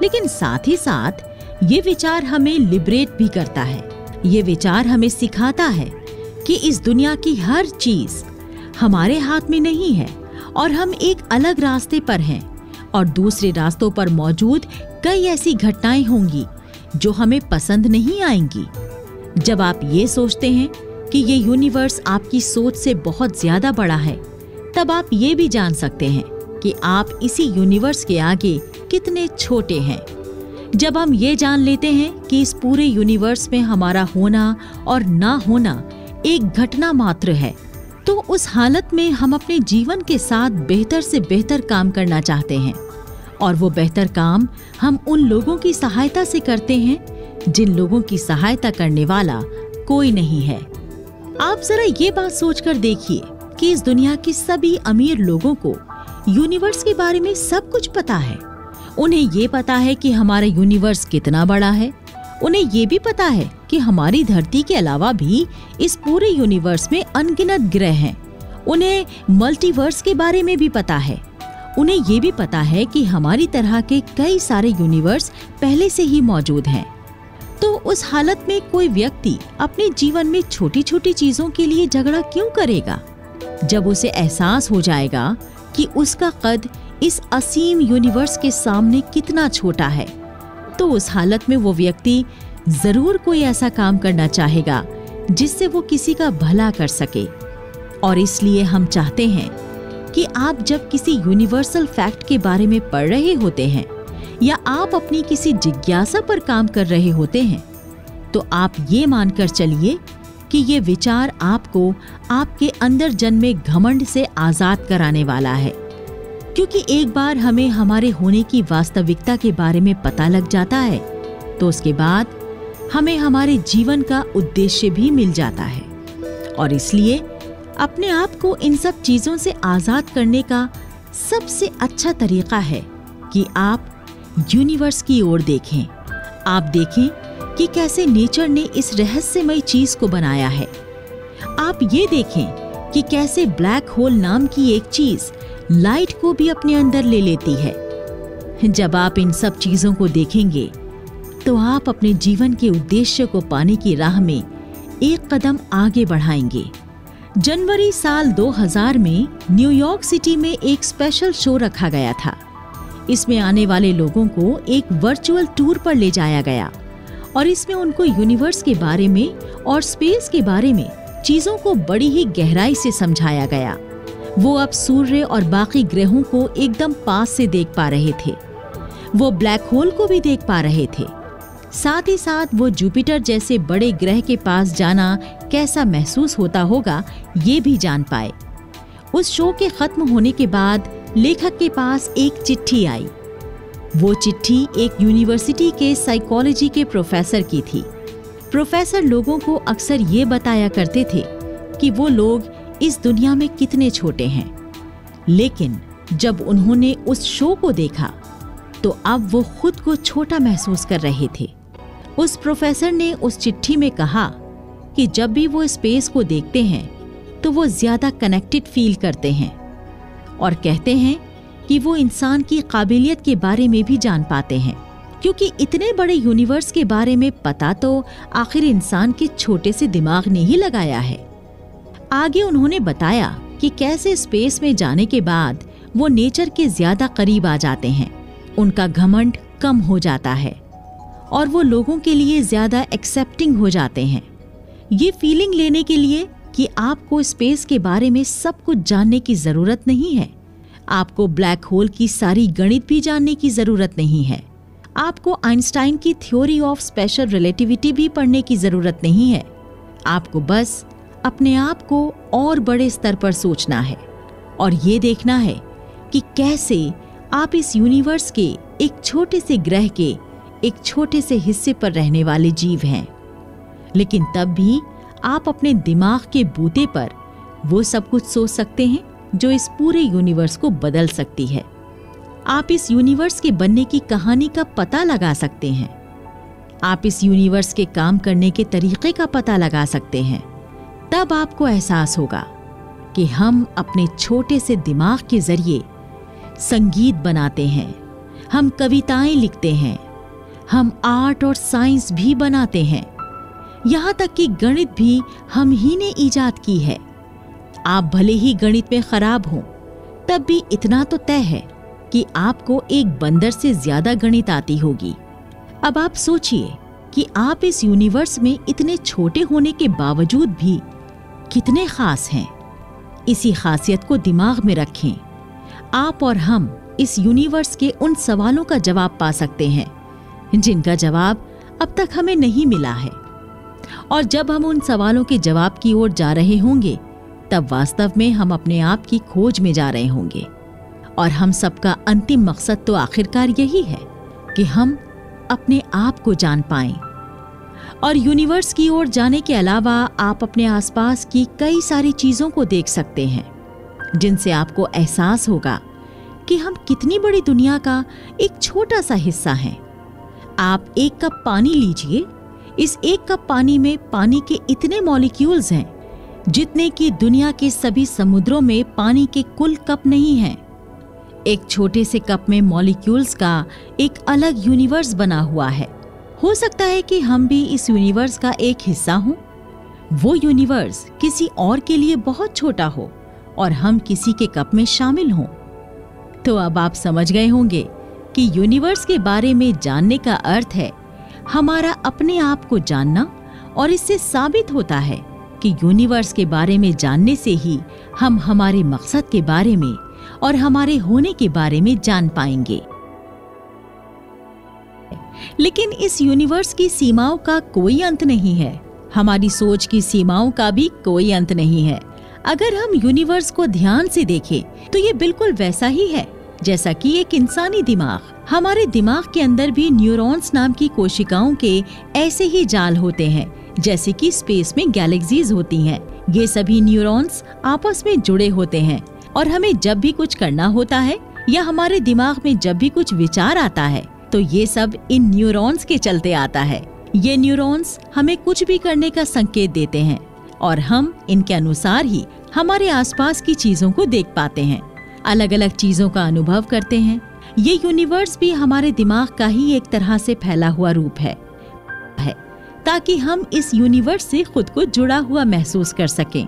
लेकिन साथ ही साथ ये विचार हमें लिबरेट भी करता है। ये विचार हमें सिखाता है कि इस दुनिया की हर चीज हमारे हाथ में नहीं है और हम एक अलग रास्ते पर हैं, और दूसरे रास्तों पर मौजूद कई ऐसी घटनाएं होंगी जो हमें पसंद नहीं आएंगी। जब आप ये सोचते हैं कि ये यूनिवर्स आपकी सोच से बहुत ज्यादा बड़ा है, तब आप ये भी जान सकते हैं कि आप इसी यूनिवर्स के आगे कितने छोटे हैं। जब हम ये जान लेते हैं कि इस पूरे यूनिवर्स में हमारा होना और ना होना एक घटना मात्र है, तो उस हालत में हम अपने जीवन के साथ बेहतर से बेहतर काम करना चाहते हैं, और वो बेहतर काम हम उन लोगों की सहायता से करते हैं जिन लोगों की सहायता करने वाला कोई नहीं है। आप जरा ये बात सोचकर देखिए कि इस दुनिया के सभी अमीर लोगों को यूनिवर्स के बारे में सब कुछ पता है। उन्हें ये पता है कि हमारा यूनिवर्स कितना बड़ा है। उन्हें ये भी पता है कि हमारी धरती के अलावा भी इस पूरे यूनिवर्स में अनगिनत ग्रह हैं। उन्हें मल्टीवर्स के बारे में भी पता है। उन्हें ये भी पता है कि हमारी तरह के कई सारे यूनिवर्स पहले से ही मौजूद हैं। तो उस हालत में कोई व्यक्ति अपने जीवन में छोटी छोटी चीजों के लिए झगड़ा क्यों करेगा? जब उसे एहसास हो जाएगा कि उसका कद इस असीम यूनिवर्स के सामने कितना छोटा है, तो उस हालत में वो व्यक्ति जरूर कोई ऐसा काम करना चाहेगा जिससे वो किसी का भला कर सके। और इसलिए हम चाहते हैं कि आप जब किसी यूनिवर्सल फैक्ट के बारे में पढ़ रहे होते हैं या आप अपनी किसी जिज्ञासा पर काम कर रहे होते हैं, तो आप ये मानकर चलिए कि ये विचार आपको आपके अंदर जन्मे घमंड से आजाद कराने वाला है। क्योंकि एक बार हमें हमारे होने की वास्तविकता के बारे में पता लग जाता है, तो उसके बाद हमें हमारे जीवन का उद्देश्य भी मिल जाता है। और इसलिए अपने आप को इन सब चीजों से आजाद करने का सबसे अच्छा तरीका है कि आप यूनिवर्स की ओर देखें। आप देखें कि कैसे नेचर ने इस रहस्यमय चीज को बनाया है। आप ये देखें कि कैसे ब्लैक होल नाम की एक चीज लाइट को भी अपने अंदर ले लेती है। जब आप इन सब चीजों को देखेंगे, तो आप अपने जीवन के उद्देश्य को पाने की राह में एक कदम आगे बढ़ाएंगे। जनवरी साल 2000 में न्यूयॉर्क सिटी में एक स्पेशल शो रखा गया था। इसमें आने वाले लोगों को एक वर्चुअल टूर पर ले जाया गया और इसमें उनको यूनिवर्स के बारे में और स्पेस के बारे में चीजों को बड़ी ही गहराई से समझाया गया। वो अब सूर्य और बाकी ग्रहों को एकदम पास से देख पा रहे थे। वो ब्लैक होल को भी देख पा रहे थे। साथ ही साथ वो जुपिटर जैसे बड़े ग्रह के पास जाना कैसा महसूस होता होगा, ये भी जान पाए। उस शो के खत्म होने के बाद लेखक के पास एक चिट्ठी आई। वो चिट्ठी एक यूनिवर्सिटी के साइकोलॉजी के प्रोफेसर की थी। प्रोफेसर लोगों को अक्सर ये बताया करते थे कि वो लोग इस दुनिया में कितने छोटे हैं, लेकिन जब उन्होंने उस शो को देखा तो अब वो खुद को छोटा महसूस कर रहे थे। उस प्रोफेसर ने उस चिट्ठी में कहा कि जब भी वो स्पेस को देखते हैं तो वो ज्यादा कनेक्टेड फील करते हैं और कहते हैं कि वो इंसान की काबिलियत के बारे में भी जान पाते हैं, क्योंकि इतने बड़े यूनिवर्स के बारे में पता तो आखिर इंसान के छोटे से दिमाग ने ही लगाया है। आगे उन्होंने बताया कि कैसे स्पेस में जाने के बाद वो नेचर के ज्यादा करीब आ जाते हैं, उनका घमंड कम हो जाता है और वो लोगों के लिए ज्यादा एक्सेप्टिंग हो जाते हैं। ये फीलिंग लेने के लिए कि आपको स्पेस के बारे में सब कुछ जानने की जरूरत नहीं है, आपको ब्लैक होल की सारी गणित भी जानने की जरूरत नहीं है, आपको आइंस्टाइन की थ्योरी ऑफ स्पेशल रिलेटिविटी भी पढ़ने की जरूरत नहीं है। आपको बस अपने आप को और बड़े स्तर पर सोचना है और ये देखना है कि कैसे आप इस यूनिवर्स के एक छोटे से ग्रह के एक छोटे से हिस्से पर रहने वाले जीव हैं। लेकिन तब भी आप अपने दिमाग के बूते पर वो सब कुछ सोच सकते हैं जो इस पूरे यूनिवर्स को बदल सकती है। आप इस यूनिवर्स के बनने की कहानी का पता लगा सकते हैं। आप इस यूनिवर्स के काम करने के तरीके का पता लगा सकते हैं। तब आपको एहसास होगा कि हम अपने छोटे से दिमाग के जरिए संगीत बनाते हैं, हम कविताएं लिखते हैं, हम आर्ट और साइंस भी बनाते हैं, यहाँ तक कि गणित भी हम ही ने इजाद की है। आप भले ही गणित में खराब हों, तब भी इतना तो तय है कि आपको एक बंदर से ज्यादा गणित आती होगी। अब आप सोचिए कि आप इस यूनिवर्स में इतने छोटे होने के बावजूद भी कितने खास हैं। इसी खासियत को दिमाग में रखें। आप और हम इस यूनिवर्स के उन सवालों का जवाब पा सकते हैं जिनका जवाब अब तक हमें नहीं मिला है। और जब हम उन सवालों के जवाब की ओर जा रहे होंगे, तब वास्तव में हम अपने आप की खोज में जा रहे होंगे। और हम सबका अंतिम मकसद तो आखिरकार यही है कि हम अपने आप को जान पाएं। और यूनिवर्स की ओर जाने के अलावा आप अपने आसपास की कई सारी चीजों को देख सकते हैं, जिनसे आपको एहसास होगा कि हम कितनी बड़ी दुनिया का एक छोटा सा हिस्सा हैं। आप एक कप पानी लीजिए, इस एक कप पानी में पानी के इतने मॉलिक्यूल्स हैं जितने कि दुनिया के सभी समुद्रों में पानी के कुल कप नहीं हैं। एक छोटे से कप में मॉलिक्यूल्स का एक अलग यूनिवर्स बना हुआ है। हो सकता है कि हम भी इस यूनिवर्स का एक हिस्सा हों। वो यूनिवर्स किसी और के लिए बहुत छोटा हो और हम किसी के कप में शामिल हों। तो अब आप समझ गए होंगे कि यूनिवर्स के बारे में जानने का अर्थ है हमारा अपने आप को जानना, और इससे साबित होता है कि यूनिवर्स के बारे में जानने से ही हम हमारे मकसद के बारे में और हमारे होने के बारे में जान पाएंगे। लेकिन इस यूनिवर्स की सीमाओं का कोई अंत नहीं है। हमारी सोच की सीमाओं का भी कोई अंत नहीं है। अगर हम यूनिवर्स को ध्यान से देखें तो ये बिल्कुल वैसा ही है जैसा कि एक इंसानी दिमाग। हमारे दिमाग के अंदर भी न्यूरॉन्स नाम की कोशिकाओं के ऐसे ही जाल होते हैं जैसे कि स्पेस में गैलेक्सीज होती हैं। ये सभी न्यूरॉन्स आपस में जुड़े होते हैं और हमें जब भी कुछ करना होता है या हमारे दिमाग में जब भी कुछ विचार आता है तो ये सब इन न्यूरॉन्स के चलते आता है। ये न्यूरॉन्स हमें कुछ भी करने का संकेत देते हैं और हम इनके अनुसार ही हमारे आसपास की चीजों को देख पाते हैं, अलग अलग चीजों का अनुभव करते हैं। ये यूनिवर्स भी हमारे दिमाग का ही एक तरह से फैला हुआ रूप है ताकि हम इस यूनिवर्स से खुद को जुड़ा हुआ महसूस कर सकें।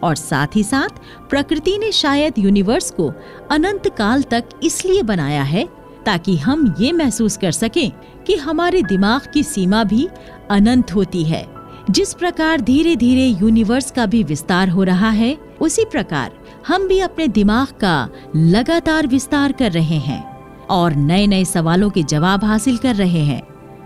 और साथ ही साथ प्रकृति ने शायद यूनिवर्स को अनंत काल तक इसलिए बनाया है ताकि हम ये महसूस कर सकें कि हमारे दिमाग की सीमा भी अनंत होती है। जिस प्रकार धीरे धीरे यूनिवर्स का भी विस्तार हो रहा है, उसी प्रकार हम भी अपने दिमाग का लगातार विस्तार कर रहे हैं और नए नए सवालों के जवाब हासिल कर रहे हैं।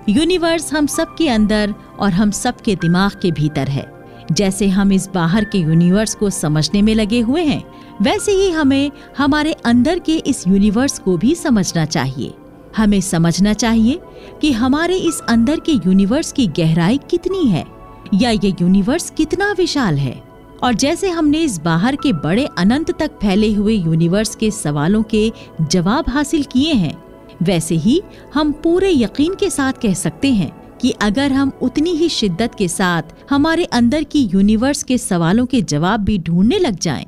यूनिवर्स हम सब के अंदर और हम सब के दिमाग के भीतर है। जैसे हम इस बाहर के यूनिवर्स को समझने में लगे हुए हैं, वैसे ही हमें हमारे अंदर के इस यूनिवर्स को भी समझना चाहिए। हमें समझना चाहिए कि हमारे इस अंदर के यूनिवर्स की गहराई कितनी है या ये यूनिवर्स कितना विशाल है। और जैसे हमने इस बाहर के बड़े अनंत तक फैले हुए यूनिवर्स के सवालों के जवाब हासिल किए हैं, वैसे ही हम पूरे यकीन के साथ कह सकते हैं कि अगर हम उतनी ही शिद्दत के साथ हमारे अंदर की यूनिवर्स के सवालों के जवाब भी ढूंढने लग जाएं,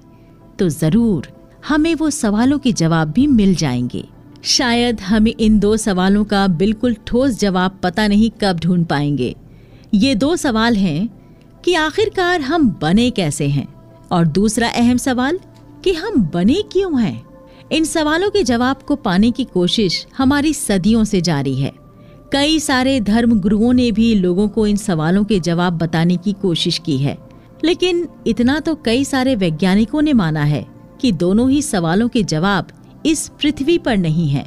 तो जरूर हमें वो सवालों के जवाब भी मिल जाएंगे। शायद हमें इन दो सवालों का बिल्कुल ठोस जवाब पता नहीं कब ढूंढ पाएंगे। ये दो सवाल हैं कि आखिरकार हम बने कैसे हैं, और दूसरा अहम सवाल कि हम बने क्यों हैं। इन सवालों के जवाब को पाने की कोशिश हमारी सदियों से जारी है। कई सारे धर्म गुरुओं ने भी लोगों को इन सवालों के जवाब बताने की कोशिश की है, लेकिन इतना तो कई सारे वैज्ञानिकों ने माना है कि दोनों ही सवालों के जवाब इस पृथ्वी पर नहीं हैं।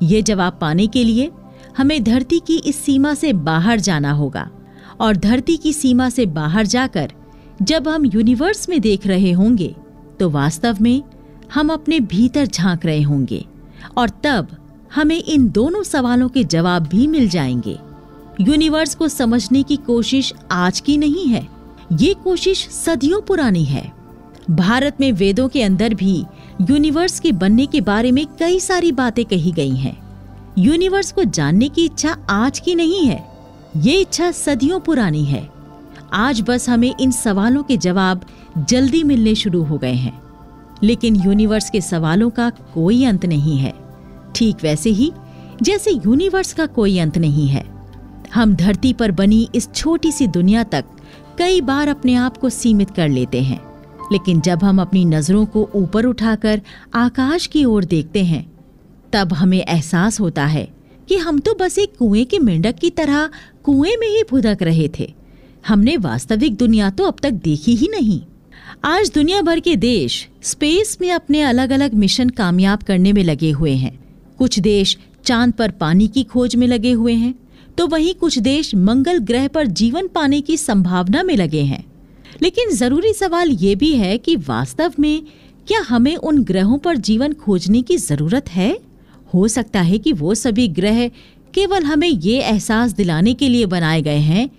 ये जवाब पाने के लिए हमें धरती की इस सीमा से बाहर जाना होगा, और धरती की सीमा से बाहर जाकर जब हम यूनिवर्स में देख रहे होंगे तो वास्तव में हम अपने भीतर झांक रहे होंगे, और तब हमें इन दोनों सवालों के जवाब भी मिल जाएंगे। यूनिवर्स को समझने की कोशिश आज की नहीं है, ये कोशिश सदियों पुरानी है। भारत में वेदों के अंदर भी यूनिवर्स के बनने के बारे में कई सारी बातें कही गई हैं। यूनिवर्स को जानने की इच्छा आज की नहीं है, ये इच्छा सदियों पुरानी है। आज बस हमें इन सवालों के जवाब जल्दी मिलने शुरू हो गए हैं, लेकिन यूनिवर्स के सवालों का कोई अंत नहीं है, ठीक वैसे ही जैसे यूनिवर्स का कोई अंत नहीं है। हम धरती पर बनी इस छोटी सी दुनिया तक कई बार अपने आप को सीमित कर लेते हैं, लेकिन जब हम अपनी नजरों को ऊपर उठाकर आकाश की ओर देखते हैं तब हमें एहसास होता है कि हम तो बस एक कुएं के मेंढक की तरह कुएं में ही फुदक रहे थे। हमने वास्तविक दुनिया तो अब तक देखी ही नहीं। आज दुनिया भर के देश स्पेस में अपने अलग अलग मिशन कामयाब करने में लगे हुए हैं। कुछ देश चांद पर पानी की खोज में लगे हुए हैं, तो वहीं कुछ देश मंगल ग्रह पर जीवन पाने की संभावना में लगे हैं। लेकिन जरूरी सवाल ये भी है कि वास्तव में क्या हमें उन ग्रहों पर जीवन खोजने की जरूरत है? हो सकता है कि वो सभी ग्रह केवल हमें ये एहसास दिलाने के लिए बनाए गए हैं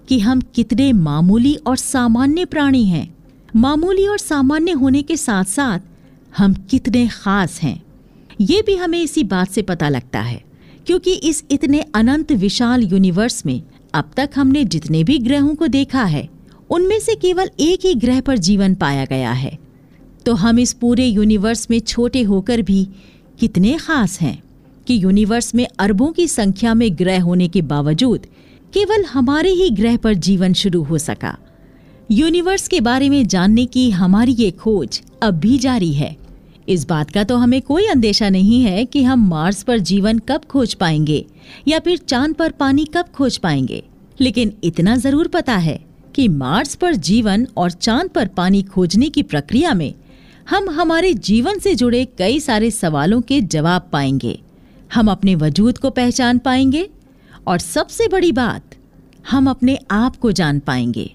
कि हम कितने मामूली और सामान्य प्राणी हैं। मामूली और सामान्य होने के साथ साथ हम कितने खास हैं, ये भी हमें इसी बात से पता लगता है, क्योंकि इस इतने अनंत विशाल यूनिवर्स में अब तक हमने जितने भी ग्रहों को देखा है उनमें से केवल एक ही ग्रह पर जीवन पाया गया है। तो हम इस पूरे यूनिवर्स में छोटे होकर भी कितने खास हैं कि यूनिवर्स में अरबों की संख्या में ग्रह होने के बावजूद केवल हमारे ही ग्रह पर जीवन शुरू हो सका। यूनिवर्स के बारे में जानने की हमारी ये खोज अब भी जारी है। इस बात का तो हमें कोई अंदेशा नहीं है कि हम मार्स पर जीवन कब खोज पाएंगे या फिर चांद पर पानी कब खोज पाएंगे, लेकिन इतना जरूर पता है कि मार्स पर जीवन और चांद पर पानी खोजने की प्रक्रिया में हम हमारे जीवन से जुड़े कई सारे सवालों के जवाब पाएंगे। हम अपने वजूद को पहचान पाएंगे और सबसे बड़ी बात, हम अपने आप को जान पाएंगे।